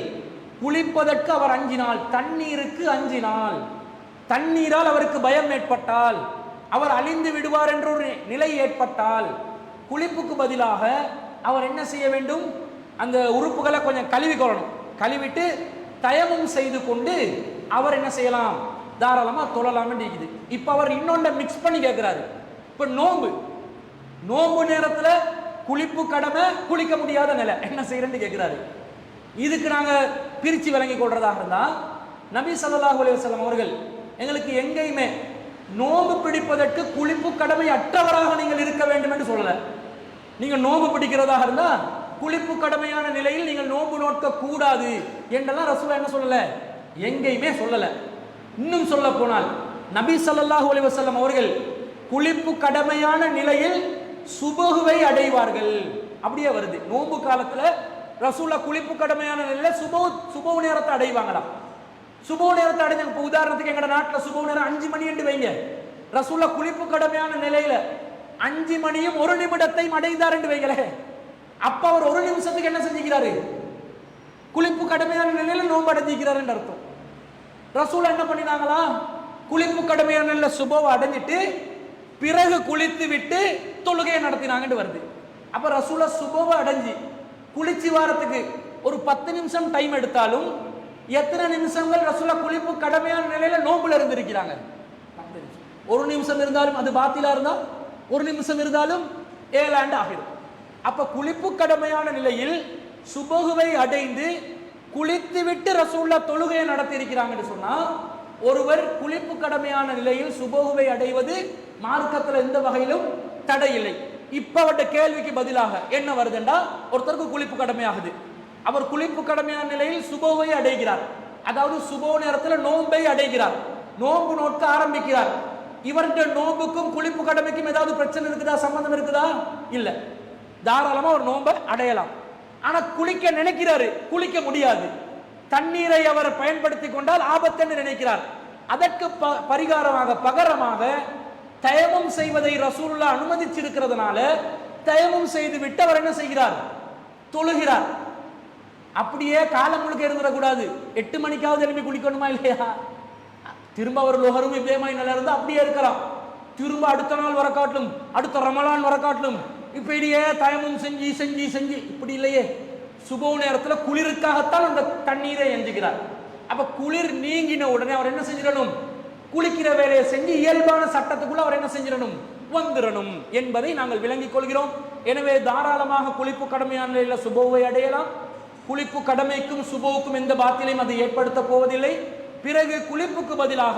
குளிப்பதற்கு அவர் அஞ்சினால், தண்ணீருக்கு அஞ்சினால், தண்ணீரால் அவருக்கு பயம் ஏற்பட்டால், அவர் அழிந்து விடுவார் என்ற ஒரு நிலை ஏற்பட்டால் குளிப்புக்கு பதிலாக அவர் என்ன செய்ய வேண்டும்? அந்த உறுப்புகளை கொஞ்சம் கழுவி கொள்ளணும். கழுவிட்டு தயமும் செய்து கொண்டு அவர் என்ன செய்யலாம்? தாராளமாக தொழலாம்னு இருக்குது. இப்போ அவர் இன்னொன்றை மிக்ஸ் பண்ணி கேட்குறாரு. இப்போ நோம்பு நேரத்தில் குளிப்பு கடமை, குளிக்க முடியாத நிலை, என்ன செய்யறேன்னு கேட்குறாரு. இதுக்கு நாங்கள் பிரித்து விளங்கி கொள்றதாக இருந்தால், நபி ஸல்லல்லாஹு அலைஹி வஸல்லம் அவர்கள் எங்களுக்கு எங்கேயுமே நோம்பு பிடிப்பதற்கு குளிப்பு கடமை அற்றவராக நீங்கள் இருக்க வேண்டும் என்று சொல்லலை. நீங்கள் நோம்பு பிடிக்கிறதாக இருந்தால் குளிப்பு கடமையான நிலையில் நீங்கள் நோம்பு நோக்க கூடாது என்றெல்லாம் ரசூல் என்ன சொல்லலை, எங்கேயுமே சொல்லலை. இன்னும் சொல்ல போனால் நபி ஸல்லல்லாஹு அலைஹி வஸல்லம் அவர்கள் குளிப்பு கடமையான நிலையில் சுபஹுவை அடைவார்கள். அப்படியே வருது. நோம்பு காலத்தில் ரசூலா குளிப்பு கடமையான நிலையில் சுபஹு நேரத்தை அடைவாங்களாம். சுபஹு நேரத்தை அடைஞ்சாங்க. இப்போ உதாரணத்துக்கு எங்கட நாட்டில் சுபஹு நேரம் 5 மணி என்று வைங்க. ரசூலா குளிப்பு கடமையான நிலையில 5 மணியும் 1 நிமிடத்தையும் அடைந்தார் என்று வைங்களே. அப்ப அவர் 1 நிமிஷத்துக்கு என்ன செஞ்சுக்கிறாரு? குளிப்பு கடமையான நிலையில நோன்பு அடைஞ்சிக்கிறார் என்று அர்த்தம். ரசூலா என்ன பண்ணினாங்களா? குளிப்பு கடமையான நிலையில சுபஹு அடைஞ்சிட்டு பிறகு குளித்து விட்டு தொழுகையை நடத்தினாங்கன்னு வருது. அப்ப ரசூலா சுபஹு அடைஞ்சி குளிச்சு வாரத்துக்கு ஒரு 10 நிமிஷம் டைம் எடுத்தாலும் எத்தனை நிமிஷங்கள் ரசூலா குளிப்பு கடமையான நிலையில நோம்புல இருந்திருக்கிறாங்க? 10 நிமிஷம். 1 நிமிஷம் இருந்தாலும் அது பாத்திலா இருந்தா 1 நிமிஷம் இருந்தாலும் 7 ஆண்டு ஆகிடும். அப்ப குளிப்பு கடமையான நிலையில் சுபஹுவை அடைந்து குளித்து விட்டு ரசூலா தொழுகையை நடத்தி இருக்கிறாங்கன்னு சொன்னா, ஒருவர் குளிப்பு கடமையான நிலையில் சுபஹுவை அடைவது மார்க்கத்தில் எந்த வகையிலும் தடை இல்லை. இப்ப அவட்ட கேள்விக்கு பதிலாக என்ன வருதுண்டா, ஒருத்தருக்கு குளிப்பு கடமையாகுது, அவர் குளிப்பு கடமையான நிலையில் சுபஹுவை அடைகிறார், அதாவது சுபஹு நேரத்தில் நோன்பை அடைகிறார், நோன்பு நோக்க ஆரம்பிக்கிறார். இவருடைய நோன்புக்கும் குளிப்பு கடமைக்கும் ஏதாவது பிரச்சனை இருக்குதா, சம்பந்தம் இருக்குதா? இல்ல, தாராளமா ஒரு நோன்பை அடையலாம். ஆனா குளிக்க நினைக்கிறாரு, குளிக்க முடியாது. தண்ணீரை அவர் பயன்படுத்தி கொண்டால் ஆபத்தென்று நினைக்கிறார். அதற்கு பரிகாரமாக பகரமாக தயமம் செய்வதை ரசூலுல்லாஹ் அனுமதிச்சிருக்கிறதுனால தயமம் செய்து விட்டு அவர் என்ன செய்கிறார்? தொழுகிறார். அப்படியே காலம் முழுக்க இருந்துடக்கூடாது. 8 மணிக்காவது எழுப்பி குளிக்கணுமா இல்லையா? திரும்ப அவர் லோகரும் இதே மாதிரி நல்லா இருந்தா அப்படியே இருக்கலாம். திரும்ப அடுத்த நாள் வர காட்டிலும், அடுத்த ரமலான் வர காட்டிலும் இப்படியே தயமும் செஞ்சு செஞ்சு செஞ்சு இப்படி இல்லையே. சுப நேரத்தில் குளிருக்காகத்தான் அந்த தண்ணீரை எஞ்சுகிறார். அப்ப குளிர் நீங்கின உடனே அவர் என்ன செஞ்சிடணும்? குளிக்கிற வேலையை செஞ்சு இயல்பான சட்டத்துக்குள்ள அவர் என்ன செஞ்சிடணும்? வந்துடணும் என்பதை நாங்கள் விளங்கிக் கொள்கிறோம். எனவே தாராளமாக குளிப்பு கடமையான நிலையில் சுபோவை அடையலாம். குளிப்பு கடமைக்கும் சுபோவுக்கும் எந்த பாத்திலையும் அது ஏற்படுத்த போவதில்லை. பிறகு குளிப்புக்கு பதிலாக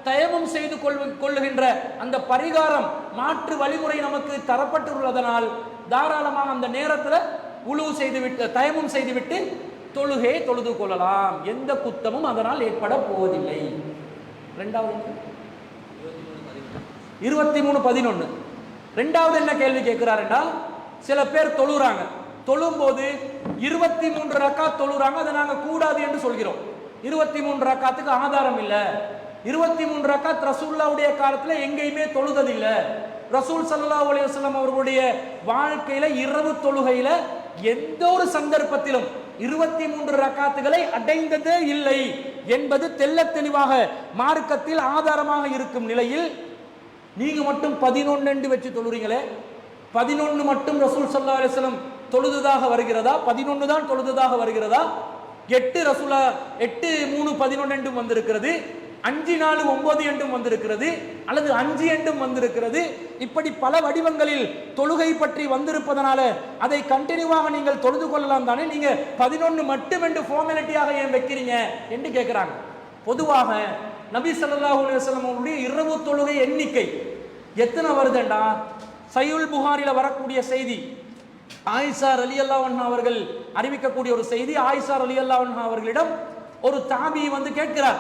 தயமம் செய்து கொள்ளுகின்ற அந்த பரிகாரம் மாற்று வழிமுறை நமக்கு தரப்பட்டுள்ளதனால் தாராளமாக அந்த நேரத்தில் உழு செய்துவிட்டு தயமம் செய்துவிட்டு தொழுகையை தொழுது கொள்ளலாம். எந்த குத்தமும் அதனால் ஏற்பட போவதில்லை. 23:11 ரெண்டாவது என்ன கேள்வி கேட்கிறார் என்றால், சில பேர் தொழுறாங்க, தொழும்போது 23 ரக்காத் தொழுறாங்க, அதை நாங்கள் கூடாது என்று சொல்கிறோம். 23 ரக்காத்துக்கு ஆதாரம் இல்லை. 23 ரக்காத் ரசூலுல்லாஹ்வுடைய காலத்தில் எங்கேயுமே தொழுததில்லை. ரசூல் ஸல்லல்லாஹு அலைஹி வஸல்லம் அவர்களுடைய வாழ்க்கையில இரவு தொழுகையில எந்த ஒரு சந்தர்ப்பத்திலும் 23 ரக்காத்துகளை அடைந்ததே இல்லை என்பது தெள்ள தெளிவாக மார்க்கத்தில் ஆதாரமாக இருக்கும் நிலையில் நீங்க மட்டும் 11 என்று வச்சு தொழுறீங்களே, 11 மட்டும் ரசூல் ஸல்லல்லாஹு அலைஹி வஸல்லம் தொழுததாக வருகிறதா? 11 தான் தொழுததாக வருகிறதா? 8 ரசூலா 8 3 11 என்றும் வந்திருக்கிறது, 5 4 9 என்றும் வந்திருக்கிறது, அல்லது 5 என்றும் வந்திருக்கிறது. இப்படி பல வடிவங்களில் தொழுகை பற்றி வந்திருப்பதனால அதை கண்டினியூவாக நீங்கள் தொழுது கொள்ளலாம் தானே, நீங்க 11 மட்டும் என்று ஃபார்மாலிட்டியாக ஏன் வைக்கிறீங்க என்று கேட்கிறாங்க. பொதுவாக நபி ஸல்லல்லாஹு அலைஹி வஸல்லம் அவருடைய இரவு தொழுகை எண்ணிக்கை எத்தனை வருதுண்டா, சஹீஹுல் புகாரில வரக்கூடிய செய்தி, ஆயிஷா ரலியல்லாஹு அன்ஹா அவர்கள் அறிவிக்கக்கூடிய ஒரு செய்தி. ஆயிஷா ரலியல்லாஹு அன்ஹா அவர்களிடம் ஒரு தாபி வந்து கேட்கிறார்,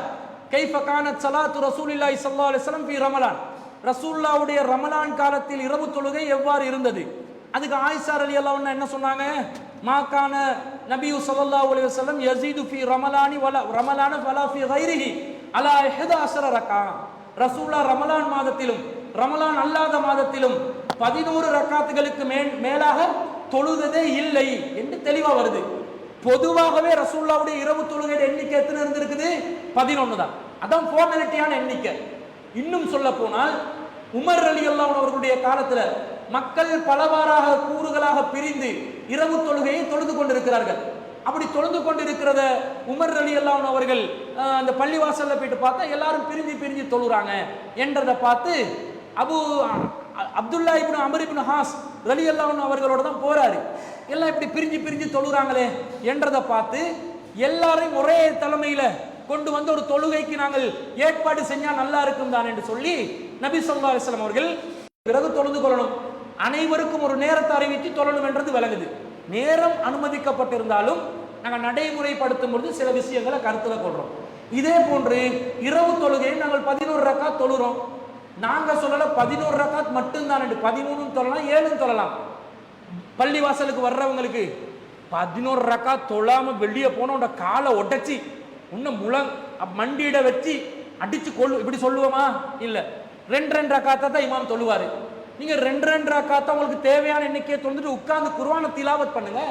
கைஃப கானத் ஸலாத்து ரசூலில்லாஹி ஸல்லல்லாஹு அலைஹி வஸல்லம் ஃபீ ரமலான், ரசூலுல்லாஹ்வுடைய ரமலான் காலத்தில் இரவு தொழுகை எவ்வாறு இருந்தது? அதுக்கு ஆயிஷா ரலியல்லாஹு அன்ஹா என்ன சொன்னாங்க? மா கான நபியு ஸல்லல்லாஹு அலைஹி வஸல்லம் யஸீது ஃபீ ரமலானி வலா ரமலான வலா ஃபீ கைரிஹி அலா 11 ரக்கா, ரசூலுல்லாஹ் ரமலான் மாதத்திலும் ரமலான் அல்லாத மாதத்திலும் 11 ரக்காத்துகளுக்கு மேலாக தொழுததே இல்லை என்று தெளிவா வருது. பொதுவாகவே ரசூலுல்லாஹ்வுடைய இரவு தொழுகை எண்ணிக்கை எத்தனை இருந்திருக்குது? 11 தான். அதான் ஃபார்மாலிட்டியான எண்ணிக்கை. இன்னும் சொல்ல போனால் உமர் ரலியல்லாஹு அன்ஹு அவர்களுடைய காலத்துல மக்கள் பலவாறாக கூறுகளாக பிரிந்து இரவு தொழுகையை தொழுது கொண்டிருக்கிறார்கள். அப்படி தொழுது கொண்டிருக்கிறத உமர் ரலியல்லாஹு அன்ஹு அவர்கள் அந்த பள்ளிவாசல்ல போயிட்டு பார்த்தா எல்லாரும் பிரிஞ்சு பிரிஞ்சு தொழுறாங்க என்றதை பார்த்து அப்துல்லா இப்னு அம்ர் இப்னு ஹாஸ் ரலியல்லாஹு அன்ஹு அவர்களோட தான் போறாரு. எல்லாம் இப்படி பிரிஞ்சு பிரிஞ்சு தொழுறாங்களே என்றதை பார்த்து எல்லாரையும் ஒரே தலைமையில கொண்டு வந்து ஒரு தொழுகைக்கு நாங்கள் ஏற்பாடு செஞ்சா நல்லா இருக்கும் தான் என்று சொல்லி நபி ஸல்லல்லாஹு அலைஹி வஸல்லம் அவர்கள் பிறகு தொழுது கொள்ளணும், அனைவருக்கும் ஒரு நேரத்தை அறிவித்து தொழணும் என்றது விளங்குது. நேரம் அனுமதிக்கப்பட்டிருந்தாலும் நாங்கள் நடைமுறைப்படுத்தும் பொழுது சில விஷயங்களை கருத்துல கொள்றோம். இதே போன்று இரவு தொழுகையை நாங்கள் 11 ரக்காத் தொழுறோம். நாங்க சொல்லல 11 ரக்காத் மட்டும்தான், 13 தொழலாம், 7 தொழலாம். பள்ளி வாசலுக்கு வர்றவங்களுக்கு 11 ரக்காத் தொழாம வெளியே போன காலை உடைச்சி இன்னும் மண்டியிட வச்சு அடிச்சு கொள்ளு இப்படி சொல்லுவோமா? இல்ல, 2 ரக்காத்தா தான் இமாம் தொழுவாரு. நீங்க 2 ரக்காத்தா உங்களுக்கு தேவையான எண்ணிக்கையை தொழுந்துட்டு உட்கார்ந்து குர்ஆனை திலாவத் பண்ணுங்க.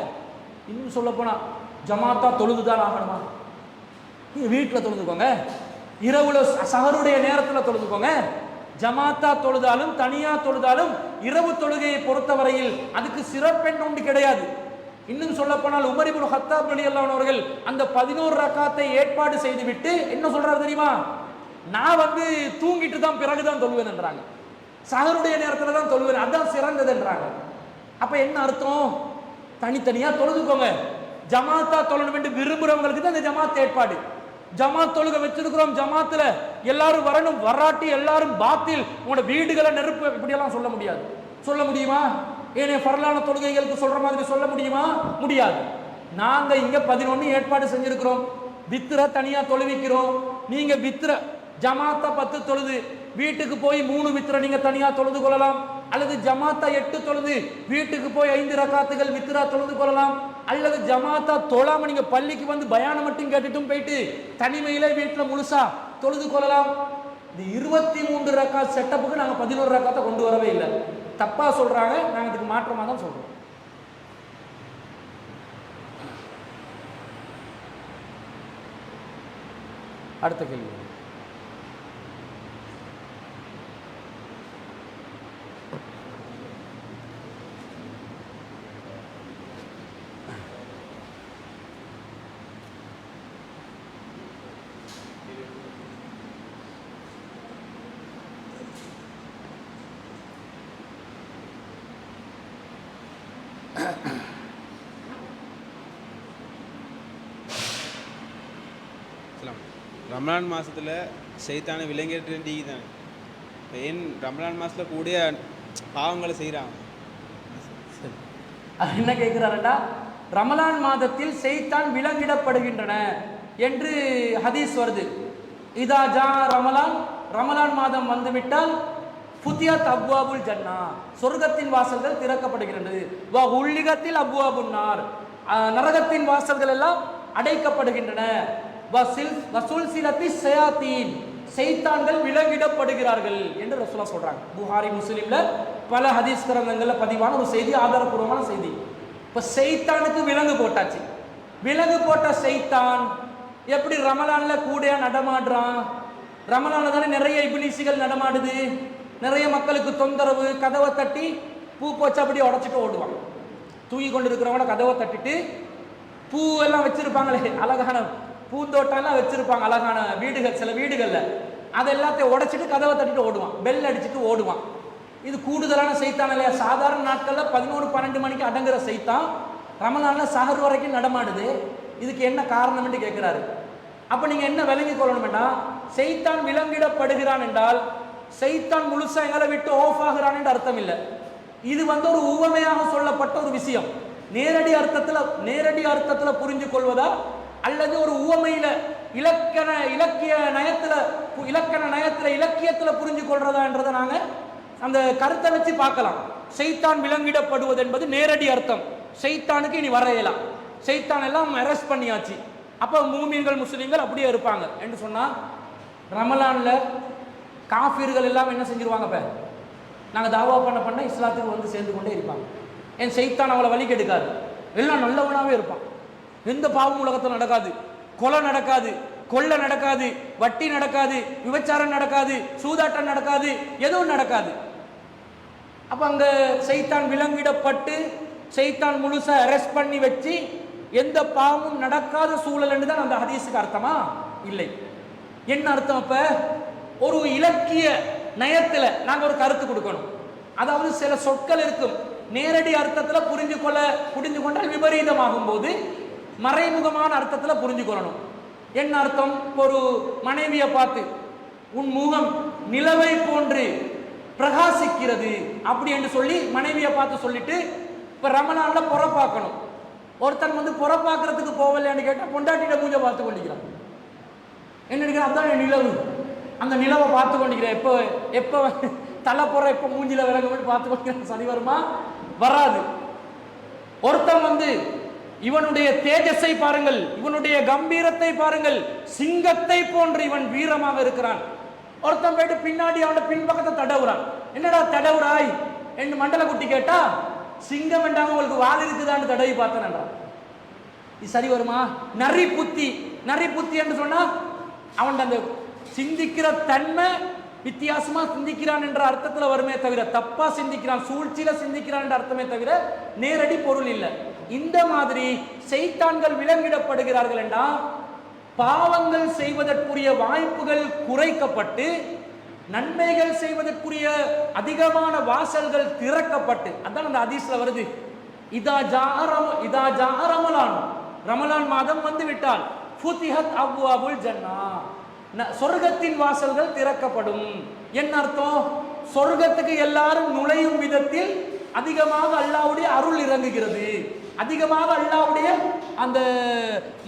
இன்னும் சொல்ல போனா ஜமாத்தா தொழுதுதான் ஆகணுமா? நீங்க வீட்டில் தொழுதுக்கோங்க, இரவுல சஹருடைய நேரத்தில் தொழுதுக்கோங்க. ஜமாத்தா தொழுதாலும் தனியா தொழுதாலும் இரவு தொழுகையை பொறுத்தவரையில் அதுக்கு சிறப்பெண் ஒன்று கிடையாது. இன்னும் சொல்ல போனால் உமர் இப்னு ஹத்தாப் ரலியல்லாஹு அன்ஹு அவர்கள் அந்த 11 ரக்காத்தை ஏற்பாடு செய்துவிட்டு என்ன சொல்றாரு தெரியுமா? நான் தூங்கிட்டு தான் பிறகுதான் தொழுவேன் என்றாங்க. சஹருடைய நேரத்தில் தான் தொழுவேன், அதான் சிறந்தது என்றாங்க. அப்ப என்ன அர்த்தம்? தனித்தனியா தொழுதுக்கோங்க. ஜமாத்தா தொழணும் என்று விரும்புறவங்களுக்கு தான் இந்த ஜமாத் ஏற்பாடு. ஜமாத் தொழுகை வச்சிருக்கிறோம், ஜமாத்துல எல்லாரும் வரணும், வராட்டி எல்லாரும் பாத்தில் உங்களோட வீடுகளை நெருப்பு இப்படியெல்லாம் சொல்ல முடியாது. சொல்ல முடியுமா? ஏனே பரலான தொழுகைகளுக்கு சொல்ற மாதிரி சொல்ல முடியுமா? முடியாது. நாங்க இங்க 11 ஏற்பாடு செஞ்சிருக்கிறோம். வித்திர தனியா தொழுவிக்கிறோம். நீங்க வித்திர ஜமாத்தா 10 தொழுது வீட்டுக்கு போய் 3 வித்திர நீங்க தனியா தொழுது கொள்ளலாம், அல்லது ஜமாத்தா 8 தொழுது வீட்டுக்கு போய் 5 ரக்காத்துகள் வித்திரா தொழுது கொள்ளலாம். அல்லது ஜமாத்தா தொழாம நீங்க பள்ளிக்கு வந்து பயானம் மட்டும் கேட்டுட்டும் போயிட்டு தனிமையில வீட்டில் முழுசா தொழுது கொள்ளலாம். இந்த 23 ரக்காத் செட்டப்புக்கு நாங்கள் 11 ரக்காத்தை கொண்டு வரவே இல்லை. தப்பா சொல்றாங்க, நாங்கள் இதுக்கு மாற்றமாக தான் சொல்றோம். அடுத்த கேள்வி. ரமலான் மாதத்தில் ஷைத்தானை விலங்கிட்டு தானே, இப்போ ஏன் ரமலான் மாதத்தில் கூடிய பாவங்களை செய்கிறாங்க? என்ன கேட்கிறாருன்னா, ரமலான் மாதத்தில் ஷைத்தான் விலங்கிடப்படுகின்றன என்று ஹதீஸ் வருது. இதா ஜா ரமலான், ரமலான் மாதம் வந்துவிட்டால் ஃபுதியத் அப்வாபுல் ஜன்னா, சொர்க்கத்தின் வாசல்கள் திறக்கப்படுகின்றது. வ உல்லிகத்தில் அப்வாபுன் நார், நரகத்தின் வாசல்கள் எல்லாம் அடைக்கப்படுகின்றன. வசுல்சிலத்தி ஷயாத்தீன், ஷைத்தான்கள் விலங்கிடப்படுகிறார்கள் என்று ரசூலுல்லாஹ் சொல்றாங்க. புகாரி முஸ்லிம்ல பல ஹதீஸ் கிரந்தங்கள்ல பதிவான ஒரு செய்தி, ஆதாரபூர்வமான செய்தி. இப்ப ஷைத்தானுக்கு விலங்கு போட்டாச்சு. விலங்கு போட்ட ஷைத்தான் எப்படி ரமலான்ல கூடையா நடமாடுறான்? ரமலான்ல தானே நிறைய இபிலிசுகள் நடமாடுது, நிறைய மக்களுக்கு தொந்தரவு. கதவை தட்டி பூ போச்சு அப்படி உடைச்சிட்டு ஓடுவான். தூங்கி கொண்டு இருக்கிறவங்க கதவை தட்டிட்டு பூ எல்லாம் வச்சிருப்பாங்களே, அழகான பூந்தோட்டம் எல்லாம் வச்சிருப்பாங்க, அழகான வீடுகள், சில வீடுகள்ல அதை எல்லாத்தையும் உடைச்சிட்டு கதவை தட்டிட்டு ஓடுவான், பெல் அடிச்சுட்டு ஓடுவான். இது கூடுதலான சைத்தான் இல்லையா? சாதாரண நாட்கள்ல 11-12 மணிக்கு அடங்குற சைத்தான் ரமலான்ல சஹர் வரைக்கும் நடமாடுது. இதுக்கு என்ன காரணம் என்று கேட்கிறாரு. அப்ப நீங்க என்ன விளங்கி கொள்ளணும்னா, சைத்தான் விலங்கிடப்படுகிறான் என்றால் சைத்தான் முழுசா எங்களை விட்டு ஆஃப் ஆகிறான் என்று அர்த்தம் இல்லை. இது ஒரு உவமையாக சொல்லப்பட்ட ஒரு விஷயம். நேரடி அர்த்தத்துல புரிஞ்சு கொள்வதா அல்லது ஒரு உவமையில இலக்கியத்துல புரிஞ்சு கொள்றதா என்றதை நாங்க அந்த கருத்தை வச்சு பார்க்கலாம். சைத்தான் விலங்கிடப்படுவது என்பது நேரடி அர்த்தம். சைத்தானுக்கு இனி வரையலாம், சைத்தான் எல்லாம் அரெஸ்ட் பண்ணியாச்சு, அப்ப மூமின்கள் முஸ்லிம்கள் அப்படியே இருப்பாங்க என்று சொன்னா, ரமலான்ல காஃபிர்கள் எல்லாம் என்ன செஞ்சிருவாங்க? இப்ப நாங்க தாவா பண்ண இஸ்லாத்துக்கு வந்து சேர்ந்து கொண்டே இருப்பாங்க. என் சைத்தான் அவளை வழி கெடுக்காது, எல்லாம் நல்லவனாவே இருப்பான். எந்த பாவம் உலகத்தில் நடக்காது, கொலை நடக்காது, கொள்ளை நடக்காது, வட்டி நடக்காது, விபச்சாரம் நடக்காது, சூதாட்டம் நடக்காது, எதுவும் நடக்காது. அப்ப அங்க சைத்தான் விலங்கிடப்பட்டு சைத்தான் முழுசா அரெஸ்ட் பண்ணி வச்சு எந்த பாவமும் நடக்காத சூழல் என்று தான் அந்த ஹதீஸுக்கு அர்த்தமா? இல்லை. என்ன அர்த்தம்? அப்ப ஒரு இலக்கிய நயத்துல நாங்க ஒரு கருத்து கொடுக்கணும். அதாவது சில சொற்கள் இருக்கும், நேரடி அர்த்தத்துல புரிஞ்சு கொண்டால் விபரீதமாகும் போது மறைமுகமான அர்த்தத்துல புரிஞ்சு கொள்ளணும். என்ன அர்த்தம்? ஒரு மனைவியை பார்த்து உன் முகம் நிலவை போன்று பிரகாசிக்கிறது அப்படி என்று சொல்லி மனைவியை பார்த்து சொல்லிட்டு, இப்ப ரமலான்ல புறப்பாக்கணும். ஒருத்தன் புறப்பாக்குறதுக்கு போகலைன்னு கேட்டா பொண்டாட்டிட மூஞ்ச பார்த்து கொண்டிருக்கிறான். என்ன நினைக்கிறேன்? அதான் நிலவு, அந்த நிலவை பார்த்து கொண்டிருக்கிறேன். எப்போ தலை புற எப்போ மூஞ்சில விலக பார்த்து கொண்டிருக்கிறேன். சரி வருமா? வராது. ஒருத்தன் இவனுடைய தேஜஸை பாருங்கள், இவனுடைய கம்பீரத்தை பாருங்கள், சிங்கத்தை போன்று இவன் வீரமாக இருக்கிறான். ஒருத்தன் போயிட்டு பின்னாடி அவனோட பின்பக்கத்தை தடவுறான். என்னடா தடவுறாய் என்று மண்டல குட்டி கேட்டா, சிங்கம் என்றாங்க உங்களுக்கு வால் இருக்குதான்னு தடவி பார்த்தேன். இது சரி வருமா? நரி புத்தி என்று சொன்னா அவன் அந்த சிந்திக்கிற தன்மை வித்தியாசமா சிந்திக்கிறான் என்ற அர்த்தத்துல வருமே தவிர, தப்பா சிந்திக்கிறான், சூழ்ச்சியில சிந்திக்கிறான் என்ற அர்த்தமே தவிர நேரடி பொருள் இல்லை. இந்த மாதிரி சைத்தான்கள் விலங்கிடப்படுகிறார்கள் என்றால் பாவங்கள் செய்வதற்குரிய வாய்ப்புகள் குறைக்கப்பட்டு நன்மைகள் செய்வதற்குரிய அதிகமான வாசல்கள் திறக்கப்பட்டு, அதான் அந்த ஹதீஸ்ல வருது, இதா ஜா ரமலான் மாதம் வந்து விட்டால் ஃபுதிஹத் அப்வாபுல் ஜன்னா, சொர்க்கத்தின் வாசல்கள் திறக்கப்படும். என்ன அர்த்தம்? சொர்க்கத்துக்கு எல்லாரும் நுழையும் விதத்தில் அதிகமாக அல்லாஹ்வுடைய அருள் இறங்குகிறது, அதிகமாக அல்லாஹ்வுடைய அந்த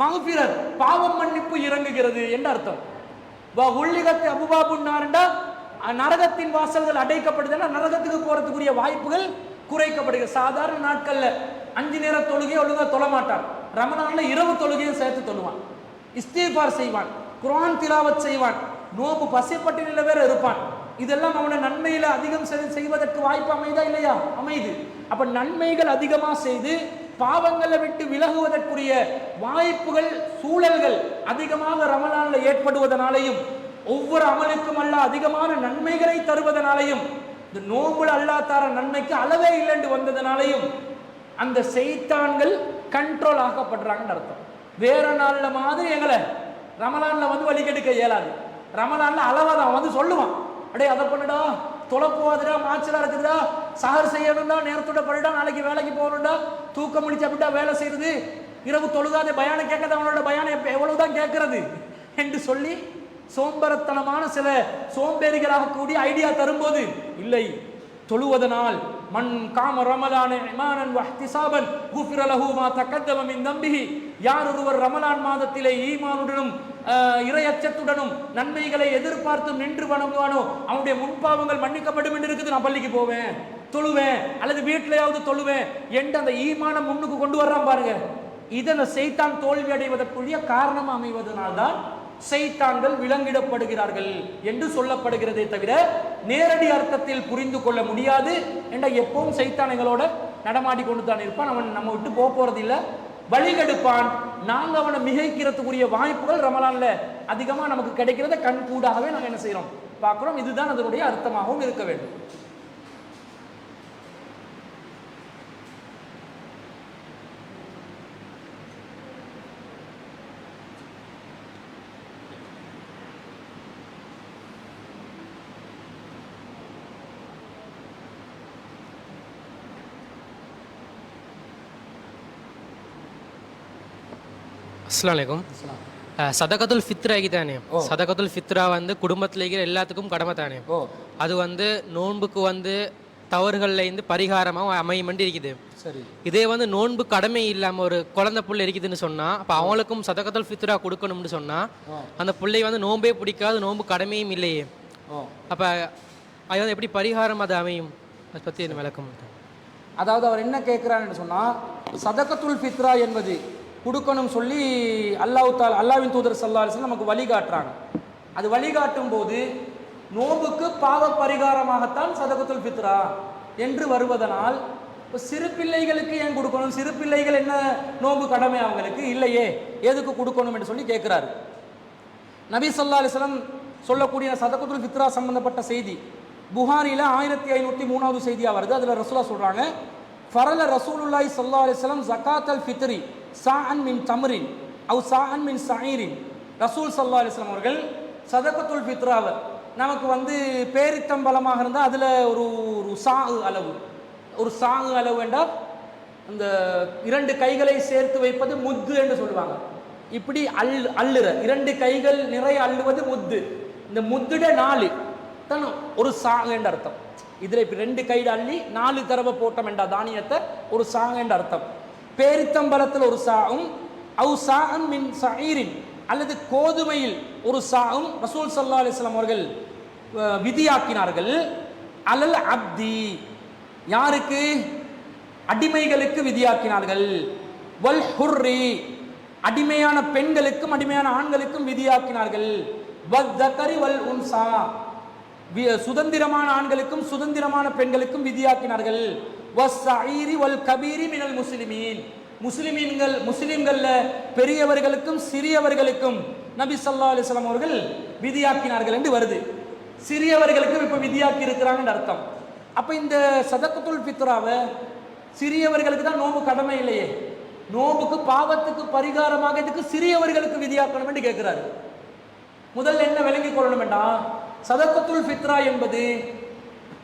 மக்ஃபிரத் பாவம் மன்னிப்பு இறங்குகிறது என்று அர்த்தம். உள்ளிகத்து அபுபாபுன் நார்ண்டா நரகத்தின் வாசல்கள் அடைக்கப்படுதுன்னா நரகத்துக்கு போறதுக்குரிய வாய்ப்புகள் குறைக்கப்படுகிறது. சாதாரண நாட்கள்ல 5 நேர தொழுகையை ஒழுங்கா தொழ மாட்டான். ரமலான்ல இரவு தொழுகையும் சேர்த்து தொழுவான், இஸ்திக்பார் செய்வான், குர்ஆன் திலாவத் செய்வான், நோம்பு பசிப்பட்டினில வேற இருப்பான். இதெல்லாம் அவனை நன்மையில அதிகம் செய்வதற்கு வாய்ப்பு அமைதா இல்லையா? அமைது. அப்ப நன்மைகள் அதிகமா செய்து பாவங்களை விட்டு விலகுவதற்குரிய வாய்ப்புகள், சூழல்கள் அதிகமாக ரமலான்ல ஏற்படுவதனாலையும், ஒவ்வொரு அமலுக்கும் அல்லாஹ் அதிகமான நன்மைகளை தருவதனாலையும், இந்த நோம்புல அல்லாஹ் தர நன்மைக்கு அளவே இல்லைன்னு வந்ததனாலையும் அந்த சைத்தான்கள் கண்ட்ரோல் ஆக்கப்படுறாங்கன்னு அர்த்தம். வேற நாள்ல மாதிரி எங்களை ரமலான்ல வந்து வழிகெடுக்க இயலாது. ரமலான்ல அளவாதான் வந்து சொல்லுவான், அடே அதை பண்ணுடா, தொலை போவாதுடா, மாச்சலா இருக்குதுடா, சஹர் செய்யணும்டா, நேரத்தோட படுடா, நாளைக்கு வேலைக்கு போகணும்டா, தூக்கம் முடிச்சு அப்படிட்டா வேலை செய்யறது, இரவு தொழுகாத பயானை கேட்காத அவனோட பயானை எவ்வளவுதான் கேட்கறது என்று சொல்லி சோம்பரத்தனமான சில சோம்பேறிகளாக கூடிய ஐடியா தரும்போது, இல்லை தொழுவதனால் மன் காம ரமலான இமானன் வஹ்திசாபன் குஃபிர லஹு மா தகத்தம மின் தம்பிஹி, யார் ஒருவர் ரமலான் மாதத்திலே ஈமானுடனும் இறையச்சத்துடனும் நன்மைகளை எதிர்பார்த்து நின்று வணங்குவானோ அவனுடைய முன்பாவங்கள் மன்னிக்கப்படும் என்று இருக்குது. நான் பள்ளிக்கு போவேன், தொழுவேன், அல்லது வீட்டிலேயாவது தொழுவேன் என்று அந்த ஈமான முன்னுக்கு கொண்டு வர்றான் பாருங்க. இதனை சைத்தான் தோல்வி அடைவதற்குரிய காரணம் அமைவதனால்தான் சைத்தான்கள் விலங்கிடப்படுகிறார்கள் என்று சொல்லப்படுகிறதே தவிர நேரடி அர்த்தத்தில் புரிந்து கொள்ள முடியாது. என்ற எப்பவும் சைத்தான் எங்களோட நடமாடி கொண்டு தான் இருப்பான். அவன் நம்ம விட்டு போறது இல்லை, வழிகெடுப்பான். நாங்க அவனை மிகைக்கிறதுக்குரிய வாய்ப்புகள் ரமலான்ல அதிகமா நமக்கு கிடைக்கிறத கண் கூடாகவே நாங்க என்ன செய்யறோம், பார்க்கிறோம். இதுதான் அதனுடைய அர்த்தமாகவும் இருக்க வேண்டும். அஸ்ஸலாமு அலைக்கும். சதகத்துல் ஃபித்ரா தானே, சதகத்துல் ஃபித்ரா வந்து குடும்பத்தில் இருக்கிற எல்லாத்துக்கும் கடமை தானே. அது வந்து நோன்புக்கு வந்து தவறுகள்ல இருந்து பரிகாரமாக அமையமண்டி இருக்குது. சரி, இதே வந்து நோன்பு கடமை இல்லாமல் ஒரு குழந்தை புள்ளை இருக்குதுன்னு சொன்னா, அப்போ அவங்களுக்கும் சதகத்துல் ஃபித்ரா கொடுக்கணும்னு சொன்னா அந்த பிள்ளை வந்து நோன்பே பிடிக்காது, நோன்பு கடமையும் இல்லையே. அப்ப அது வந்து எப்படி பரிகாரம் அது அமையும், அதை பற்றி என்ன விளக்கம்? அதாவது அவர் என்ன கேட்கிறான்னு சொன்னா, சதகத்துல் ஃபித்ரா என்பது கொடுக்கணும் சொல்லி அல்லாஹ்வின் தூதர் ஸல்லல்லாஹு அலைஹி வஸல்லம் நமக்கு வழிகாட்டுறாங்க. அது வழிகாட்டும் போது நோம்புக்கு பாவ பரிகாரமாகத்தான் சதகத்துல் ஃபித்ரா என்று வருவதனால், இப்போ சிறு பிள்ளைகளுக்கு ஏன் கொடுக்கணும், சிறு பிள்ளைகள் என்ன நோம்பு கடமை அவங்களுக்கு இல்லையே, எதுக்கு கொடுக்கணும் என்று சொல்லி கேட்கிறாரு. நபி ஸல்லல்லாஹு அலைஹி வஸல்லம் சொல்லக்கூடிய சதகத்துல் ஃபித்ரா சம்பந்தப்பட்ட செய்தி புகாரில 1503வது செய்தியா வருது. அதுல ரசூலுல்லாஹ் சொல்றாங்க, ஃபரல ரசூலுல்லாஹி ஸல்லல்லாஹு அலைஹி வஸல்லம் ஸகாத்தல் ஃபித்ரி சாஅன் மின் தம்ரின் அவ் சாஅன் மின் ஸஈரின். ரசூல் ஸல்லல்லாஹு அலைஹி வஸல்லம் அவர்கள் சதகத்துல் ஃபித்ராவை நமக்கு வந்து பேரித்தம்பலமாக இருந்தால் அதில் ஒரு சாகு அளவு, ஒரு சாகு அளவு என்றால் அந்த 2 கைகளை சேர்த்து வைப்பது முத்து என்று சொல்லுவாங்க. இப்படி அள்ளுற 2 கைகள் நிறைய அள்ளுவது முத்து. இந்த முத்துட 4 தான் ஒரு சாகு என்ற அர்த்தம். இதில் இப்போ 2 கையில் அள்ளி 4 தடவை போட்டோம் என்ற தானியத்தை ஒரு சாகு என்ற அர்த்தம். பேரித்தம்பலத்தில் ஒரு சாகும் அவு சாஅன் மின் ஸஈரின் அல்லது கோதுமையில் ஒரு சாகும் ரசூல் ஸல்லல்லாஹு அலைஹி வஸல்லம் அவர்கள் விதியாக்கினார்கள். அலல் அப்தி, யாருக்கு? அடிமைகளுக்கு விதியாக்கினார்கள். வல் ஹுர்ரி, அடிமையான பெண்களுக்கும் அடிமையான ஆண்களுக்கும் விதியாக்கினார்கள். வத்தகரி வல் உன்சா, சுதந்திரமான ஆண்களுக்கும் சுதந்திரமான பெண்களுக்கும் விதியாக்கினார்கள். வஸ்ஸஈரி வல் கபீரி மினல் முஸ்லிமீன், முஸ்லிம்கள்ல பெரியவர்களுக்கும் சிறியவர்களுக்கும் நபி ஸல்லல்லாஹு அலைஹி வஸல்லம் அவர்கள் விதியாக்கினார்கள் என்று வருது. சிறியவர்களுக்கும் இப்ப விதியாக்கி இருக்கிறாங்கன்னு அர்த்தம். அப்ப இந்த சதகத்துல் ஃபித்ராவை சிறியவர்களுக்கு தான் நோம்பு கடமை இல்லையே, நோம்புக்கு பாவத்துக்கு பரிகாரமாக இதுக்கு சிறியவர்களுக்கு விதியாக்கணும் என்று கேட்கிறாரு. முதல்ல என்ன விளங்கிக் கொள்ளணும் என்றால், சதகத்துல் ஃபித்ரா என்பது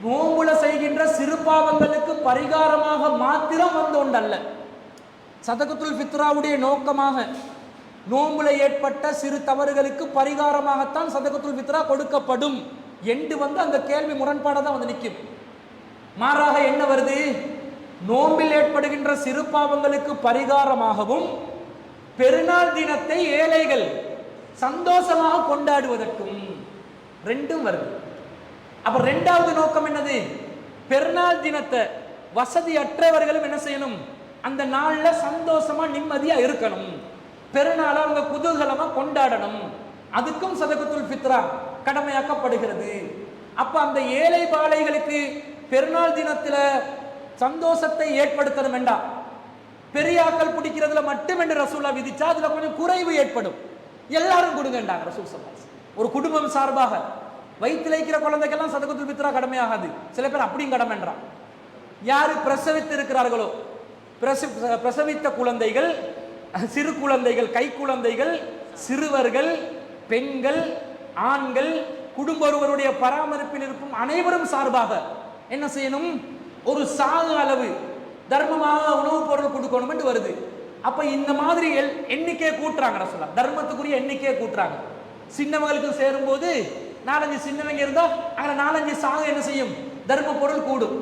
நோம்புல செய்கின்ற சிறு பாவங்களுக்கு பரிகாரமாக மாத்திரம் வந்த ஒன்றல்ல. சதகத்துல் ஃபித்ராவுடைய நோக்கமாக நோம்புல ஏற்பட்ட சிறு தவறுகளுக்கு பரிகாரமாகத்தான் சதகத்துல் ஃபித்ரா கொடுக்கப்படும் என்று வந்து அந்த கேள்வி முரண்பாடாக தான் வந்து நிற்கும். மாறாக என்ன வருது, நோம்பில் ஏற்படுகின்ற சிறு பாவங்களுக்கு பரிகாரமாகவும் பெருநாள் தினத்தை ஏழைகள் சந்தோஷமாக கொண்டாடுவதற்கும் ரெண்டும் வருது. அப்ப 2வது நோக்கம் என்னது, பெருநாள் தினத்தை வசதி அற்றவர்களும் என்ன செய்யணும், அந்த நாள்ல சந்தோஷமா நிம்மதியா இருக்கணும், பெருநாளை அவங்க குதூகலமா கொண்டாடணும். அதுக்கும் சதகத்துல் ஃபித்ரா கடமையாக்கப்படுகிறது. அப்ப அந்த ஏழை பாலைகளுக்கு பெருநாள் தினத்துல சந்தோஷத்தை ஏற்படுத்தணும் என்றா பெரியாக்கள் பிடிக்கிறதுல மட்டும் என்று ரசூலா விதிச்சா அதுல கொஞ்சம் குறைவு ஏற்படும். எல்லாரும் கொடுங்கண்டாங்க ரசூல் ஸல்லல்லாஹு அலைஹி வஸல்லம். ஒரு குடும்பம் சார்பாக வயிற்றில் இருக்கிற குழந்தைக்கெல்லாம் சதகத்துல் ஃபித்ரா கடமையாகாது. சில பேர் அப்படியும் கடமைன்றான். யாரு பிரசவித்து இருக்கிறார்களோ, பிரசவித்த குழந்தைகள், சிறு குழந்தைகள், கை குழந்தைகள், சிறுவர்கள், பெண்கள், ஆண்கள், குடும்ப ஒருவருடைய பராமரிப்பில் இருக்கும் அனைவரும் சார்பாக என்ன செய்யணும்? ஒரு சாகு அளவு தர்மமாக உணவுப் பொருள் கொடுக்கணும் என்று வருது. அப்ப இந்த மாதிரி எண்ணிக்கையை கூட்டுறாங்க ரசூலா, தர்மத்துக்குரிய எண்ணிக்கையை கூட்டுறாங்க. சின்னவங்களுக்கு சேரும் போது 4-5 சின்னவங்க இருந்தா அங்க 4-5 சாகு என்ன செய்யும்? தர்ம பொருள் கூடும்,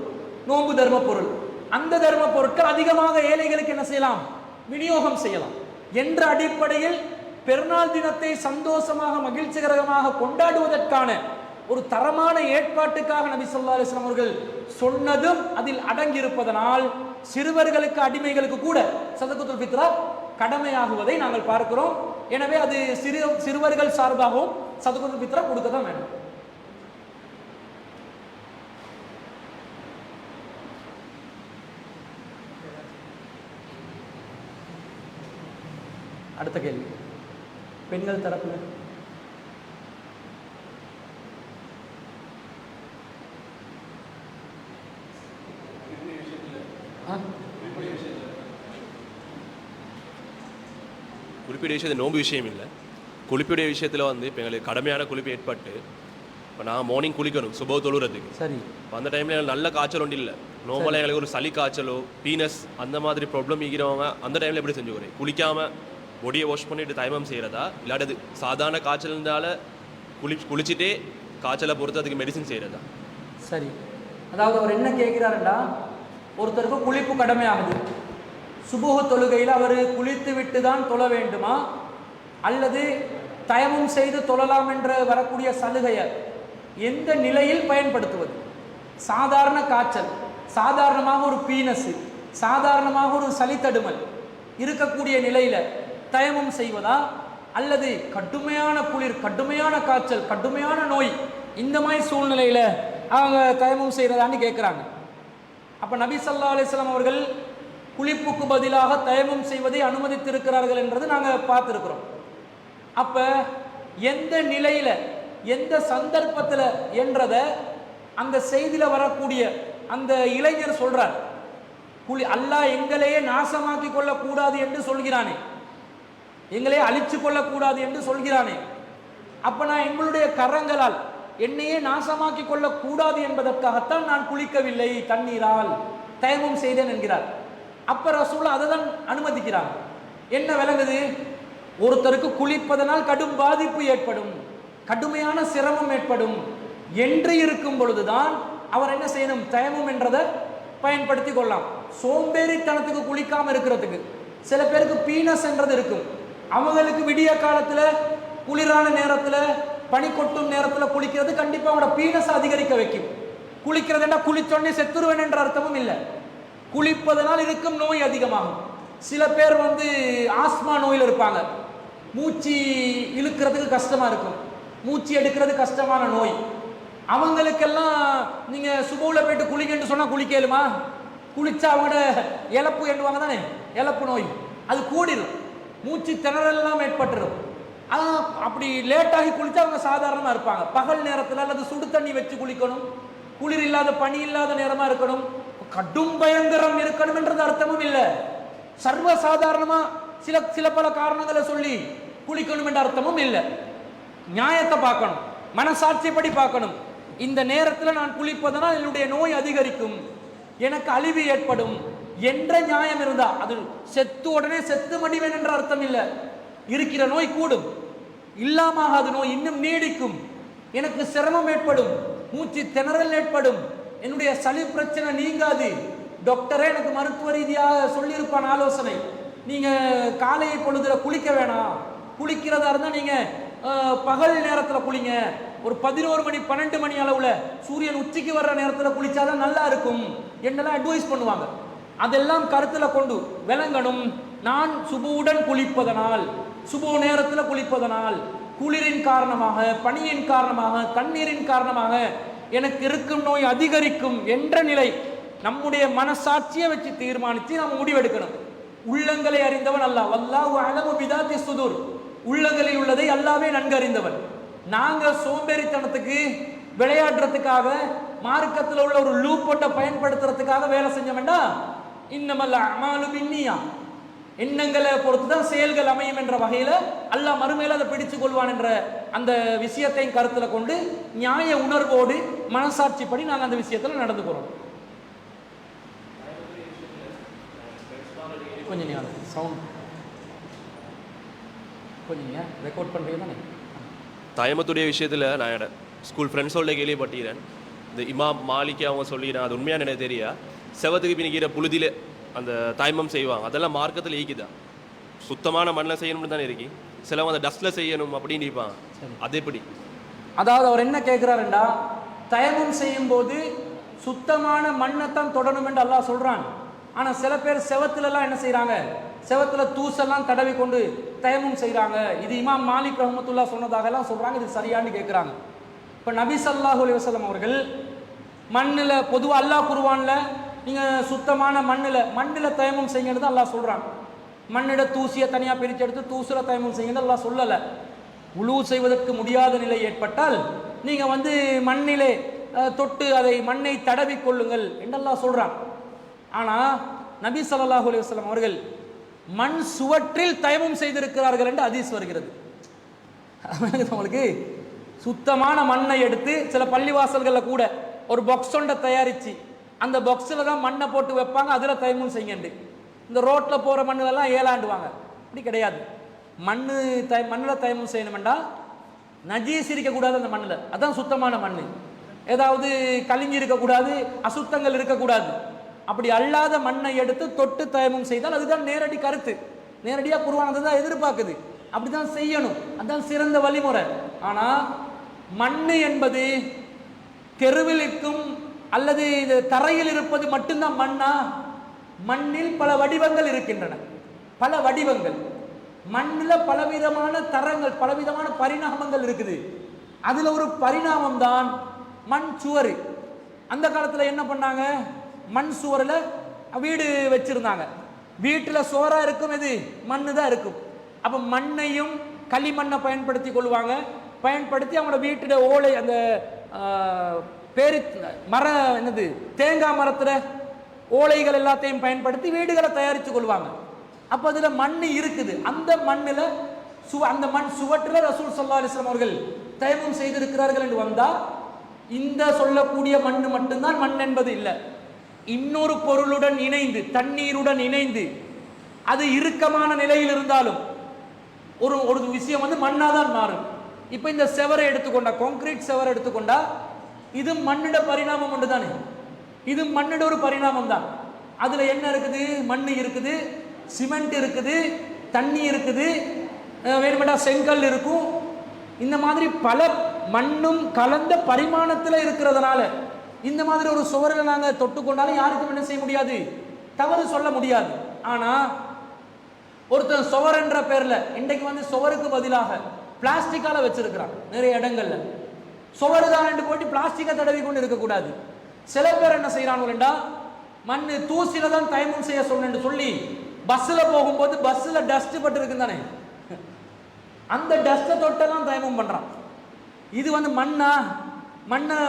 நோன்பு தர்ம பொருள். அந்த தர்ம பொருட்கள் அதிகமாக ஏழைகளுக்கு என்ன செய்யலாம்? விநியோகம் செய்யலாம் என்ற அடிப்படையில் பெருநாள் தினத்தை சந்தோஷமாக மகிழ்ச்சிகரமாக கொண்டாடுவதற்கான ஒரு தரமான ஏற்பாட்டுக்காக நபி ஸல்லல்லாஹு அலைஹி வஸல்லம் அவர்கள் சொன்னதும் அதில் அடங்கி இருப்பதனால் சிறுவர்களுக்கு, அடிமைகளுக்கு கூட சதகத்துல் ஃபித்ரா கடமையாகுவதை நாங்கள் பார்க்கிறோம். எனவே அது சிறுவர்கள் சார்பாகவும் சதகத்துல் ஃபித்ரா கொடுக்க தான் வேண்டும். அடுத்த கேள்வி பெண்கள் தரப்புல. குறிப்பிட்ட விஷயத்தில் நோம்பு விஷயம் இல்லை, குளிப்புடைய விஷயத்தில் வந்து இப்போ எங்களுக்கு கடுமையான குளிப்பு ஏற்பட்டு இப்போ நான் மார்னிங் குளிக்கணும் சுப தொழுறதுக்கு. சரி, அந்த டைமில் எங்களுக்கு நல்ல காய்ச்சல் ஒன்றும் இல்லை. நார்மலாக எங்களுக்கு ஒரு சளி காய்ச்சலோ பீனஸ் அந்த மாதிரி ப்ராப்ளம் இருக்கிறவங்க அந்த டைமில் எப்படி செஞ்சுக்கிறேன்? குளிக்காமல் பொடியை வாஷ் பண்ணிட்டு தைமம் செய்கிறதா, இல்லாட்டது சாதாரண காய்ச்சல் இருந்தால குளிச்சுட்டே காய்ச்சலை பொறுத்து அதுக்கு மெடிசின் செய்கிறதா? சரி. அதாவது அவர் என்ன கேட்கிறாருண்டா, ஒருத்தருக்கு குளிப்பு கடமையாகுது, சுபுஹ் தொழுகையில் அவர் குளித்து விட்டு தான் தொழ வேண்டுமா அல்லது தயமம் செய்து தொழலாம் என்ற வரக்கூடிய சலுகையை எந்த நிலையில் பயன்படுத்துவது? சாதாரண காய்ச்சல், சாதாரணமாக ஒரு பீனஸு, சாதாரணமாக ஒரு சளித்தடுமல் இருக்கக்கூடிய நிலையில தயமம் செய்வதா அல்லது கடுமையான குளிர், கடுமையான காய்ச்சல், கடுமையான நோய் இந்த மாதிரி சூழ்நிலையில அவங்க தயமம் செய்யறதான்னு கேட்குறாங்க. அப்ப நபி ஸல்லல்லாஹு அலைஹி வஸல்லம் அவர்கள் குளிப்புக்கு பதிலாக தயமம் செய்வதை அனுமதித்திருக்கிறார்கள் என்றது நாங்கள் பார்த்துருக்கிறோம். அப்ப எந்த நிலையில எந்த சந்தர்ப்பத்தில் என்றத அந்த செய்தியில வரக்கூடிய அந்த இளைஞர் சொல்றார். அல்லாஹ் எங்களையே நாசமாக்கி கொள்ளக்கூடாது என்று சொல்கிறானே, எங்களையே அழிச்சு கொள்ளக்கூடாது என்று சொல்கிறானே, அப்ப நான் எங்களுடைய கரங்களால் என்னையே நாசமாக்கி கொள்ளக்கூடாது என்பதற்காகத்தான் நான் குளிக்கவில்லை, தண்ணீரால் தயமம் செய்தேன் என்கிறார். அப்ப ரசூல் அதை தான் அனுமதிக்கிறார். என்ன விளங்குது? ஒருத்தருக்கு குளிப்பதனால் கடும் பாதிப்பு ஏற்படும், கடுமையான சிரமம் ஏற்படும் என்று இருக்கும் பொழுதுதான் அவர் என்ன செய்யணும்? தயமம் என்றதை பயன்படுத்தி கொள்ளலாம். சோம்பேறித்தனத்துக்கு குளிக்காம இருக்கிறதுக்கு சில பேருக்கு பீனஸ் என்றது இருக்கும். அவங்களுக்கு விடிய காலத்துல குளிரான நேரத்துல பனி கொட்டும் நேரத்துல குளிக்கிறது கண்டிப்பா அவங்களோட பீனஸ் அதிகரிக்க வைக்கும். குளிக்கிறதுனா குளிச்சோடனே செத்துருவேன் என்ற அர்த்தமும் இல்லை. குளிப்பதனால் இருக்கும் நோய் அதிகமாகும். சில பேர் ஆஸ்மா நோயில் இருப்பாங்க, மூச்சு இழுக்கிறதுக்கு கஷ்டமா இருக்கும், மூச்சு எடுக்கிறது கஷ்டமான நோய். அவங்களுக்கெல்லாம் நீங்க சுபவுல போயிட்டு குளிக்கன்னு சொன்னா குளிக்கலுமா? குளிச்சா அவங்களோட இழப்பு எண்ணுவாங்க தானே, இழப்பு நோய் அது கூடிடும், மூச்சு திணறலாம் ஏற்பட்டுரும். அப்படி லேட்டாகி குளிச்சா அவங்க சாதாரணமா இருப்பாங்க. பகல் நேரத்தில் அல்லது சுடு தண்ணி வச்சு குளிக்கணும், குளிர் இல்லாத பனி இல்லாத நேரமா இருக்கணும், கடும் பயங்கரம் இருக்கணும் என்றது அர்த்தமும் இல்லை. சர்வ சாதாரணமா சில பல காரணங்களை சொல்லி குளிக்கணும் என்ற அர்த்தமும் இல்லை. நியாயத்தை பார்க்கணும், மனசாட்சிப்படி பார்க்கணும். இந்த நேரத்தில் நான் குளிப்பதனால் என்னுடைய நோய் அதிகரிக்கும், எனக்கு அழிவு ஏற்படும் என்ற நியாயம் இருந்தா அது செத்து உடனே செத்து மடிவேன் என்ற அர்த்தம் இல்லை. இருக்கிற நோய் கூடும், இல்லாம நோய் இன்னும் நீடிக்கும், எனக்கு சிரமம் ஏற்படும், மூச்சு திணறல் ஏற்படும், என்னுடைய சளி பிரச்சனை நீங்காது, டாக்டரே எனக்கு மருத்துவ ரீதியாக சொல்லியிருப்பான் ஆலோசனை, நீங்க காலை பொழுதுல குளிக்க வேணாம், குளிக்கிறதா இருந்தா நீங்க பகல் நேரத்தில் குளிங்க, ஒரு 11 மணி 12 மணி அளவுல சூரியன் உச்சிக்கு வர்ற நேரத்தில் குளிச்சாதான் நல்லா இருக்கும் என்னெல்லாம் அட்வைஸ் பண்ணுவாங்க. அதெல்லாம் கருத்தில் கொண்டு விளங்கணும். நான் சுபுவுடன் குளிப்பதனால், சுபு நேரத்தில் குளிப்பதனால், குளிரின் காரணமாக, பனியின் காரணமாக, தண்ணீரின் காரணமாக எனக்கு இருக்கும் நோய் அதிகரிக்கும் என்ற நிலை நம்முடைய மனசாட்சியை வச்சு தீர்மானித்து நம்ம முடிவெடுக்கணும். உள்ளங்களை அறிந்தவன் அல்லாஹ். வல்லாஹு அலமு பிதாத்தி சுதூர். உள்ளங்களில் உள்ளதை அல்லாஹ்வே நன்கு அறிந்தவன். நாங்க சோம்பேறித்தனத்துக்கு, விளையாடுறதுக்காக, மார்க்கத்தில் உள்ள ஒரு லூப்பொட்டை பயன்படுத்துறதுக்காக வேலை செஞ்ச வேண்டாம். இன்னமல் அமாலு பின்னியா, எண்ணங்களை பொறுத்து தான் செயல்கள் அமையும் என்ற வகையில் அல்லாஹ் மறுமையில் அதை பிடிச்சு கொள்வான் என்ற அந்த விஷயத்தையும் கருத்தில் கொண்டு நியாய உணர்வோடு மனசாட்சிப்படி நாங்கள் அந்த விஷயத்தில் நடந்துக்கிறோம். கொஞ்சம் ஞாபகம் சவுண்ட் கொஞ்சம் ரெக்கார்ட் பண்ணுறீங்க தானே. தயமத்துடைய விஷயத்தில் நான் என்னோட ஸ்கூல் ஃப்ரெண்ட்ஸோட கேள்விப்பட்டீரன். இந்த இமாம் மாலிக்கு அவங்க சொல்லிடுறேன், அது உண்மையான எனக்கு தெரியா. செவத்துக்கு பின்னிக்கிற புழுதியில் அந்த தாய்மம் செய்வாங்க. அதெல்லாம் மார்க்கத்தில் ஈக்குதா? சுத்தமான மண்ணில் செய்யணும்னு தானே இருக்கு. சிலவங்க அந்த டஸ்ட்டில் செய்யணும் அப்படின்னு இருப்பாங்க. அது எப்படி? அதாவது அவர் என்ன கேட்குறாருண்டா, தயமம் செய்யும் போது சுத்தமான மண்ணைத்தான் தொடணும் என்று அல்லாஹ் சொல்கிறான். ஆனால் சில பேர் செவத்துலலாம் என்ன செய்கிறாங்க, செவத்தில் தூசெல்லாம் தடவி கொண்டு தயமம் செய்கிறாங்க. இது இமாம் மாலிக் ரஹ்மத்துல்லா சொன்னதாகலாம் சொல்கிறாங்க. இது சரியானு கேட்குறாங்க. இப்போ நபி ஸல்லல்லாஹு அலைஹி வஸல்லம் அவர்கள் மண்ணில் பொதுவாக அல்லாஹ் குர்ஆன்ல நீங்கள் சுத்தமான மண்ணில் தயமம் செய்யுங்கன்னு தான் அல்லாஹ் சொல்கிறான். மண்ணிட தூசியை தனியாக பிரித்து எடுத்து தூசில் தயமம் செய்யுங்கன்னு அல்லாஹ் சொல்லலை. உழு செய்வதற்கு முடியாத நிலை ஏற்பட்டால் நீங்கள் மண்ணிலே தொட்டு அதை மண்ணை தடவி கொள்ளுங்கள் என்று அல்லாஹ் சொல்கிறான். ஆனால் நபி ஸல்லல்லாஹு அலைஹி வஸல்லம் அவர்கள் மண் சுவற்றில் தயமம் செய்திருக்கிறார்கள் என்று ஹதீஸ் வருகிறது. உங்களுக்கு சுத்தமான மண்ணை எடுத்து சில பள்ளிவாசல்களில் கூட ஒரு பாக்ஸ் ஒன்றை தயாரித்து அந்த பாக்ஸில் தான் மண்ணை போட்டு வைப்பாங்க, அதில் தயமம் செய்யுண்டு. இந்த ரோட்டில் போகிற மண்ணிலெல்லாம் ஏலாண்டுவாங்க. அப்படி கிடையாது. மண்ணில் தயமம் செய்யணுமெண்டா நஜீஸ் இருக்கக்கூடாது அந்த மண்ணில், அதுதான் சுத்தமான மண். ஏதாவது கலிஞ்சி இருக்கக்கூடாது, அசுத்தங்கள் இருக்கக்கூடாது. அப்படி அல்லாத மண்ணை எடுத்து தொட்டு தயமம் செய்தால் அதுதான் நேரடி கருத்து. நேரடியாக குர்ஆன் அதை தான் எதிர்பார்க்குது. அப்படி தான் செய்யணும், அதுதான் சிறந்த வழிமுறை. ஆனால் மண் என்பது தெருவில் இருக்கும் அல்லது இது தரையில் இருப்பது மட்டும்தான் மண்ணா? மண்ணில் பல வடிவங்கள் இருக்கின்றன. பல வடிவங்கள் மண்ணில் பலவிதமான தரங்கள், பலவிதமான பரிணாமங்கள் இருக்குது. அதில் ஒரு பரிணாமம் தான் மண் சுவர். அந்த காலத்தில் என்ன பண்ணாங்க, மண் சுவரில் வீடு வச்சிருந்தாங்க. வீட்டில் சுவராக இருக்கும், எது மண்ணு தான் இருக்கும். அப்போ மண்ணையும் களிமண்ணை பயன்படுத்தி கொள்வாங்க. பயன்படுத்தி அவங்களோட வீட்டோட ஓலை, அந்த மரம் என்னது தேங்காய் மரத்தில் ஓலைகள் எல்லாத்தையும் பயன்படுத்தி வீடுகளை தயாரித்து கொள்வாங்க. அப்போ அதில் மண் இருக்குது. அந்த மண்ணில் அந்த மண் சுவற்றில் ரசூல் ஸல்லல்லாஹு அலைஹி வஸல்லம் அவர்கள் தயமம் செய்திருக்கிறார்கள் என்று வந்தால் இந்த சொல்லக்கூடிய மண் மட்டும்தான் மண் என்பது இல்லை. இன்னொரு பொருளுடன் இணைந்து, தண்ணீருடன் இணைந்து, அது இறுக்கமான நிலையில் இருந்தாலும் ஒரு ஒரு விஷயம் மண்ணாக தான் மாறும். இப்போ இந்த செவரை எடுத்துக்கொண்டா, கான்கிரீட் செவரை எடுத்துக்கொண்டா, இது மண்ணிட பரிணாமம் ஒன்று தானே. இது மண்ணிட ஒரு பரிணாமம் தான். அதில் என்ன இருக்குது, மண் இருக்குது, சிமெண்ட் இருக்குது, தண்ணி இருக்குது, வேணுமெண்டா செங்கல் இருக்கும். இந்த மாதிரி பல மண்ணும் கலந்த பரிமாணத்தில் இருக்கிறதுனால இந்த மாதிரி ஒரு சுவரில் நாங்கள் தொட்டுக்கொண்டாலும் யாருக்கும் என்ன செய்ய முடியாது, தவறு சொல்ல முடியாது. ஆனால் ஒருத்தன் சுவர் என்ற பேரில் இன்றைக்கு சுவருக்கு பதிலாக பிளாஸ்டிக்கால வச்சிருக்கிறான். நிறைய இடங்கள்ல சுவர் தான் என்று போட்டு பிளாஸ்டிக்கை தடவி கொண்டு இருக்கக்கூடாது. சில பேர் என்ன செய்யறானுடா, மண் தூசில தான் தயமம் செய்ய சொன்னு சொல்லி பஸ்ஸில் போகும்போது பஸ்ஸில் டஸ்ட் பட்டு இருக்குன்னு தானே, அந்த டஸ்ட்டை தொட்டெல்லாம் தயமம் பண்றான். இது மண்ணா,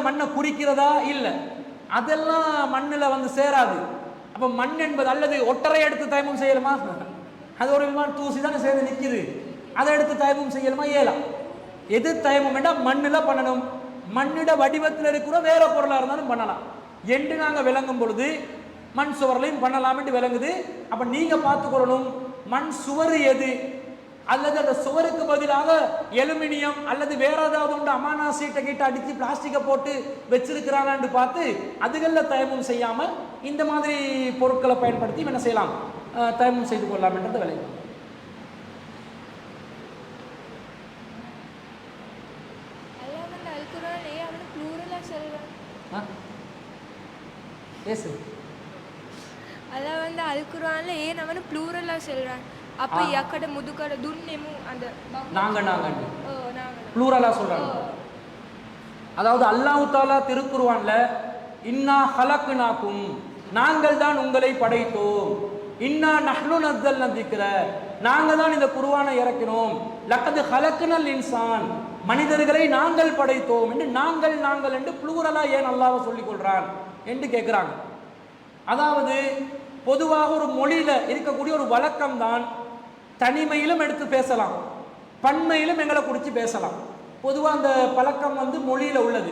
மண்ணை குறிக்கிறதா இல்லை, அதெல்லாம் மண்ணில் சேராது. அப்போ மண் என்பது அல்லது ஒட்டரை எடுத்து தயமம் செய்யலுமா, அது ஒரு விமான தூசி தானே சேர்ந்து நிற்கிது, அதை எடுத்து தயமம் செய்யலுமா, ஏலாம். எது தயமம் என்றால் மண்ணில் பண்ணணும். மண்ணிட வடிவத்தில் இருக்கிற வேற பொருளாக இருந்தாலும் பண்ணலாம் என்று நாங்கள் விளங்கும் பொழுது மண் சுவர்லையும் பண்ணலாம் என்று விளங்குது. அப்போ நீங்கள் பார்த்துக்கொள்ளணும், மண் சுவர் எது, அல்லது அந்த சுவருக்கு பதிலாக எலுமினியம் அல்லது வேற ஏதாவது ஒன்று அமானா சீட்டை கிட்ட அடித்து பிளாஸ்டிக்கை போட்டு வச்சிருக்கிறாங்கன்னு பார்த்து அதுகளில் தயமம் செய்யாமல் இந்த மாதிரி பொருட்களை பயன்படுத்தி என்ன செய்யலாம், தயமம் செய்து கொள்ளலாம் என்றது விளங்கும். அதான் வந்து அல் குர்ஆன்ல ஏன் அவன் ப்ளூரலா சொல்றான் அப்ப யக்கட முதுகட துன்னெமு அந்த நாங்க ப்ளூரலா நாங்க சொல்றாங்க. அதாவது அல்லாஹ் தஆலா திருக்குர்ஆன்ல இன்னா ஹலக்னாக்கும் நாங்கள் தான் உங்களை படைத்தோம், இன்னா நஹ்னு நஸ்ஸல்னா திக்ர நாங்கள் தான் இந்த குர்ஆனை இறக்கினோம், லக்கத் ஹலக்னல் இன்சான் மனிதர்களை நாங்கள் படைத்தோம் என்று நாங்கள் என்று ப்ளூரலா ஏன் அல்லாஹ் சொல்லிக் கொள்றான் என்று கேட்குறாங்க. அதாவது பொதுவாக ஒரு மொழியில இருக்கக்கூடிய ஒரு வழக்கம் தான் தனிமையிலும் எடுத்து பேசலாம், பன்மையிலும் எங்களை குறித்து பேசலாம். பொதுவாக அந்த பழக்கம் வந்து மொழியில உள்ளது.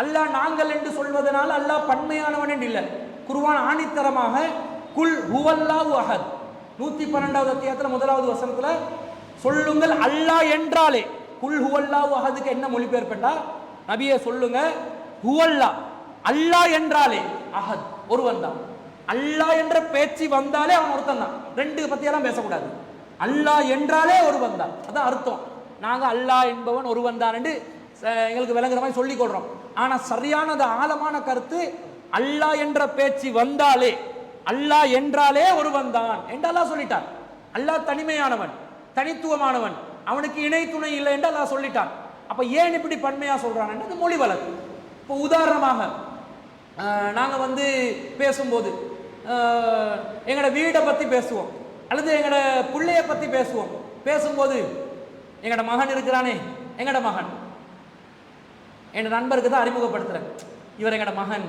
அல்லாஹ் நாங்கள் என்று சொல்வதனால அல்லாஹ் பன்மையானவன் என்று இல்லை. குர்ஆன் ஆணித்தரமாக குல் ஹுவல்லாஹு அஹத் 112வது அத்தியாயத்தில் 1வது வசனத்துல சொல்லுங்கள் அல்லாஹ் என்றாலே, குல் ஹுவல்லாஹு அஹதுக்கு என்ன மொழிபெயர்ப்பா நபியே சொல்லுங்க, ஹுவல்லா அல்லாஹ் என்றாலே அஹத் ஒருவன் தான். அல்லாஹ் என்ற பேச்சு வந்தாலே அவன் ஒருத்தன் தான், ரெண்டு பத்தியெல்லாம் பேசக்கூடாது. அல்லாஹ் என்றாலே ஒருவன் தான், அதான் அர்த்தம். நாங்கள் அல்லாஹ் என்பவன் ஒருவன் தான் என்று எங்களுக்கு விளங்குற மாதிரி சொல்லிக் கொள்றோம். ஆனா சரியானது ஆழமான கருத்து அல்லாஹ் என்ற பேச்சு வந்தாலே, அல்லாஹ் என்றாலே ஒருவன் தான் என்று அல்லாஹ் சொல்லிட்டான். அல்லாஹ் தனிமையானவன், தனித்துவமானவன், அவனுக்கு இணை துணை இல்லை என்று அல்லாஹ் சொல்லிட்டான். அப்ப ஏன் இப்படி பன்மையா சொல்றான் என்று மொழி வழக்கு. இப்போ உதாரணமாக நாங்க வந்து பேசும்போது எங்களோட வீடை பத்தி பேசுவோம், அல்லது எங்களோட பிள்ளைய பத்தி பேசுவோம். பேசும்போது எங்களோட மகன் இருக்கிறானே, எங்களோட மகன் என் நண்பருக்கு தான் அறிமுகப்படுத்துறேன், இவர் எங்களோட மகன்.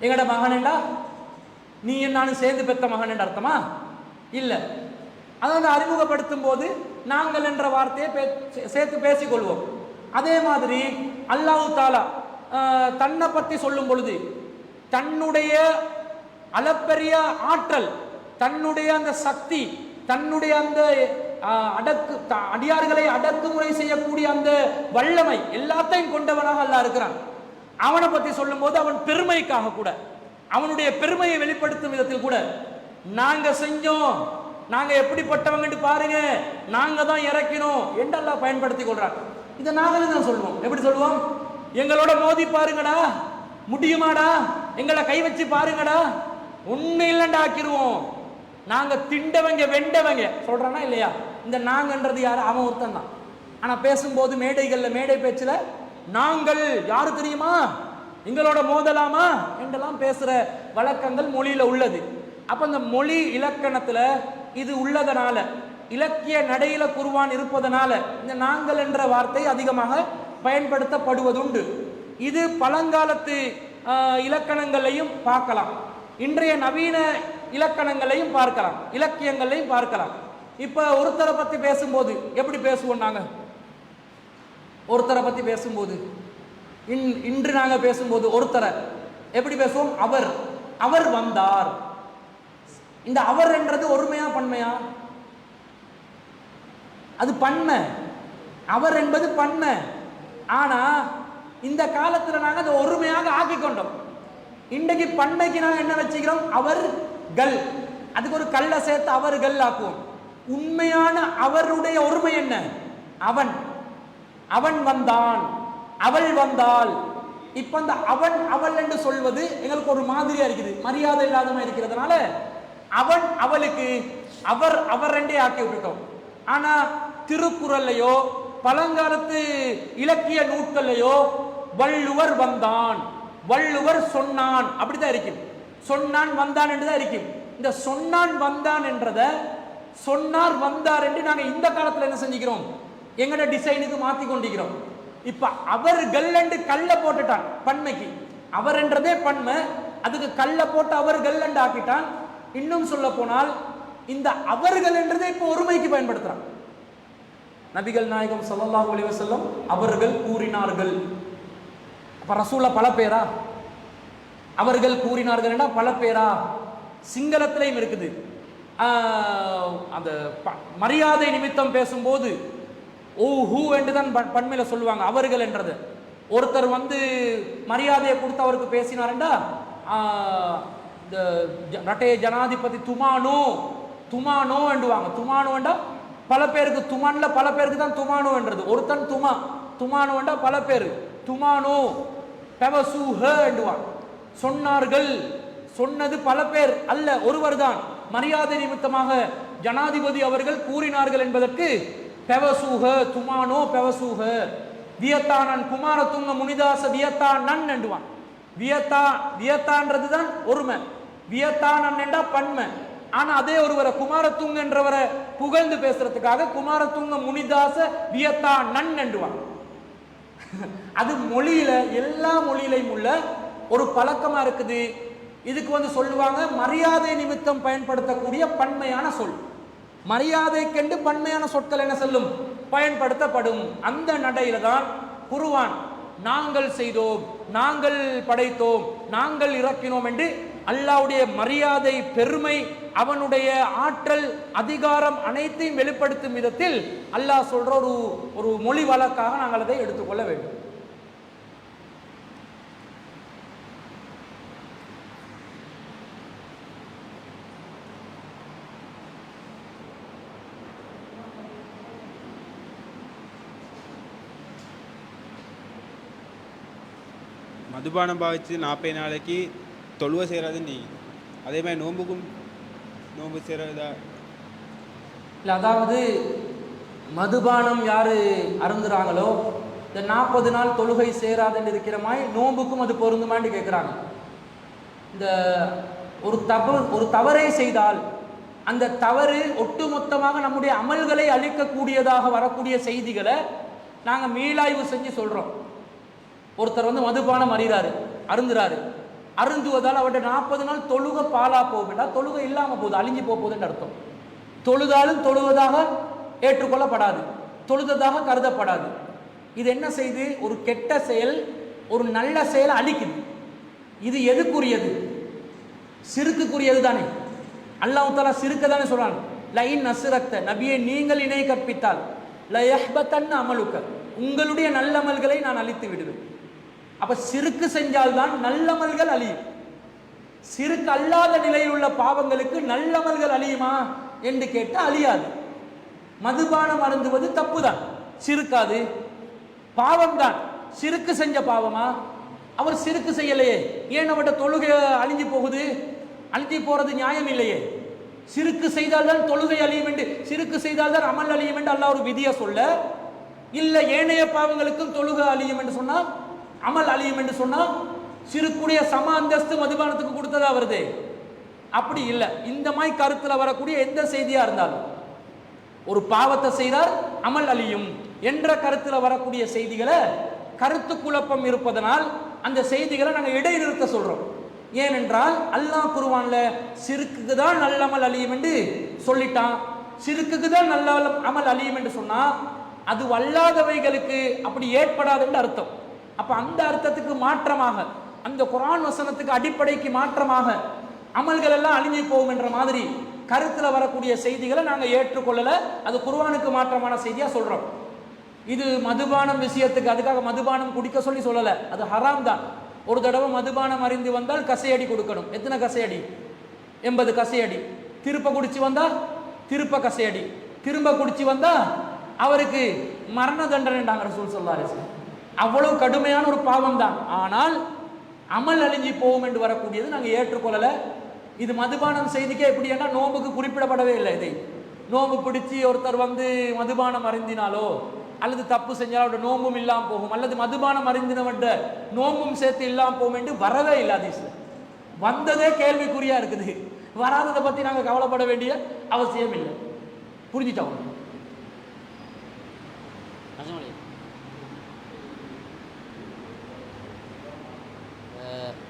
எங்களோட மகன்டா நீ நானும் சேர்ந்து பெற்ற மகன் என்ற அர்த்தமா இல்லை. அதாவது அறிமுகப்படுத்தும் போது நாங்கள் என்ற வார்த்தையை சேர்த்து பேசிக்கொள்வோம். அதே மாதிரி அல்லாஹ் தஆலா தன்னை பற்றி சொல்லும் பொழுது தன்னுடைய அளப்பெரிய ஆற்றல், தன்னுடைய அந்த சக்தி, தன்னுடைய அந்த அடியார்களை அடக்குமுறை செய்யக்கூடிய அந்த வல்லமை எல்லாத்தையும் கொண்டவனாக அல்லாஹ் இருக்கிறான். அவனை பற்றி சொல்லும் போது அவன் பெருமைக்காக கூட, அவனுடைய பெருமையை வெளிப்படுத்தும் விதத்தில் கூட நாங்க செஞ்சோம், நாங்க எப்படிப்பட்டவங்க பாருங்க, நாங்க தான் இறக்கினோம் என்று அல்லாஹ் பயன்படுத்தி கொள்றான். இதை நாங்களும் தான் சொல்லுவோம். எப்படி சொல்லுவோம்? எங்களோட மோதி பாருங்கடா, முடியுமாடா, எங்களை கை வச்சு பாருங்கடா, ஒண்ணு இல்லைண்டா ஆக்கிடுவோம், நாங்க திண்டவங்க வெண்டவங்க சொல்றானா இல்லையா? இந்த நாங்கன்றது யாரு? அவன் ஒருத்தன் தான். ஆனா பேசும்போது மேடைகள்ல, மேடை பேச்சுல நாங்கள் யாரு தெரியுமா, எங்களோட மோதலாமா என்றெல்லாம் பேசுற வழக்கங்கள் மொழியில உள்ளது. அப்ப இந்த மொழி இலக்கணத்துல இது உள்ளதனால, இலக்கிய நடையில குர்ஆன் இருப்பதனால இந்த நாங்கள் என்ற வார்த்தை அதிகமாக பயன்படுத்தப்படுவதுண்டு. இது பழங்காலத்து இலக்கணங்களையும் பார்க்கலாம், இன்றைய நவீன இலக்கணங்களையும் பார்க்கலாம், இலக்கியங்களையும் பார்க்கலாம். இப்ப ஒருத்தரை பத்தி பேசும்போது எப்படி பேசுவோம்? நாங்க ஒருத்தரை பத்தி பேசும்போது, இன்று நாங்க பேசும்போது ஒருத்தரை எப்படி பேசுவோம்? அவர், அவர் வந்தார். இந்த அவர் என்றது ஒருமையா பன்மையா? அது பன்மை. அவர் என்பது பன்மை. ஆனா இந்த காலத்துல நாங்க அதை ஒருமையாக ஆக்கி கொண்டோம். இன்றைக்கு பன்மைக்கு நாங்க என்ன வச்சுக்கிறோம்? அவர்கள். அதுக்கு ஒரு கல்ல சேர்த்து அவர்கள் ஆக்குவோம். உண்மையான அவருடைய ஒருமை என்ன? அவன், அவன் வந்தான், அவள் வந்தாள். இப்ப அந்த அவன் அவள் என்று சொல்வது எங்களுக்கு ஒரு மாதிரியா இருக்குது, மரியாதை இல்லாதமா இருக்கிறதுனால அவன் அவளுக்கு அவர் அவர் என்றே ஆக்கி விட்டுட்டோம். ஆனா திருக்குறள்லையோ பழங்காலத்து இலக்கிய நூட்கள்லையோ வள்ளுவர் வந்தான், வள்ளுவர் சொன்னான் அப்படிதான் இருக்கும். சொன்னான் வந்தான் என்றுதான் இருக்கும். இந்த சொன்னான் வந்தான் என்றத சொன்னார் வந்தார் என்று நாங்க இந்த காலத்துல என்ன செஞ்சுக்கிறோம்? எங்கட டிசைனுக்கு மாத்தி கொண்டிருக்கிறோம். இப்ப அவர்கள் என்று கல்ல போட்டுட்டான் பன்மைக்கு. அவர் என்றதே பன்மை, அதுக்கு கல்ல போட்டு அவர்கள் என்று ஆக்கிட்டான். இன்னும் சொல்ல போனால் இந்த அவர்கள் என்றதை இப்ப ஒருமைக்கு பயன்படுத்துறான். நபிகள் நாயகம் ஸல்லல்லாஹு அலைஹி வஸல்லம் அவர்கள் கூறினார்கள். அப்ப ரசூலா பல பேரா? அவர்கள் கூறினார்கள் என்றா பல பேரா? சிங்களத்திலையும் இருக்குது. அந்த மரியாதை நிமித்தம் பேசும்போது ஓ ஹூ என்று தான் பன்மையில சொல்லுவாங்க அவர்கள் என்றது. ஒருத்தர் வந்து மரியாதையை கொடுத்து அவருக்கு பேசினார்டா, ரட்டே ஜனாதிபதி துமானோ துமானோ என்றுவாங்க. துமானோ என்றா பல பேருக்கு, துமான்ல பல பேருக்கு தான் துமானோ என்றது. ஒருத்தன் துமா, துமானோ என்றா பல பேர். துமானோ பெவசூஹ என்றுவான். சொன்னார்கள், சொன்னது பல பேர் அல்ல, ஒருவர் தான். மரியாதை நிமித்தமாக ஜனாதிபதி அவர்கள் கூறினார்கள் என்பதற்கு பெவசூக துமானோ பெவசூக வியத்தானன் குமாரதுங்க முனிதாச வியத்தானன் என்றுவான். வியத்தான்றது தான் ஒருமை, வியத்தானன் என்றா பன்மை. ஆனா அதே ஒருவரை குமாரதுங்க என்றவரை புகழ்ந்து பேசுறதுக்காக குமாரதுங்க முனிதாச வியத்தானன் என்றுவான். அது மொழியில எல்லா மொழியிலையும் உள்ள ஒரு பழக்கமா இருக்குது. இதுக்கு சொல்லுவாங்க மரியாதை நிமித்தம் பயன்படுத்தக்கூடிய பன்மையான சொல். மரியாதைக்கென்று பன்மையான சொற்கள் என்ன சொல்லும் பயன்படுத்தப்படும். அந்த நடையில தான் குர்ஆன் நாங்கள் செய்தோம், நாங்கள் படைத்தோம், நாங்கள் இறக்கினோம் என்று அல்லாஹ்வுடைய மரியாதை, பெருமை, அவனுடைய ஆற்றல், அதிகாரம் அனைத்தையும் வெளிப்படுத்தும் விதத்தில் அல்லாஹ் சொல்ற ஒரு மொழி வழக்காக நாங்கள் அதை எடுத்துக்கொள்ள வேண்டும். மதுபானம் பாவிச்சு 40 நாளைக்கு தொழுவை செய்கிறது நீங்கள் அதே மாதிரி நோன்புக்கும் நோன்பு செய்கிறதா இல்லை, அதாவது மதுபானம் யார் அருந்துறாங்களோ இந்த 40 நாள் தொழுகை சேராதுன்னு இருக்கிற மாதிரி நோன்புக்கும் அது பொருந்துமான்னு கேட்குறாங்க. இந்த ஒரு தவறை செய்தால் அந்த தவறு ஒட்டுமொத்தமாக நம்முடைய அமல்களை அழிக்கக்கூடியதாக வரக்கூடிய செய்திகளை நாங்கள் மீளாய்வு செஞ்சு சொல்கிறோம். ஒருத்தர் மதுபானம் அருந்துறாரு, அருந்துவதால் அவருடைய 40 நாள் தொழுகை பாலா போகும்னா தொழுகை இல்லாமல் போகுது, அழிஞ்சு போகுதுன்னு அர்த்தம். தொழுதாலும் தொழுவதாக ஏற்றுக்கொள்ளப்படாது, தொழுததாக கருதப்படாது. இது என்ன செய்து ஒரு கெட்ட செயல் ஒரு நல்ல செயலை அழிக்குது. இது எதுக்குரியது? சிறுக்குரியது தானே. அல்லாஹ் தஆலா சிறுக்க தானே சொல்றான். லைன் நஸ்ரக்த, நபியை நீங்கள் இணை கற்பித்தால் லயஹ்பத்தன் அமலுக்க, உங்களுடைய நல்லமல்களை நான் அழித்து விடுவேன். அப்ப சிறுக்கு செஞ்சால்தான் நல்லமல்கள் அழியும். சிறுக்கு அல்லாத நிலையில் உள்ள பாவங்களுக்கு நல்லமல்கள் அழியுமா என்று கேட்டால் அழியாது. மதுபானம் அருந்துவது தப்பு தான், சிறுக்காது, பாவம் தான். சிறுக்கு செஞ்ச பாவமா? அவர் சிறுக்கு செய்யலையே, ஏன் அவருடைய தொழுகை அழிஞ்சு போகுது? அழிஞ்சு போறது நியாயம் இல்லையே. சிறுக்கு செய்தால்தான் தொழுகை அழியும் என்று, சிறுக்கு செய்தால்தான் அமல் அழியும் என்று அல்லாஹ் ஒரு விதியை சொல்ல, இல்லை ஏனைய பாவங்களுக்கும் தொழுகை அழியும் என்று சொன்னா, அமல் அழியும் என்று சொன்னா, சிறுக்குடைய சம அந்தஸ்து மதுபானத்துக்கு கொடுத்ததா வருது? அப்படி இல்லை. இந்த மாதிரி கருத்துல வரக்கூடிய எந்த செய்தியா இருந்தாலும், ஒரு பாவத்தை செய்தால் அமல் அழியும் என்ற கருத்துல வரக்கூடிய செய்திகளை, கருத்து குழப்பம் இருப்பதனால் அந்த செய்திகளை நாங்கள் இடைநிறுத்த சொல்றோம். ஏனென்றால் அல்லாஹ் குர்ஆன்ல சிறுக்குக்கு தான் நல்ல அமல் அழியும் என்று சொல்லிட்டான். சிறுக்குக்கு தான் நல்ல அமல் அழியும் என்று சொன்னா அது அல்லாதவைகளுக்கு அப்படி ஏற்படாது என்று அர்த்தம். அப்ப அந்த அர்த்தத்துக்கு மாற்றமாக, அந்த குர்ஆன் வசனத்துக்கு அடிப்படைக்கு மாற்றமாக அமல்கள் எல்லாம் அழிஞ்சு போகும் என்ற மாதிரி கருத்துல வரக்கூடிய செய்திகளை நாங்கள் ஏற்றுக்கொள்ளல. அது குர்ஆனுக்கு மாற்றமான செய்தியா சொல்றோம். இது மதுபானம் விஷயத்துக்கு அதுக்காக மதுபானம் குடிக்க சொல்லி சொல்லல, அது ஹராம் தான். ஒரு தடவை மதுபானம் அறிந்து வந்தால் கசையடி கொடுக்கணும். எத்தனை கசையடி? 80 கசையடி. திருப்ப குடிச்சு வந்தா திருப்ப கசையடி. திரும்ப குடிச்சு வந்தா அவருக்கு மரண தண்டனைண்டாங்க ரசூல் ஸல்லல்லாஹு அலைஹி வஸல்லம். அவ்வளவு கடுமையான ஒரு பாவம் தான். ஆனால் அமல் அழிஞ்சி போகும் என்று வரக்கூடியது நாங்கள் ஏற்றுக்கொள்ளல. இது மதுபானம் செய்திக்கே எப்படி ஏன்னா நோம்புக்கு குறிப்பிடப்படவே இல்லை. இதை நோம்பு பிடிச்சி ஒருத்தர் மதுபானம் அருந்தினாலோ அல்லது தப்பு செஞ்சாலும் அவருடைய நோம்பும் இல்லாமல் போகும், அல்லது மதுபானம் அருந்தினவற்ற நோம்பும் சேர்த்து இல்லாமல் போகும் என்று வரவே இல்லை ஹதீஸ்ல. வந்ததே கேள்விக்குறியா இருக்குது. வராததை பற்றி நாங்கள் கவலைப்பட வேண்டிய அவசியம் இல்லை. புரிஞ்சுட்டோம்?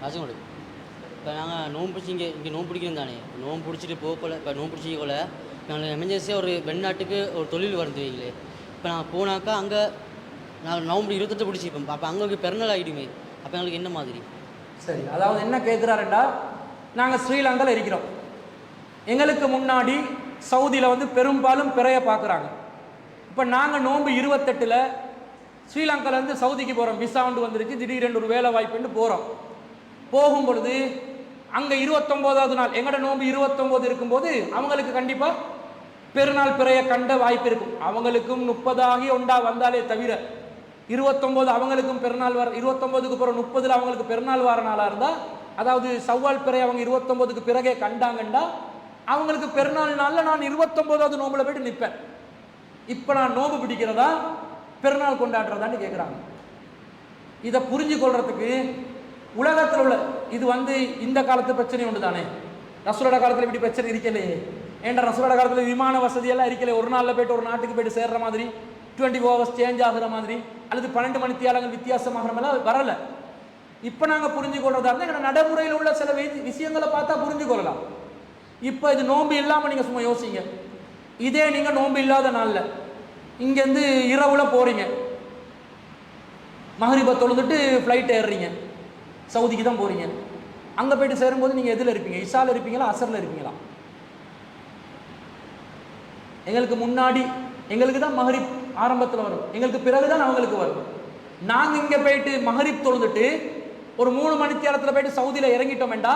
ராஜமௌழி, இப்போ நாங்கள் நோம்பு பிடிச்சி இங்கே நோம்பு பிடிக்கணும் தானே, நோம்பு பிடிச்சிட்டு போகல. இப்போ நோம்பு பிடிச்சிக்கல நாங்கள் எமர்ஜென்சியாக ஒரு வெளிநாட்டுக்கு ஒரு தொழில் வருது வைங்களே. இப்போ நாங்கள் போனாக்கா அங்கே நான் நவம்பர் 28 பிடிச்சிப்போம். அப்போ அங்கே பிறநாள் ஆகிடுமே, அப்போ எங்களுக்கு என்ன மாதிரி? சரி, அதாவது என்ன கேட்குறாருண்டா, நாங்கள் ஸ்ரீலங்காவில் இருக்கிறோம். எங்களுக்கு முன்னாடி சவுதியில் பெரும்பாலும் பிறைய பார்க்குறாங்க. இப்போ நாங்கள் நோம்பு 28 ஸ்ரீலங்காவிலேருந்து சவுதிக்கு போகிறோம். விசாண்டு வந்துருச்சு, திடீரென்று ஒரு வேலை வாய்ப்புன்னு போகிறோம். போகும் பொழுது அங்கே 29வது நாள் எங்களோட நோம்பு 29 இருக்கும்போது அவங்களுக்கு கண்டிப்பாக பெருநாள் பிறைய கண்ட வாய்ப்பு இருக்கும். அவங்களுக்கும் 30 ஆகி ஒன்றா வந்தாலே தவிர 29 அவங்களுக்கும் பெருநாள் வர, 29க்கு அப்புறம் 30 அவங்களுக்கு பெருநாள் வர நாளாக இருந்தால் அதாவது சவ்வால் பிறை அவங்க 29க்கு பிறகே கண்டாங்கண்டா அவங்களுக்கு பெருநாள் நாளில் நான் 29வது நோம்புல போயிட்டு நிற்பேன். இப்போ நான் நோம்பு பிடிக்கிறதா பெருநாள் கொண்டாடுறதான்னு கேட்குறாங்க. இதை புரிஞ்சு கொள்றதுக்கு உலகத்தில் உள்ள இது இந்த காலத்து பிரச்சனை உண்டு தானே. ரசூலோட காலத்தில் இப்படி பிரச்சனை இருக்கலையே. ஏன்டா ரசூலோட காலத்தில் விமான வசதியெல்லாம் இருக்கலையே. ஒரு நாளில் போய்ட்டு ஒரு நாட்டுக்கு போய்ட்டு சேர்ற மாதிரி 24 hours சேஞ்ச் ஆகுற மாதிரி அல்லது 12 மணித்தியாலங்கள் வித்தியாசமாகிற மாதிரிலாம் வரலை. இப்போ நாங்கள் புரிஞ்சு கொள்றதா இருந்தால் எங்களோட நடைமுறையில் உள்ள சில விஷயங்களை பார்த்தா புரிஞ்சு கொள்ளலாம். இப்போ இது நோன்பு இல்லாமல் நீங்கள் சும்மா யோசிங்க. இதே நீங்கள் நோன்பு இல்லாத நாளில் இங்கேருந்து இரவுல போகிறீங்க, மஹ்ரிபை தொழுதுட்டு ஃப்ளைட் ஏறுறீங்க, சவுதிக்கு தான் போகிறீங்க. அங்கே போயிட்டு சேரும்போது நீங்கள் எதில் இருப்பீங்க? இஷாவில் இருப்பீங்களா அசரில் இருப்பீங்களா? எங்களுக்கு முன்னாடி எங்களுக்கு தான் மஹ்ரிப் ஆரம்பத்தில் வரும், எங்களுக்கு பிறகு தான் அவங்களுக்கு வரும். நாங்கள் இங்கே போயிட்டு மஹ்ரிப் தொழுதுட்டு ஒரு 3 மணித்தியாலத்தில் போயிட்டு சவுதியில் இறங்கிட்டோம்டா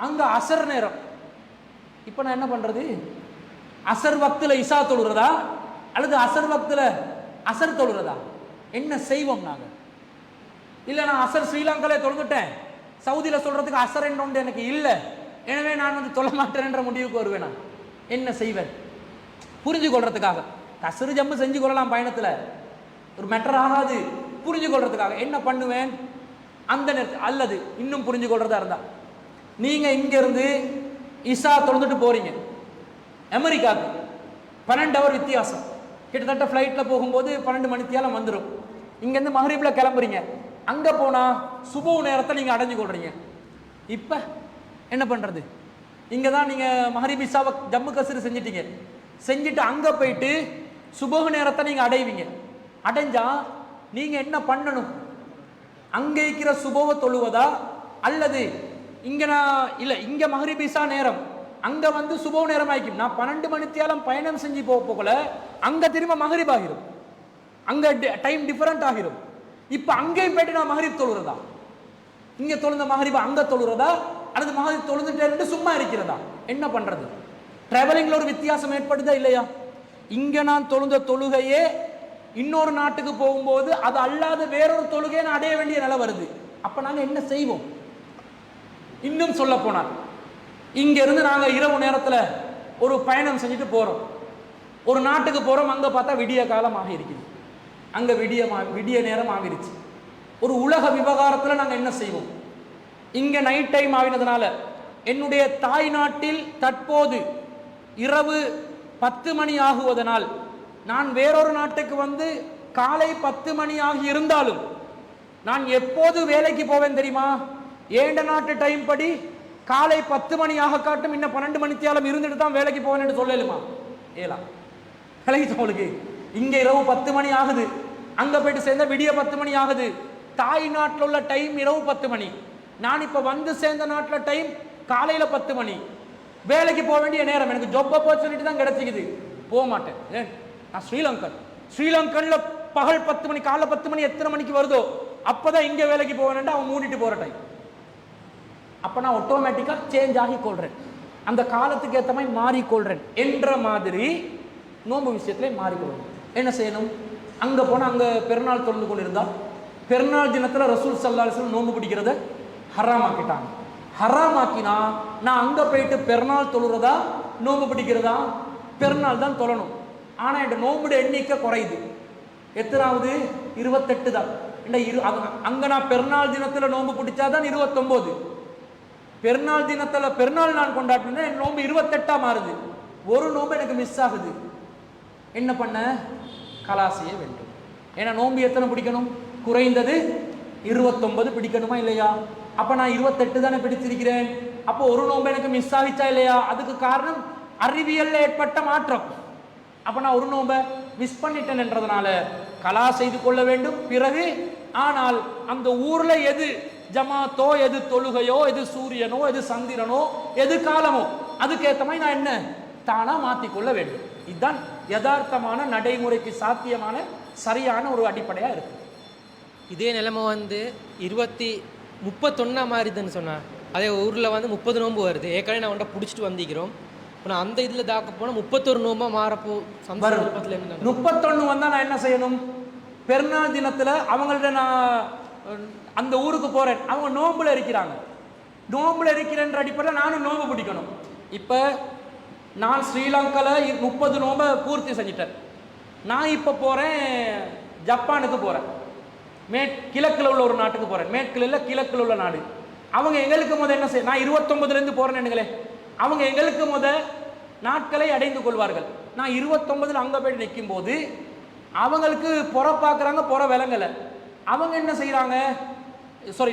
அங்கே அசர் நேரம். இப்போ நான் என்ன பண்ணுறது? அசர் வக்தில் இஷா தொழுறதா அல்லது அசர் வக்தில் அசர் தொழுறதா? என்ன செய்வோம் நாங்கள்? இல்லை நான் அசர் ஸ்ரீலங்காவில் தொழுந்துட்டேன், சவுதியில் சொல்கிறதுக்கு அசர் என்ன எனக்கு இல்லை, எனவே நான் தொழ மாட்டேன்ற முடிவுக்கு வருவேன். நான் என்ன செய்வேன்? புரிஞ்சு கொள்றதுக்காக கசரு ஜம்மு செஞ்சு கொள்ளலாம், பயணத்தில் ஒரு மெட்டர் ஆகாது. புரிஞ்சு கொள்றதுக்காக என்ன பண்ணுவேன் அந்த நேரத்தில்? அல்லது இன்னும் புரிஞ்சு கொள்றதா இருந்தா, நீங்கள் இங்கேருந்து இஷா தொழுந்துட்டு போகிறீங்க அமெரிக்காவுக்கு, 12 hour வித்தியாசம், கிட்டத்தட்ட ஃப்ளைட்டில் போகும்போது 12 மணித்தியாலம் வந்துடும். இங்கேருந்து மஹ்ரிபில் கிளம்புறீங்க, அங்கே போனால் சுபு நேரத்தை நீங்கள் அடைஞ்சு கொள்றீங்க. இப்போ என்ன பண்ணுறது? இங்கே தான் நீங்கள் மஹ்ரிப் இஷாவை ஜம்மு கசரு செஞ்சிட்டீங்க, செஞ்சுட்டு அங்கே போயிட்டு சுபஹ் நேரத்தை நீங்கள் அடைவீங்க. அடைஞ்சா நீங்கள் என்ன பண்ணணும்? அங்கே இருக்கிற சுபவை தொழுவதா அல்லது இங்கே நான் இல்லை இங்கே மஹ்ரிப் இஷா நேரம் அங்கே சுபஹ் நேரம் ஆகிக்கும். நான் 12 மணித்தியாலம் பயணம் செஞ்சு போகல, அங்கே திரும்ப மஹ்ரிப் ஆகிரும், அங்கே டைம் டிஃபரெண்ட் ஆகிரும். இப்போ அங்கேயும் போயிட்டு நான் மஹ்ரிப் தொழுறதா, இங்கே தொழுந்த மஹ்ரிப் அங்கே தொழுறதா அல்லது மஹ்ரிப் தொழுந்துட்டே சும்மா இருக்கிறதா? என்ன பண்ணுறது? டிராவலிங்கில் ஒரு வித்தியாசம் ஏற்படுதா இல்லையா? இங்கே நான் தொழுந்த தொழுகையே இன்னொரு நாட்டுக்கு போகும்போது அது அல்லாத வேறொரு தொழுகையை நான் அடைய வேண்டிய நிலை வருது. அப்போ நாங்கள் என்ன செய்வோம்? இன்னும் சொல்ல போனால் இங்கேருந்து நாங்கள் இரவு நேரத்தில் ஒரு பயணம் செஞ்சுட்டு போகிறோம், ஒரு நாட்டுக்கு போகிறோம், அங்கே பார்த்தா விடிய காலம் ஆகி இருக்குது, அங்கே விடிய நேரம் ஆகிருச்சு. ஒரு உலக விவகாரத்தில் நாங்கள் என்ன செய்வோம்? இங்கே நைட் டைம் ஆகினதுனால என்னுடைய தாய் நாட்டில் தற்போது இரவு 10 மணி ஆகுவதனால் நான் வேறொரு நாட்டுக்கு காலை 10 மணி ஆகி இருந்தாலும் நான் எப்போது வேலைக்கு போவேன் தெரியுமா? ஏண்ட நாட்டு டைம் படி காலை 10 மணி ஆக காட்டும், இன்னும் 12 மணித்தியாலம் இருந்துட்டு தான் வேலைக்கு போவேன்னு சொல்லலுமா? ஏலா விலகிச்சு உங்களுக்கு. இங்கே இரவு 10 மணி ஆகுது, அங்கே போயிட்டு சேர்ந்த விடிய 10 மணி ஆகுது. தாய் நாட்டில் உள்ள டைம் இரவு 10 மணி, நான் இப்போ சேர்ந்த நாட்டில் டைம் காலையில் 10 மணி. வேலைக்கு போக வேண்டிய நேரம், எனக்கு ஜாப் ஆப்பர்ச்சுனிட்டி தான் கிடைச்சிக்குது, போக மாட்டேன். ஏன்? நான் ஸ்ரீலங்கனில் பகல் 10 மணி, காலைல 10 மணி எத்தனை மணிக்கு வருதோ அப்போதான் இங்கே வேலைக்கு போவேன்டா அவன் மூடிட்டு போகிற டைம். அப்போ நான் ஆட்டோமேட்டிக்காக சேஞ்ச் ஆகி கொள்கிறேன், அந்த காலத்துக்கு ஏற்ற மாதிரி மாறிக்கொள்கிறேன் என்ற மாதிரி நோன்பு விஷயத்திலே மாறிக்கொள்கிறேன். என்ன செய்யணும்? அங்கே போனால் அங்கே பெருநாள் தொழுந்து கொண்டு இருந்தால் பெருநாள் தினத்தில் ரசூல் ஸல்லல்லாஹு அலைஹி வஸல்லம் நோன்பு பிடிக்கிறத ஹராமாக்கிட்டாங்க. ஹராமாக்கினா நான் அங்கே போயிட்டு பெருநாள் தொழுறதா நோன்பு பிடிக்கிறதா? பெருநாள் தான் தொழணும். ஆனால் என் நோன்புடைய எண்ணிக்கை குறையுது. எத்தனாவது? 28 தான். அங்கே நான் பெருநாள் தினத்தில் நோன்பு பிடிச்சாதான் 29. பெருநாள் தினத்தில் பெருநாள் நான் கொண்டாட்டினா என் நோன்பு 28 மாறுது. ஒரு நோன்பு எனக்கு மிஸ் ஆகுது. என்ன பண்ண? கலா செய்ய வேண்டும். ஏன்னா நோன்பு எத்தனை பிடிக்கணும்? குறைந்தது 29 பிடிக்கணுமா இல்லையா? அப்போ நான் 28 தானே பிடிச்சிருக்கிறேன். அப்போ ஒரு நோன்பு எனக்கு மிஸ் ஆகிச்சா இல்லையா? அதுக்கு காரணம் அறிவியலில் ஏற்பட்ட மாற்றம். அப்போ நான் ஒரு நோன்பை மிஸ் பண்ணிட்டேன் என்றதுனால கலா செய்து கொள்ள வேண்டும். பிறகு ஆனால் அந்த ஊரில் எது ஜமாத்தோ, எது தொழுகையோ, எது சூரியனோ, எது சந்திரனோ, எது காலமோ, அதுக்கேற்ற மாதிரி நான் என்ன தானாக மாற்றிக்கொள்ள வேண்டும். இதுதான் யதார்த்தமான நடைமுறைக்கு சாத்தியமான சரியான ஒரு அடிப்படையாக இருக்குது. இதே நிலைமை 31 மாறிதுன்னு சொன்னேன். அதே ஊரில் 30 நோன்பு வருது. ஏற்கனவே நான் அவன்கிட்ட பிடிச்சிட்டு வந்திக்கிறோம். இப்போ நான் அந்த இதில் தாக்க போனால் 31 நோம்பா மாறப்போ சந்தர்ப்பத்தில் 31 வந்தால் நான் என்ன செய்யணும்? பெருநாள் தினத்தில் அவங்கள்ட்ட நான் அந்த ஊருக்கு போகிறேன், அவங்க நோம்பில் இருக்கிறாங்க. நோம்பில் இருக்கிறன்ற அடிப்படையில் நானும் நோம்பு பிடிக்கணும். இப்போ நான் ஸ்ரீலங்காவில் 30 நோம்பை பூர்த்தி செஞ்சிட்டேன். நான் இப்போ போகிறேன் ஜப்பானுக்கு போகிறேன், கிழக்கில் உள்ள ஒரு நாட்டுக்கு போகிறேன், மேற்கில் இல்லை கிழக்கில் உள்ள நாடு. அவங்க எங்களுக்கு என்ன செய்ய, நான் 29லேருந்து போகிறேன்னு அவங்க எங்களுக்கு நாட்களை அடைந்து கொள்வார்கள். நான் 29 அங்கே போய் நிற்கும் போது அவங்களுக்கு புற பார்க்குறாங்க, புற விலங்கலை. அவங்க என்ன செய்கிறாங்க,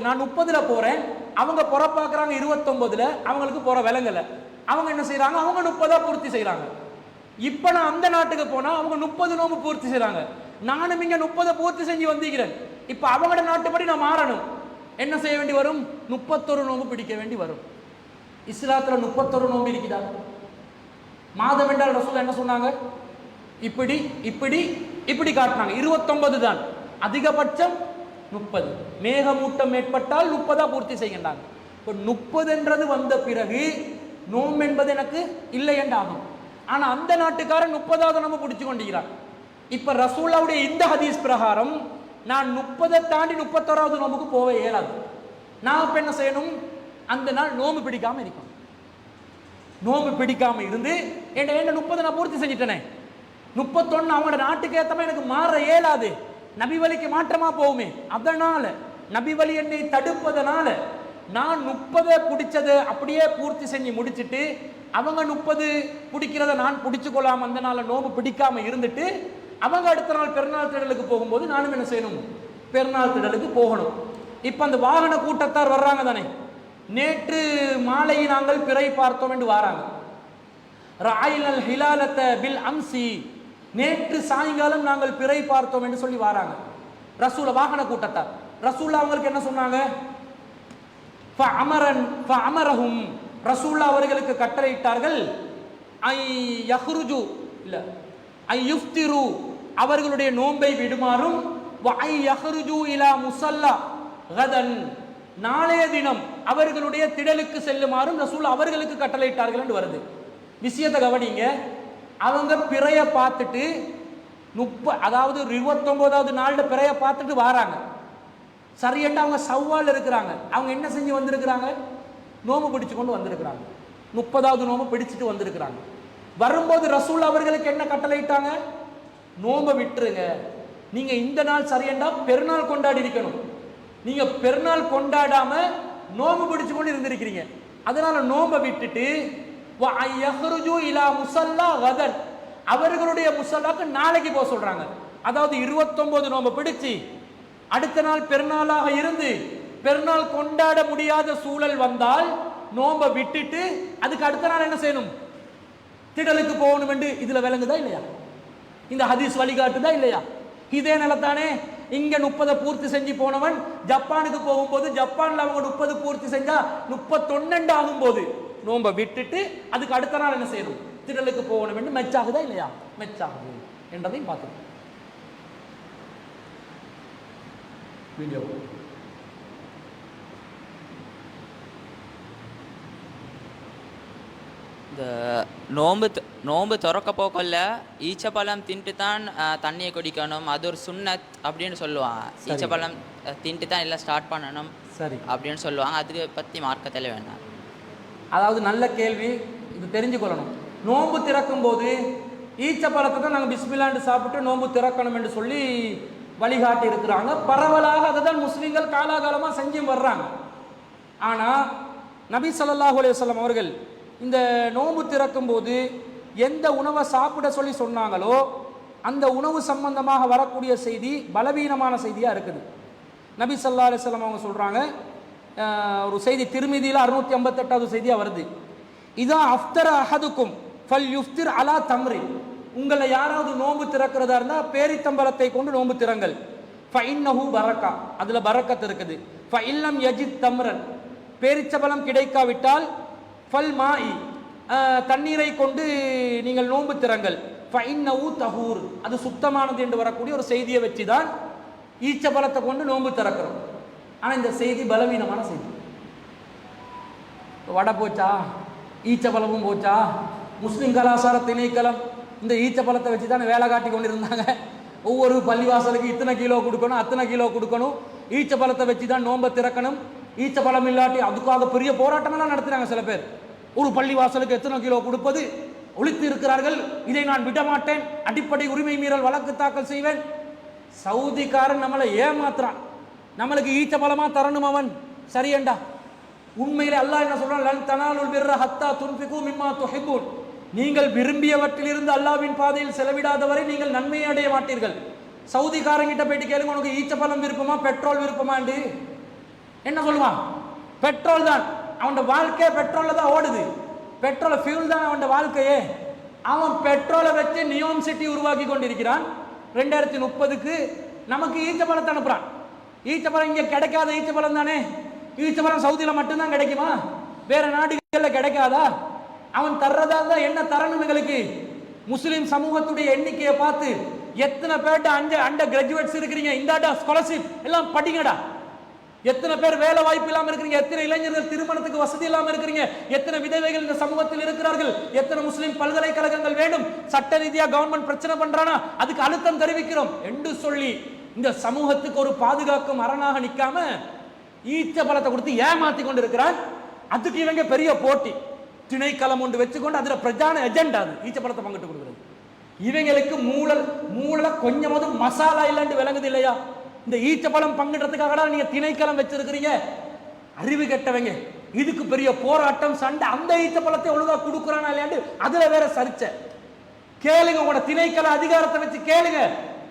நான் 30 போகிறேன், அவங்க புற பார்க்குறாங்க 29, அவங்களுக்கு புற விலங்கலை. அவங்க என்ன செய்கிறாங்க, அவங்க 30 பூர்த்தி செய்கிறாங்க. இப்போ நான் அந்த நாட்டுக்கு போனால் அவங்க 30 நோம்பு பூர்த்தி செய்கிறாங்க, நானும் இங்கே 30 பூர்த்தி செஞ்சு வந்திருக்கிறேன். இப்போ அவங்களோட நாட்டுப்படி நான் மாறணும், என்ன செய்ய வேண்டி வரும், 31 நோம்பு பிடிக்க வேண்டி வரும். இஸ்லாத்தில் 31 நோம்பு இருக்குதா? மாதம் என்றால் ரசூல் என்ன சொன்னாங்க, இப்படி இப்படி இப்படி காட்டினாங்க. 29 தான், அதிகபட்சம் 30. மேகமூட்டம் ஏற்பட்டால் 30 பூர்த்தி செய்கின்றாங்க. இப்போ 30 என்றது வந்த பிறகு நோம்பு என்பது எனக்கு இல்லை என்றாகும். ஆனால் அந்த நாட்டுக்காரன் 30வது நோம்பு பிடிச்சு கொண்டிருக்கிறான். இப்போ ரசூலாவுடைய இந்த ஹதீஸ் பிரகாரம் நான் 30 தாண்டி 31வது நோம்புக்கு போக இயலாது. நான் இப்போ என்ன செய்யணும், அந்த நாள் நோம்பு பிடிக்காம இருக்கணும். நோம்பு பிடிக்காம இருந்து என்ன 30 நான் பூர்த்தி செஞ்சிட்டேனே, 31 அவங்களோட நாட்டுக்கு ஏற்றமா எனக்கு மாற இயலாது, நபி வழிக்கு மாற்றமா போகுமே. அதனால நபி வழி என்னை தடுப்பதனால நான் 30 பிடிச்சதை அப்படியே பூர்த்தி செஞ்சு முடிச்சுட்டு அவங்க 30 பிடிக்கிறத நான் பிடிச்சு கொள்ளாம அந்த நாள் நோம்பு பிடிக்காம இருந்துட்டு அவங்க அடுத்த நாள் பெருநாள் திடலுக்கு போகும்போது நானும் என்ன செய்யணும், பெருநாள் திடலுக்கு போகணும். இப்போ அந்த வாகன கூட்டத்தார் வர்றாங்க தானே, நேற்று மாலை நாங்கள் பிறை பார்த்தோம் என்று வராங்க. ராயினல் ஹிலாலத்த பில் அம்சி, நேற்று சாயங்காலம் நாங்கள் பிறை பார்த்தோம் என்று சொல்லி வராங்க ரசூல வாகன கூட்டத்தார். ரசூல்லா அவங்களுக்கு என்ன சொன்னாங்க, ரசூல்லா அவர்களுக்கு கட்டளையிட்டார்கள், அவர்களுடைய நோன்பை விடுமாறும், நாளைய தினம் அவர்களுடைய திடலுக்கு செல்லுமாறும் ரசூல் அவர்களுக்கு கட்டளையிட்டார்கள் என்று வருது. விஷயத்தை கவனிங்க, அவங்க பிறைய பார்த்துட்டு 29வது நாள்ல பிறைய பார்த்துட்டு வராங்க. சரியென்று அவங்க சவ்வால் இருக்கிறாங்க. அவங்க என்ன செஞ்சு வந்திருக்கிறாங்க, நோம்பு பிடிச்சு கொண்டு வந்திருக்கிறாங்க, 30வது நோம்பு பிடிச்சிட்டு வந்திருக்கிறாங்க. வரும்போது ரசூல் அவர்களுக்கு என்ன கட்டளையிட்டாங்க, நோம்பை விட்டுருங்க, நீங்க இந்த நாள் சரியெண்டா பெருநாள் கொண்டாடி இருக்கணும், நீங்க பெருநாள் கொண்டாடாம நோம்பு பிடிச்சு கொண்டு இருந்திருக்கிறீங்க, அதனால நோம்பை விட்டுட்டு அவர்களுடைய முசல்லாக்கு நாளைக்கு போக சொல்றாங்க. அதாவது 29 நோம்பு பிடிச்சு அடுத்த நாள் பெருநாளாக இருந்து பெருநாள் கொண்டாட முடியாத சூழல் வந்தால் நோம்பை விட்டுட்டு அதுக்கு அடுத்த நாள் என்ன செய்யணும், திடலுக்கு போகணும் என்று இதுல விளங்குதா இல்லையா? இந்த ஹதீஸ் வழிகாட்டுதா இல்லையா? இதே நிலத்தானே இங்க 30 பூர்த்தி செஞ்சு போனவன் ஜப்பானுக்கு போகும்போது ஜப்பான்ல அவங்க 30 பூர்த்தி செஞ்சா 31 ஆகும்போது நோம்பை விட்டுட்டு அதுக்கு அடுத்த நாள் என்ன செய்யணும், திடலுக்கு போகணும் என்று மெச்சாகுதா இல்லையா? மெச்சாகுது என்றதையும் பார்க்கணும். வீடியோ இந்த நோம்பு திறக்க போக்கல்ல ஈச்சப்பழம் தின்ட்டு தான் தண்ணியை குடிக்கணும், அது ஒரு சுன்னத் அப்படின்னு சொல்லுவாங்க. ஈச்சப்பழம் தின்ட்டு தான் எல்லாம் ஸ்டார்ட் பண்ணணும் சரி அப்படின்னு சொல்லுவாங்க. அதுக்கு பற்றி மார்க்கத்தில் வேணாம். அதாவது நல்ல கேள்வி, இது தெரிஞ்சு கொள்ளணும். நோம்பு திறக்கும் போது ஈச்சப்பழத்தை தான் நாங்கள் பிஸ்மில்லாண்டு சாப்பிட்டு நோம்பு திறக்கணும் என்று சொல்லி வழிகாட்டி இருக்கிறாங்க. பரவலாக அதை தான் முஸ்லீம்கள் காலாகாலமாக செஞ்சு வர்றாங்க. ஆனால் நபி ஸல்லல்லாஹு அலைஹி வஸல்லம் அவர்கள் இந்த நோம்பு திறக்கும் போது எந்த உணவை சாப்பிட சொல்லி சொன்னாங்களோ அந்த உணவு சம்பந்தமாக வரக்கூடிய செய்தி பலவீனமான செய்தியாக இருக்குது. நபி ஸல்லல்லாஹு அலைஹி வஸல்லம் அவங்க சொல்கிறாங்க, ஒரு செய்தி திருமிதியில் 658வது செய்தியாக வருது, இதான் அஃப்தர அஹதுக்கும் ஃபல் யுஃப்திர் அலா தம்ரி, உங்களை யாராவது நோம்பு திறக்கிறதா இருந்தால் பேரித்தம்பலத்தை கொண்டு நோம்பு திறங்கள். ஃபஇன்னஹு பரக்கா, அதில் பரக்கத் இருக்குது. ஃபஇல்லம் யஜித் தம்ரன், பேரிச்சபலம் கிடைக்காவிட்டால் ஃபல் மாஇ, தண்ணீரை கொண்டு நீங்கள் நோம்பு திறங்கள். ஃபஇன்னஹு தஹூர், அது சுத்தமானது என்று வரக்கூடிய ஒரு செய்தியை வச்சு தான் ஈச்சபலத்தை கொண்டு நோம்பு திறக்கிறோம். ஆனால் இந்த செய்தி பலவீனமான செய்தி. வடை போச்சா, ஈச்சபலமும் போச்சா, முஸ்லீம் கலாச்சார திணைக்களம் இந்த ஈச்சப்பழத்தை வச்சு தானே வேலை காட்டி கொண்டு இருந்தாங்க. ஒவ்வொரு பள்ளிவாசலுக்கு இத்தனை கிலோ கொடுக்கணும், அத்தனை கிலோ கொடுக்கணும், ஈச்ச பழத்தை வச்சு தான் நோன்பை திறக்கணும், ஈச்ச பழம் இல்லாட்டி அதுக்காக பெரிய போராட்டமெல்லாம் நடத்துறாங்க சில பேர். ஒரு பள்ளி வாசலுக்கு எத்தனை கிலோ கொடுப்பது ஒழித்து இருக்கிறார்கள். இதை நான் விடமாட்டேன், அடிப்படை உரிமை மீறல் வழக்கு தாக்கல் செய்வேன். சவுதிக்காரன் நம்மளை ஏமாத்துறான், நம்மளுக்கு ஈச்ச பழமா தரணும் அவன். சரியண்டா, உண்மையிலே அல்லாஹ் என்ன சொல்றான், லன் தனாலுல் பிர்ர ஹத்தா துன்ஃபிகு மிம்மா துஹிப்பூன். நீங்கள் விரும்பியவற்றிலிருந்து அல்லாஹ்வின் பாதையில் செலவிடாதவரை நீங்கள் நன்மையை அடைய மாட்டீர்கள். சவுதிக்காரங்கிட்ட போயிட்டு கேளுங்க, உனக்கு ஈச்ச பழம் விருப்பமா பெட்ரோல் விருப்பமாண்டு என்ன சொல்லுவான்? பெட்ரோல் தான். அவன் வாழ்க்கையே பெட்ரோல்ல தான் ஓடுது. பெட்ரோல் ஃபியூல் தான் அவன் வாழ்க்கையே. அவன் பெட்ரோலை வச்சு நியோம் சிட்டி உருவாக்கி கொண்டிருக்கிறான். 2030க்கு நமக்கு ஈச்சப்பழத்தை அனுப்புறான். ஈச்சப்பழம் இங்கே கிடைக்காத ஈச்சப்பழம் தானே. ஈச்சப்பழம் சவுதியில் மட்டும்தான் கிடைக்குமா? வேற நாடுகளில் கிடைக்காதா? அவன் தர்றதா தான் என்ன தரணும் எங்களுக்கு? முஸ்லிம் சமூகத்துடைய எண்ணிக்கையை பார்த்து எத்தனை பேர்ட்ட அண்டர் கிராஜுவேட்ஸ் இருக்கிறீங்க, இந்தாடா ஸ்காலர்ஷிப் எல்லாம் படிங்கடா. எத்தனை பேர் வேலை வாய்ப்பு இல்லாம இருக்கிறீங்க, எத்தனை இளைஞர்கள் திருமணத்துக்கு வசதி இல்லாம இருக்கிறீங்க, எத்தனை விதவைகள் இந்த சமூகத்தில் இருக்கிறார்கள், எத்தனை முஸ்லிம் பல்கலைக்கழகங்கள் வேண்டும், சட்ட ரீதியா கவர்மெண்ட் பிரச்சனை பண்றானா அதுக்கு அழுத்தம் தெரிவிக்கிறோம் என்று சொல்லி இந்த சமூகத்துக்கு ஒரு பாதுகாக்கும் அரணாக நிக்காம ஈச்ச பழத்தை கொடுத்து ஏமாத்தி கொண்டு இருக்கிறான். அதுக்கு இவங்க பெரிய போட்டி திணைக்களம் ஒன்று வச்சுக்கொண்டு அதுல பிரதான எஜெண்டா அது ஈச்ச பழத்தை பங்கிட்டு கொடுக்குறது. இவங்களுக்கு மூளை கொஞ்சமாவது மசாலா இல்லைன்னு விளங்குது இல்லையா? இந்த ஈச்சப்பழம் பங்கிடுறதுக்காக நீங்க திணைக்களம் வச்சிருக்கிறீங்க, அறிவு கெட்டவங்க. இதுக்கு பெரிய போராட்டம் சண்டை. அந்த ஈச்சப்பழத்தை ஒழுங்கா கொடுக்குறானா இல்லையாண்டு அதுல வேற சரிச்ச கேளுங்க. உங்களோட திணைக்கள அதிகாரத்தை வச்சு கேளுங்க,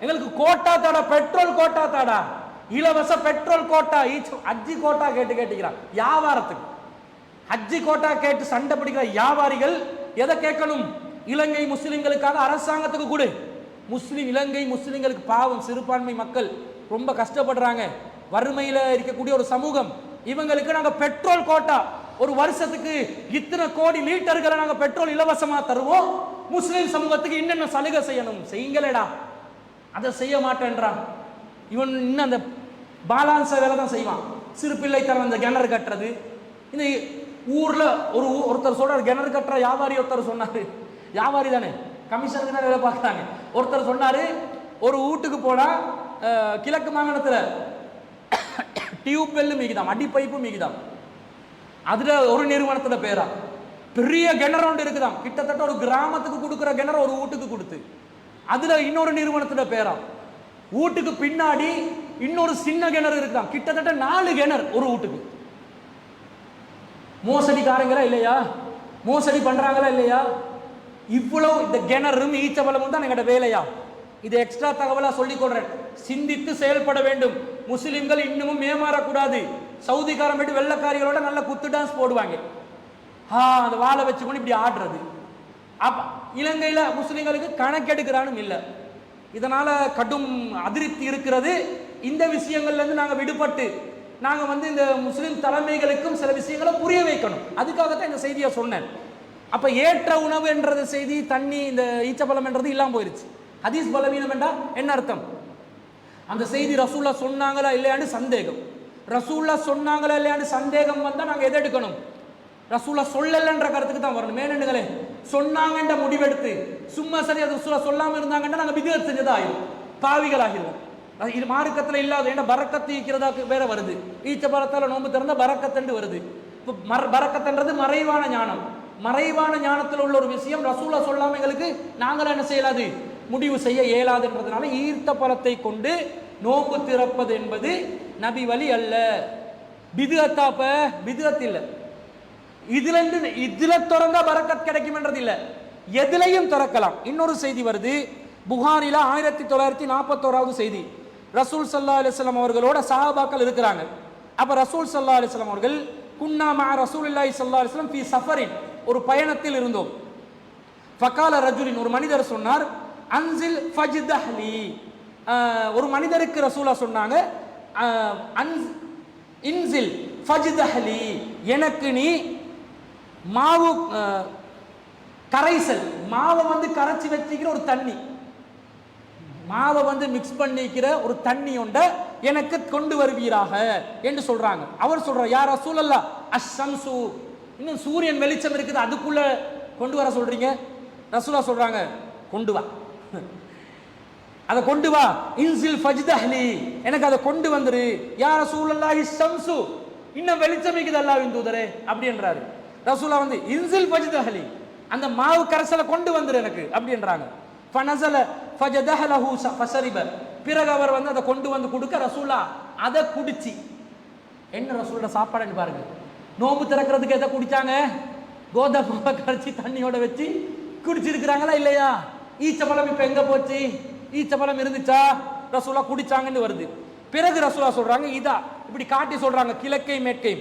எங்களுக்கு கோட்டா தாடா, பெட்ரோல் கோட்டா தாடா, இலவச பெட்ரோல் கோட்டா, ஹஜ்ஜி கோட்டா கேட்டுக்கிறான் வியாபாரத்துக்கு. ஹஜ்ஜி கோட்டா கேட்டு சண்டை பிடிக்கிற வியாபாரிகள் எதை கேட்கணும்? இலங்கை முஸ்லிம்களுக்காக அரசாங்கத்துக்கு கொடு. இலங்கை முஸ்லிம்களுக்கு பாவம், சிறுபான்மை மக்கள் ரொம்ப கஷ்டப்படுறாங்க, வறுமையில இருக்கக்கூடிய ஒரு சமூகம். இவங்களுக்கு நாங்க பெட்ரோல் கோட்டா ஒரு வருஷத்துக்கு இத்தனை கோடி லிட்டர்களை நாங்க பெட்ரோல் இலவசமா தருவோம். முஸ்லிம் சமூகத்துக்கு என்னென்ன சலுகை செய்யணும் செய்யுங்களேடா, அதை செய்ய மாட்டேன்றான். இவன் இன்னும் அந்த பாலான்ஸ வேலை தான் செய்வான். சிறு பிள்ளை தரம் அந்த கிணறு கட்டுறது. இந்த ஊர்ல ஒருத்தர் சொல்றாரு, கிணறு கட்டுற வியாபாரி ஒருத்தர் சொன்னாரு, வியாபாரி தானே கமிஷனுக்கு தான் வேலை பார்க்குறாங்க. ஒருத்தர் சொன்னாரு, ஒரு வீட்டுக்கு போனா கிழக்கு மாகாணத்துல டியூப் வெல்லு மிகுதாம், அடி பைப்பு மிகுதாம். அதுல ஒரு நிறுவனத்துல பேரா பெரிய கிணறு ஒன்று இருக்குதாம், கிட்டத்தட்ட ஒரு கிராமத்துக்கு கொடுக்குற கிணறு ஒரு வீட்டுக்கு கொடுத்து அதுல இன்னொரு நிறுவனத்துல பேரா. வீட்டுக்கு பின்னாடி இன்னொரு சின்ன கிணறு இருக்குதாம், கிட்டத்தட்ட 4 கிணறு ஒரு வீட்டுக்கு. மோசடிக்காரங்களா இல்லையா? மோசடி பண்றாங்களா இல்லையா? இவ்வளவு இந்த கிணறும் ஈச்சபலமும் தான் எங்கட வேலையா? இது எக்ஸ்ட்ரா தகவலா சொல்லிக் கொள்றேன். சிந்தித்து செயல்பட வேண்டும். முஸ்லிம்கள் இன்னமும் ஏமாறக்கூடாது. சவுதிக்காரன் போயிட்டு வெள்ளக்காரிகளோட நல்ல குத்து டான்ஸ் போடுவாங்க, அந்த வாழை வச்சுக்கொண்டு இப்படி ஆடுறது. அப்ப இலங்கையில முஸ்லிம்களுக்கு கணக்கெடுக்கிறானும் இல்லை. இதனால கடும் அதிருப்தி இருக்கிறது. இந்த விஷயங்கள்ல இருந்து நாங்க விடுபட்டு நாங்க இந்த முஸ்லிம் தலைமைகளுக்கும் சில விஷயங்களை புரிய வைக்கணும். அதுக்காகத்தான் இந்த செய்தியை சொன்னேன். அப்ப ஏற்ற உணவு என்றது செய்தி, தண்ணி, இந்த ஈச்சப்பழம் என்றது இல்லாம போயிருச்சு. ஹதீஸ் பலவீனம் என்றா என்ன அர்த்தம்? அந்த செய்தி ரசூல்லா சொன்னாங்களா இல்லையான்னு சந்தேகம். ரசூல்லா சொன்னாங்களா இல்லையான்னு சந்தேகம் வந்தா நாங்க எதை எடுக்கணும்? ரசூல்லா சொல்லலன்ற கருத்துக்கு தான் வரணும். மேனண்டுகளே, சொன்னாங்கன்ற முடிவெடுத்து சும்மா சரி அது ரசூல்லா சொல்லாம இருந்தாங்கன்னா நாங்க பித்அத் செஞ்சதா ஆயிரும், பாவிகள் ஆகிருவோம். இது மார்க்கத்துல இல்லாத, ஏன்னா பரக்கத்து ஈக்கிறதா வேற வருது. ஈச்சப்பழத்தால நோன்பு திறந்தா பரக்கத்தண்டு வருது. பரக்கத்துன்றது மறைவான ஞானம். மறைவான ஞானத்தில் உள்ள ஒரு விஷயம் ரசூலா சொல்லாம எங்களுக்கு நாங்கள் என்ன செய்யலாது, முடிவு செய்ய இயலாதுன்றதுனால ஈர்த்த பழத்தை கொண்டு நோன்பு திறப்பது என்பது நபி வழி அல்ல. பிதுஅத்தாப்ப பிதுஅத் இல்லை. இதுல திறந்தா பரக்கத் கிடைக்கும் என்றது இல்லை, எதிலையும் திறக்கலாம். இன்னொரு செய்தி வருது புகாரில 1941வது செய்தி. ரசூல் ஸல்லல்லாஹு அலைஹி வஸல்லம் அவர்களோட சஹாபாக்கள் இருக்கிறாங்க. அப்ப ரசூல் ஸல்லல்லாஹு அலைஹி வஸல்லம் அவர்கள் குன்னா மஅ ரசூலில்லாஹி ஸல்லல்லாஹு அலைஹி வஸல்லம் ஃபீ சஃபரின், ஒரு பயணத்தில் இருந்தோம். ஃபகால ரஜுலின், ஒரு மனிதர் சொன்னார், அன்சில் ஃபஜ்தஹ்லி. ஒரு மனிதருக்கு ரசூலா சொன்னாங்க, இன்சில் ஃபஜ்தஹ்லி, எனக்கு நீ மாவு கரைசல், மாவை கரைச்சி வச்சுக்கிற ஒரு தண்ணி, மாவை மிக்ஸ் பண்ணிக்கிற ஒரு தண்ணி ஒண்ட எனக்கு கொண்டு வருவீராக என்று சொல்றாங்க. அவர் சொல்றார், யா ரசூலல்லாஹ் அஷ்ஷம்சு, இன்னும் சூரியன் வெளிச்சம் இருக்குது, அதுக்குள்ள கொண்டு வர சொல்றீங்க? ரசூலா சொல்றாங்க, கொண்டு வா. அதை கொண்டு வா. இன்சில் ஃபஜ்தஹ்லி, எனக்கு அதை கொண்டு வந்துரு. யா ரசூலுல்லாஹி ஷம்சு, இன்னும் வெளிச்சம் இருக்குது அல்லாஹ்வின் தூதரே அப்படின்றாரு. ரசூலா வந்து இன்சில் ஃபஜ்தஹ்லி, அந்த மாவு கரசலை கொண்டு வந்துரு எனக்கு அப்படின்றாங்க. ஃபனஸல ஃபஜதஹலஹு ஃபஸரிப, பிறகு அவர் வந்து அதை கொண்டு வந்து கொடுக்க ரசூலா அதை குடிச்சு. என்ன ரசூலோட சாப்பாடுன்னு பாருங்க. நோம்பு திறக்கிறதுக்கு எதை குடிச்சாங்க? கோதமாவை கரைச்சி தண்ணியோட வச்சு குடிச்சிருக்கிறாங்களா இல்லையா? ஈச்சப்பழம் இப்ப எங்க போச்சு? ஈச்சப்பழம் இருந்துச்சா? ரசூலா குடிச்சாங்கன்னு வருது. பிறகு ரசூலா சொல்றாங்க, இதா இப்படி காட்டி சொல்றாங்க கிழக்கை மேற்கை,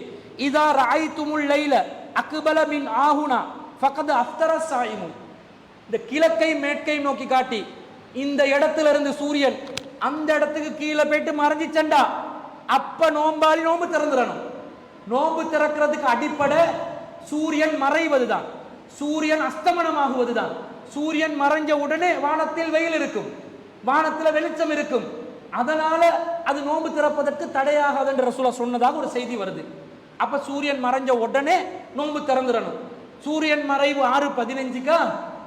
இதா ராய்துமுல் லைல அக்பல மின் ஆஹுனா ஃபகத் அஃப்தர ஸாயிமு. இந்த கிழக்கை மேற்கை நோக்கி காட்டி, இந்த இடத்துல இருந்து சூரியன் அந்த இடத்துக்கு கீழே போயிட்டு மறைஞ்சிச்சண்டா, அப்ப நோம்பாளி நோம்பு திறந்துடணும். நோம்பு திறக்கிறதுக்கு அடிப்படை சூரியன் மறைவதுதான், சூரியன் அஸ்தமனமாகுவதுதான். சூரியன் மறைஞ்ச உடனே வானத்தில் வெயில் இருக்கும், வானத்தில் வெளிச்சம் இருக்கும். அதனால அது நோம்பு திறப்பதற்கு தடையாகாது என்று ரசூலா சொன்னதாக ஒரு செய்தி வருது. அப்ப சூரியன் மறைஞ்ச உடனே நோம்பு திறந்துடணும். சூரியன் மறைவு 6:15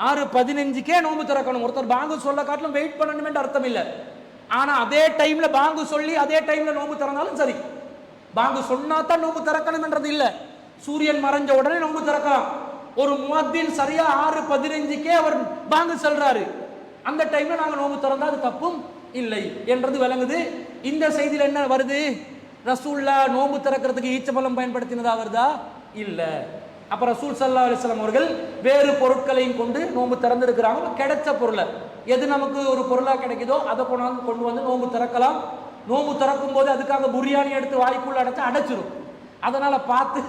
6:15 நோம்பு திறக்கணும். ஒருத்தர் பாங்கு சொல்ல காட்டிலும் வெயிட் பண்ணணும் என்று அர்த்தம் இல்லை. ஆனா அதே டைம்ல பாங்கு சொல்லி அதே டைம்ல நோம்பு திறந்தாலும் சரி. பாங்கு சொன்னா தான் நோம்பு திறக்கணும் என்றது இல்லை. சூரியன் மறைஞ்ச உடனே நோம்பு திறக்கலாம். ஒரு முஅத்தின் சரியா 6:15 அவர் பாங்கு சொல்றாரு, அந்த டைம்ல நாங்க நோம்பு திறந்தா அது தப்பும் இல்லை என்றது விளங்குது. இந்த செய்தியில் என்ன வருது? ரசூல்லா நோம்பு திறக்கிறதுக்கு ஈச்சப்பழம் பயன்படுத்தினதா வருதா? இல்ல. அப்ப ரசூல் ஸல்லல்லாஹு அலைஹி வஸல்லம் அவர்கள் வேறு பொருட்களையும் கொண்டு நோம்பு திறந்திருக்கிறாங்க. கிடைச்ச பொருளை, எது நமக்கு ஒரு பொருளா கிடைக்குதோ அதை கொண்டு வந்து நோம்பு திறக்கலாம். நோம்பு திறக்கும் போது அதுக்காக புரியாணி எடுத்து வாய்க்குள்ள அடைச்சு அடைச்சிடும். அதனால பார்த்து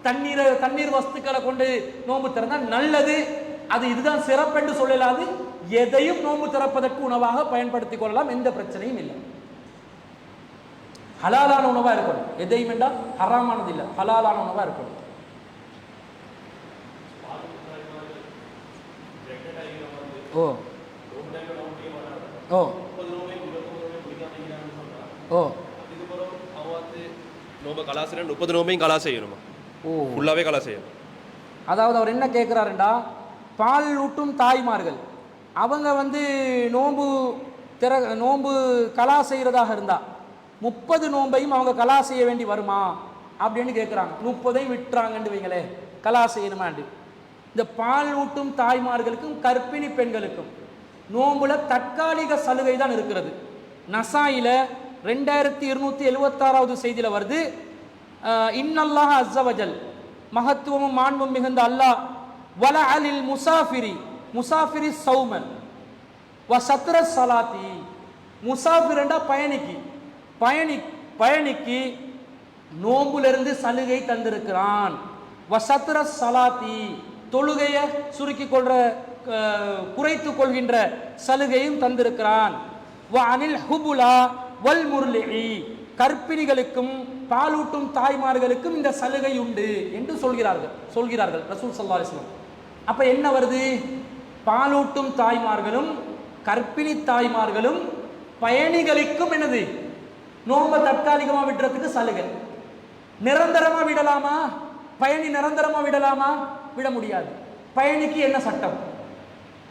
தண்ணீர் வஸ்துக்களை கொண்டு நோம்பு திறந்தா நல்லது. அது இதுதான் சிறப்பென்று சொல்லலாது. எதையும் நோம்பு திறப்பதற்கு உணவாக பயன்படுத்திக் கொள்ளலாம், எந்த பிரச்சனையும் இல்லை. ஹலாலான உணவா இருக்கணும். எதையும் என்றால் ஹராமானது இல்லை, ஹலாலான உணவா இருக்கணும். ஓ ஓ ஓ நோம்பு கலா செய்யணும், 30 நோம்பையும் கலா செய்யணுமா? ஓ, ஃபுல்லாவே கலா செய்யணும். அதாவது அவர் என்ன கேட்குறாருண்டா, பால் ஊட்டும் தாய்மார்கள் அவங்க வந்து நோம்பு கலா செய்கிறதாக இருந்தா 30 நோம்பையும் அவங்க கலா செய்ய வேண்டி வருமா அப்படின்னு கேட்குறாங்க. 30ஐயும் விட்டுறாங்கன்னு வைங்களே, கலா செய்யணுமாண்டு. இந்த பால் ஊட்டும் தாய்மார்களுக்கும் கர்ப்பிணி பெண்களுக்கும் நோம்புல தற்காலிக சலுகை தான் இருக்கிறது. நசாயில 2276வது செய்தியில வருது, இன்னல்லாஹ் அஸ்ஸவஜல், மகத்துவமும் மாண்பும் மிகுந்த அல்லாஹ், வல அலில் முசாஃபிரி சௌமன் வ சத்ர சலாத்தி, முசாஃபிரண்டா பயணிக்கு நோம்புலிருந்து சலுகை தந்திருக்கிறான். வ சத்ர சலாத்தி, தொழுகையை சுருக்கி குறைத்து கொள்கின்ற சலுகையும் தந்திருக்கிறான். வ அனில் ஹுபுலா வல் முர்லிஇ, கர்ப்பிணிகளுக்கும் பாலூட்டும் தாய்மார்களுக்கும் இந்த சலுகை உண்டு என்று சொல்கிறார்கள் ரசூல் ஸல்லல்லாஹு அலைஹி வஸல்லம். அப்ப என்ன வருது? பாலூட்டும் தாய்மார்களும் கர்ப்பிணி தாய்மார்களும் பயணிகளுக்கும் என்னது? நோம்ப தற்காலிகமா விடுறதுக்கு சலுகை. நிரந்தரமா விடலாமா? பயணி நிரந்தரமா விடலாமா? விட முடியாது. பயணிக்கு என்ன சட்டம்?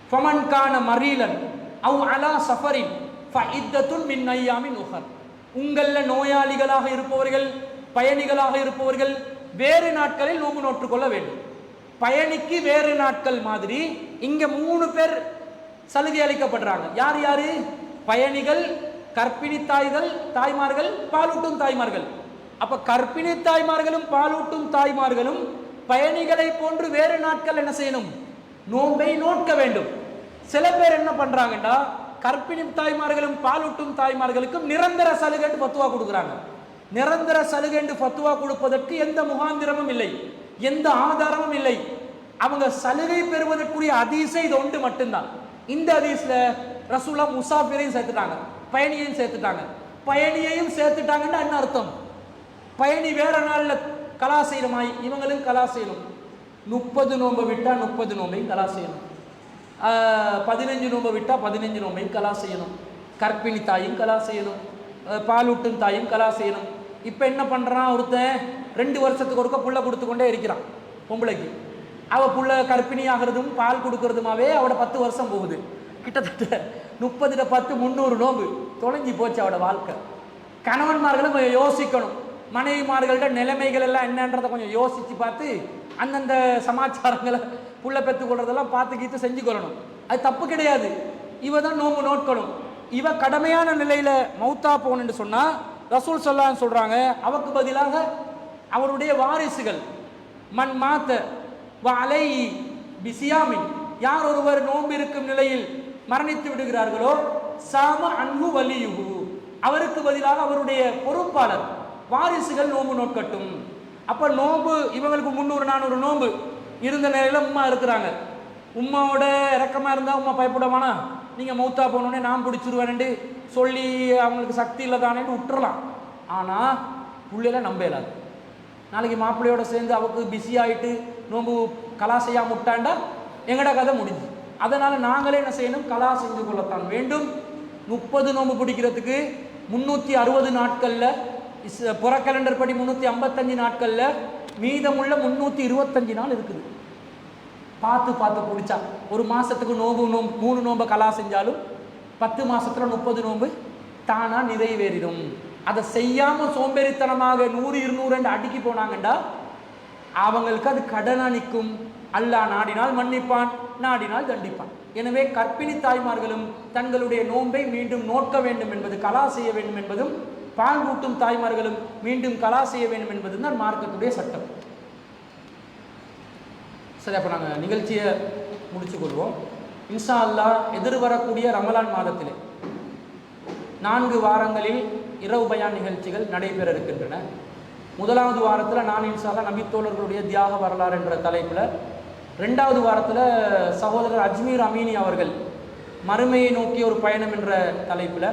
ஃபமன் கான மரீலன் அவ் அலா சஃபரின் ஃபஇத்தத்துன் மின் அய்யாமின் உஹர், உங்கள நோயாளிகளாக இருப்பவர்கள், பயணிகளாக இருப்பவர்கள் வேறு நாட்களில் நோன்பு நோற்றுக்கொள்ள வேண்டும். பயணிக்கு வேறு நாட்கள் மாதிரி இங்க 3 பேர் சலுகை அளிக்கப்படுறாங்க. யார் யாரு? பயணிகள், கர்ப்பிணி தாய்மார்கள், பாலூட்டும் தாய்மார்கள். அப்ப கர்ப்பிணி தாய்மார்களும் பாலூட்டும் தாய்மார்களும் பயணிகளை போன்று வேறு நாட்கள் என்ன செய்யணும்? நோன்பை நோட்க வேண்டும். சில பேர் என்ன பண்றாங்கடா, கர்ப்பிணி தாய்மார்களும் பாலூட்டும் தாய்மார்களுக்கும் நிரந்தர சலுகை ஃபத்வா கொடுக்குறாங்க. நிரந்தர சலுகை ஃபத்வா கொடுப்பதற்கு எந்த முகாந்திரமும் இல்லை, எந்த ஆதாரமும் இல்லை. அவங்க சலுகை பெறுவதற்குரிய ஹதீஸே இது ஒன்று மட்டும்தான். இந்த ஹதீஸ்ல ரசூலா முசாஃபிரையும் சேர்த்துட்டாங்க, பயணியையும் சேர்த்துட்டாங்க. பயணியையும் சேர்த்துட்டாங்கன்னா என்ன அர்த்தம்? பயணி வேற நாள்ல கலா செய்யணுமா? இவங்களும் கலா செய்யணும். 30 நோன்பை விட்டா 30 நோன்பையும் கலா செய்யணும். 15 நோன்பை விட்டா 15 நோன்பையும் கலா செய்யணும். கர்ப்பிணி தாயும் கலா செய்யணும், பாலூட்டும் தாயும் கலா செய்யணும். இப்போ என்ன பண்ணுறான்? ஒருத்தன் 2 வருஷத்துக்கு ஒருக்க புள்ள கொடுத்து கொண்டே இருக்கிறான் பொம்பளைக்கு. அவள் புள்ள கர்ப்பிணி ஆகிறதும் பால் கொடுக்கறதுமாவே அவட 10 வருஷம் போகுது. கிட்டத்தட்ட 30-10 300 நோம்பு தொலைஞ்சி போச்சு அவட வாழ்க்கை. கணவன்மார்களும் கொஞ்சம் யோசிக்கணும், மனைவிமார்கள்ட்ட நிலைமைகள் எல்லாம் என்னன்றதை கொஞ்சம் யோசித்து பார்த்து அந்தந்த சமாச்சாரங்களை புள்ள பெற்று கொள்றதெல்லாம் பார்த்து கீத்து செஞ்சு கொள்ளணும். அது தப்பு கிடையாது. இவ தான் நோம்பு நோட்கணும். இவ கடமையான நிலையில் மௌத்தா போகணுன்னு சொன்னால் ரசூல் ஸல்லல்லாஹு சொல்கிறாங்க, அவக்கு பதிலாக அவருடைய வாரிசுகள் மன் மாத்த வலை பிசியாமின், யார் ஒருவர் நோன்பு இருக்கும் நிலையில் மரணித்து விடுகிறார்களோ சாம அன்பு வலியுகு, அவருக்கு பதிலாக அவருடைய பொறுப்பாளர் வாரிசுகள் நோன்பு நோக்கட்டும். அப்போ நோன்பு இவங்களுக்கு 300-400 நோன்பு இருந்த நிலையில் உம்மா இருக்கிறாங்க. உம்மாவோட இறக்கமாக இருந்தால் உம்மா பயப்படவானா, நீங்கள் மௌத்தா போனோடனே நான் பிடிச்சிருவேன்ட்டு சொல்லி அவங்களுக்கு சக்தி இல்லை தானேன்னு விட்டுறலாம். ஆனால் பிள்ளையில நம்ப இயலாது. நாளைக்கு மாப்பிள்ளையோட சேர்ந்து அவருக்கு பிஸி ஆகிட்டு நோம்பு கலா செய்யாம விட்டாண்டா எங்கட கதை முடிஞ்சு. அதனால் நாங்களே என்ன செய்யணும், கலா செஞ்சு கொள்ளத்தான் வேண்டும். 30 நோம்பு பிடிக்கிறதுக்கு 360 நாட்களில் புற கேலண்டர் படி 355 நாட்களில் மீதமுள்ள 325 நாள் இருக்குது. பார்த்து பார்த்து பிடிச்சா ஒரு மாதத்துக்கு நோம்பு 3 நோம்பை கலா செஞ்சாலும் 10 மாதத்தில் 30 நோம்பு தானாக நிறைவேறிடும். அதை செய்யாமல் சோம்பேறித்தனமாக 100-200 அடுக்கி போனாங்கண்டா அவங்களுக்கு அது கடனாக நிற்கும். அல்லாஹ் நாடினால் மன்னிப்பான், நாடினால் தண்டிப்பான். எனவே கர்ப்பிணி தாய்மார்களும் தங்களுடைய நோன்பை மீண்டும் நோக்க வேண்டும் என்பது, கலா செய்ய வேண்டும் என்பதும், பால் ஊட்டும் தாய்மார்களும் மீண்டும் கலா செய்ய வேண்டும் என்பதும் தான் மார்க்கத்துடைய சட்டம். சரி, அப்போ நாங்கள் நிகழ்ச்சியை முடிச்சு கொள்வோம். இன்ஷா அல்லாஹ் எதிர்வரக்கூடிய ரமலான் மாதத்திலே 4 வாரங்களில் இரவு பயான் நிகழ்ச்சிகள் நடைபெற இருக்கின்றன. முதலாவது வாரத்தில் நான் இன்ஷா அல்லாஹ் நபித்தோழர்களுடைய தியாக வரலாறு என்ற தலைப்பில், 2வது வாரத்தில் சகோதரர் அஜ்மீர் அமீனி அவர்கள் மறுமையை நோக்கிய ஒரு பயணம் என்ற தலைப்பில்,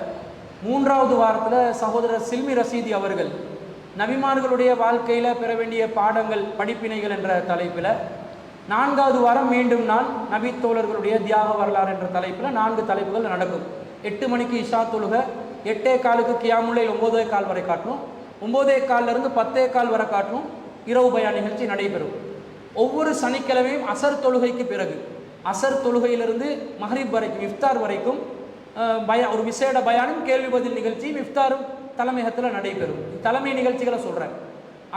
3வது வாரத்தில் சகோதரர் சில்மி ரசீதி அவர்கள் நபிமார்களுடைய வாழ்க்கையில் பெற வேண்டிய பாடங்கள் படிப்பினைகள் என்ற தலைப்பில், 4வது வாரம் மீண்டும் நான் நபித்தோழர்களுடைய தியாக வரலாறு என்ற தலைப்பில் 4 தலைப்புகள் நடக்கும். 8 மணிக்கு இஷா தொழுகை, 8:15 கியாமுல்லைல் 9:15 வரை காட்டணும், 9:15 10:15 வரை காட்டணும். இரவு பயான் நிகழ்ச்சி நடைபெறும். ஒவ்வொரு சனிக்கிழமையும் அசர் தொழுகைக்கு பிறகு, அசர் தொழுகையிலிருந்து மஹ்ரிப் வரைக்கும், இஃப்தார் வரைக்கும் ஒரு விசேட பயானும் கேள்வி பதில் நிகழ்ச்சியும் இஃப்தாரும் தலைமையகத்தில் நடைபெறும். தலைமை நிகழ்ச்சிகளை சொல்கிறேன்.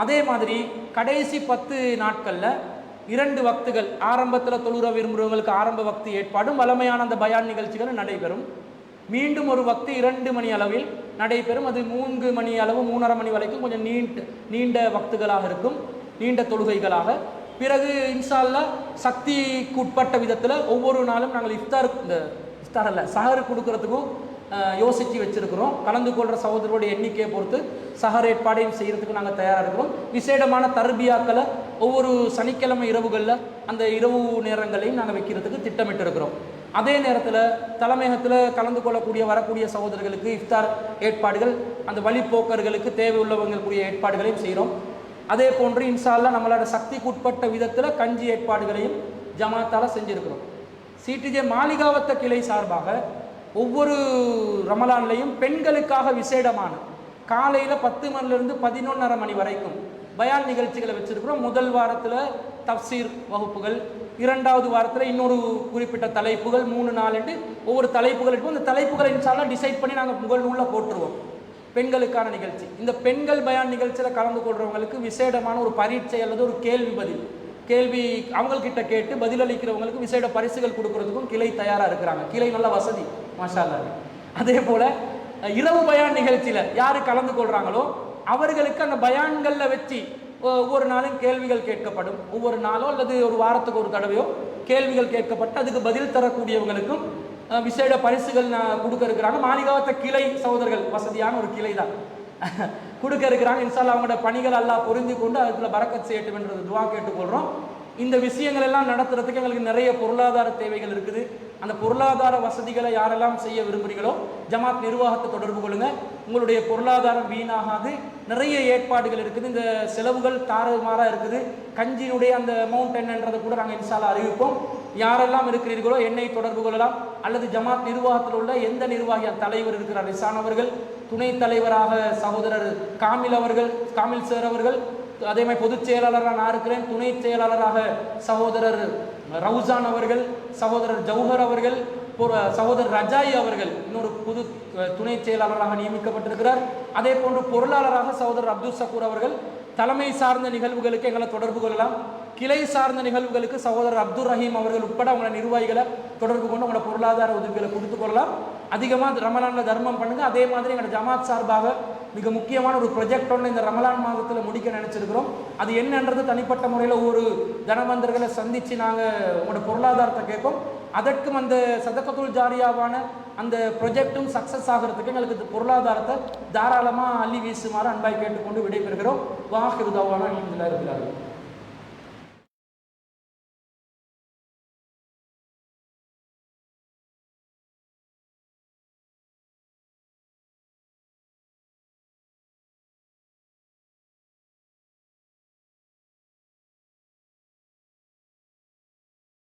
அதே மாதிரி கடைசி 10 நாட்களில் 2 வக்துகள், ஆரம்பத்தில் தொழுற விரும்புகிறவங்களுக்கு ஆரம்ப வக்து ஏற்பாடும் வளமையான அந்த பயான் நிகழ்ச்சிகளும் நடைபெறும். மீண்டும் ஒரு வக்து 2 மணி அளவில் நடைபெறும். அது 3 மணி அளவு 3:30 மணி வரைக்கும் கொஞ்சம் நீண்ட வக்துகளாக இருக்கும், நீண்ட தொழுகைகளாக. பிறகு இன்ஷா அல்லாஹ் சக்திக்கு உட்பட்ட விதத்தில் ஒவ்வொரு நாளும் நாங்கள் இஃப்தார் அல்ல சஹர் கொடுக்கறதுக்கும் யோசித்து வச்சுருக்கிறோம். கலந்து கொள்கிற சகோதரருடைய எண்ணிக்கையை பொறுத்து சஹர் ஏற்பாடையும் செய்கிறதுக்கு நாங்கள் தயாராக இருக்கிறோம். விசேடமான தர்பியாக்களை ஒவ்வொரு சனிக்கிழமை இரவுகளில் அந்த இரவு நேரங்களையும் நாங்கள் வைக்கிறதுக்கு திட்டமிட்டு இருக்கிறோம். அதே நேரத்தில் தலைமையகத்தில் கலந்து கொள்ளக்கூடிய வரக்கூடிய சகோதரர்களுக்கு இஃப்தார் ஏற்பாடுகள், அந்த வழிப்போக்கர்களுக்கு தேவை உள்ளவங்களுக்குரிய ஏற்பாடுகளையும் செய்கிறோம். அதே போன்று இன்ஷா அல்லாஹ் நம்மளோட சக்திக்கு உட்பட்ட விதத்தில் கஞ்சி ஏற்பாடுகளையும் ஜமாத்தால் செஞ்சுருக்கிறோம். சிடிஜே மாளிகாவத்த கிளை சார்பாக ஒவ்வொரு ரமலான்லையும் பெண்களுக்காக விசேடமான காலையில் 10 மணிலிருந்து 11:30 மணி வரைக்கும் பயான் நிகழ்ச்சிகளை வச்சுருக்கிறோம். முதல் வாரத்தில் தஃப்சீர் வகுப்புகள், 2வது வாரத்தில் இன்னொரு குறிப்பிட்ட தலைப்புகள், 3-4 ஒவ்வொரு தலைப்புகள் இருக்கும். இந்த தலைப்புகளை இன்ஷா அல்லாஹ் டிசைட் பண்ணி நாங்கள் முகநூலில் போட்டுருவோம். பெண்களுக்கான நிகழ்ச்சி, இந்த பெண்கள் பயான் நிகழ்ச்சியில் கலந்து கொள்கிறவங்களுக்கு விசேடமான ஒரு பரீட்சை அல்லது ஒரு கேள்வி அவங்கக்கிட்ட கேட்டு பதிலளிக்கிறவங்களுக்கு விசேட பரிசுகள் கொடுக்கறதுக்கும் கிளை தயாராக இருக்கிறாங்க. கிளை நல்ல வசதி, மாஷா அல்லாஹ். அதே போல் இரவு பயான் நிகழ்ச்சியில் யார் கலந்து கொள்கிறாங்களோ அவர்களுக்கு அந்த பயான்களில் வச்சு ஒவ்வொரு நாளும் கேள்விகள் கேட்கப்படும். ஒவ்வொரு நாளோ அல்லது ஒரு வாரத்துக்கு ஒரு தடவையோ கேள்விகள் கேட்கப்பட்டு அதுக்கு பதில் தரக்கூடியவங்களுக்கும் விசேட பரிசுகள் கொடுக்க இருக்கிறாங்க. மாளிகாவத்த கிளை சகோதரர்கள் வசதியான ஒரு கிளை தான் கொடுக்க இருக்கிறாங்க. இன்ஷா அல்லாஹ் அவங்களோட பணிகள் எல்லாம் புரிந்து கொண்டு அதில் பரக்கத் செய்யட்டும் என்றது துவா கேட்டுக்கொள்கிறோம். இந்த விஷயங்கள் எல்லாம் நடத்துறதுக்கு எங்களுக்கு நிறைய பொருளாதார தேவைகள் இருக்குது. அந்த பொருளாதார வசதிகளை யாரெல்லாம் செய்ய விரும்புகிறீங்களோ ஜமாத் நிர்வாகத்தை தொடர்பு கொள்ளுங்க. உங்களுடைய பொருளாதாரம் வீணாகாது. நிறைய ஏற்பாடுகள் இருக்குது. இந்த செலவுகள் தாறுமாறாக இருக்குது. கஞ்சியினுடைய அந்த அமௌண்ட் என்னன்றதை கூட நாங்கள் இன்ஷா அல்லாஹ் அறிவிப்போம். யாரெல்லாம் இருக்கிறீர்களோ என்னை தொடர்பு கொள்ளலாம். அல்லது ஜமாத் நிர்வாகத்தில் உள்ள எந்த நிர்வாகிய தலைவர் இருக்கிறார், ரிசான் அவர்கள், துணைத் தலைவராக சகோதரர் காமில் சார் அவர்கள், அதே மாதிரி பொதுச் செயலாளராக நான் இருக்கிறேன், துணை செயலாளராக சகோதரர் ரவுசான் அவர்கள், சகோதரர் ஜவுஹர் அவர்கள் சகோதரர் ரஜாயி அவர்கள் இன்னொரு புது துணை செயலாளராக நியமிக்கப்பட்டிருக்கிறார். அதே போன்று பொருளாளராக சகோதரர் அப்துல் சக்கூர் அவர்கள். தலைமை சார்ந்த நிகழ்வுகளுக்கு எங்களை தொடர்பு கொள்ளலாம். கிளை சார்ந்த நிகழ்வுகளுக்கு சகோதரர் அப்துல் ரஹீம் அவர்கள் உட்பட அவங்கள நிர்வாகிகளை தொடர்பு கொண்டு உங்களோட பொருளாதார உதவிகளை கொடுத்து கொள்ளலாம். அதிகமாக ரமலானில் தர்மம் பண்ணுங்கள். அதே மாதிரி எங்களோட ஜமாத் சார்பாக மிக முக்கியமான ஒரு ப்ரொஜெக்ட் ஒன்று இந்த ரமலான் மாதத்தில் முடிக்க நினச்சிருக்கிறோம். அது என்னன்றது தனிப்பட்ட முறையில் ஒவ்வொரு தனவந்தர்களை சந்தித்து நாங்கள் உங்களோட பொருளாதாரத்தை கேட்போம். அதற்கும் அந்த சதகத்துல் ஜாரியாவான அந்த ப்ரொஜெக்டும் சக்ஸஸ் ஆகிறதுக்கு எங்களுக்கு பொருளாதாரத்தை தாராளமாக அள்ளி வீசுமாறு அன்பாய் கேட்டுக்கொண்டு விடைபெறுகிறோம். வாஹிரு தவானா அல்ஹம்துலில்லாஹி ரப்பில் ஆலமீன்.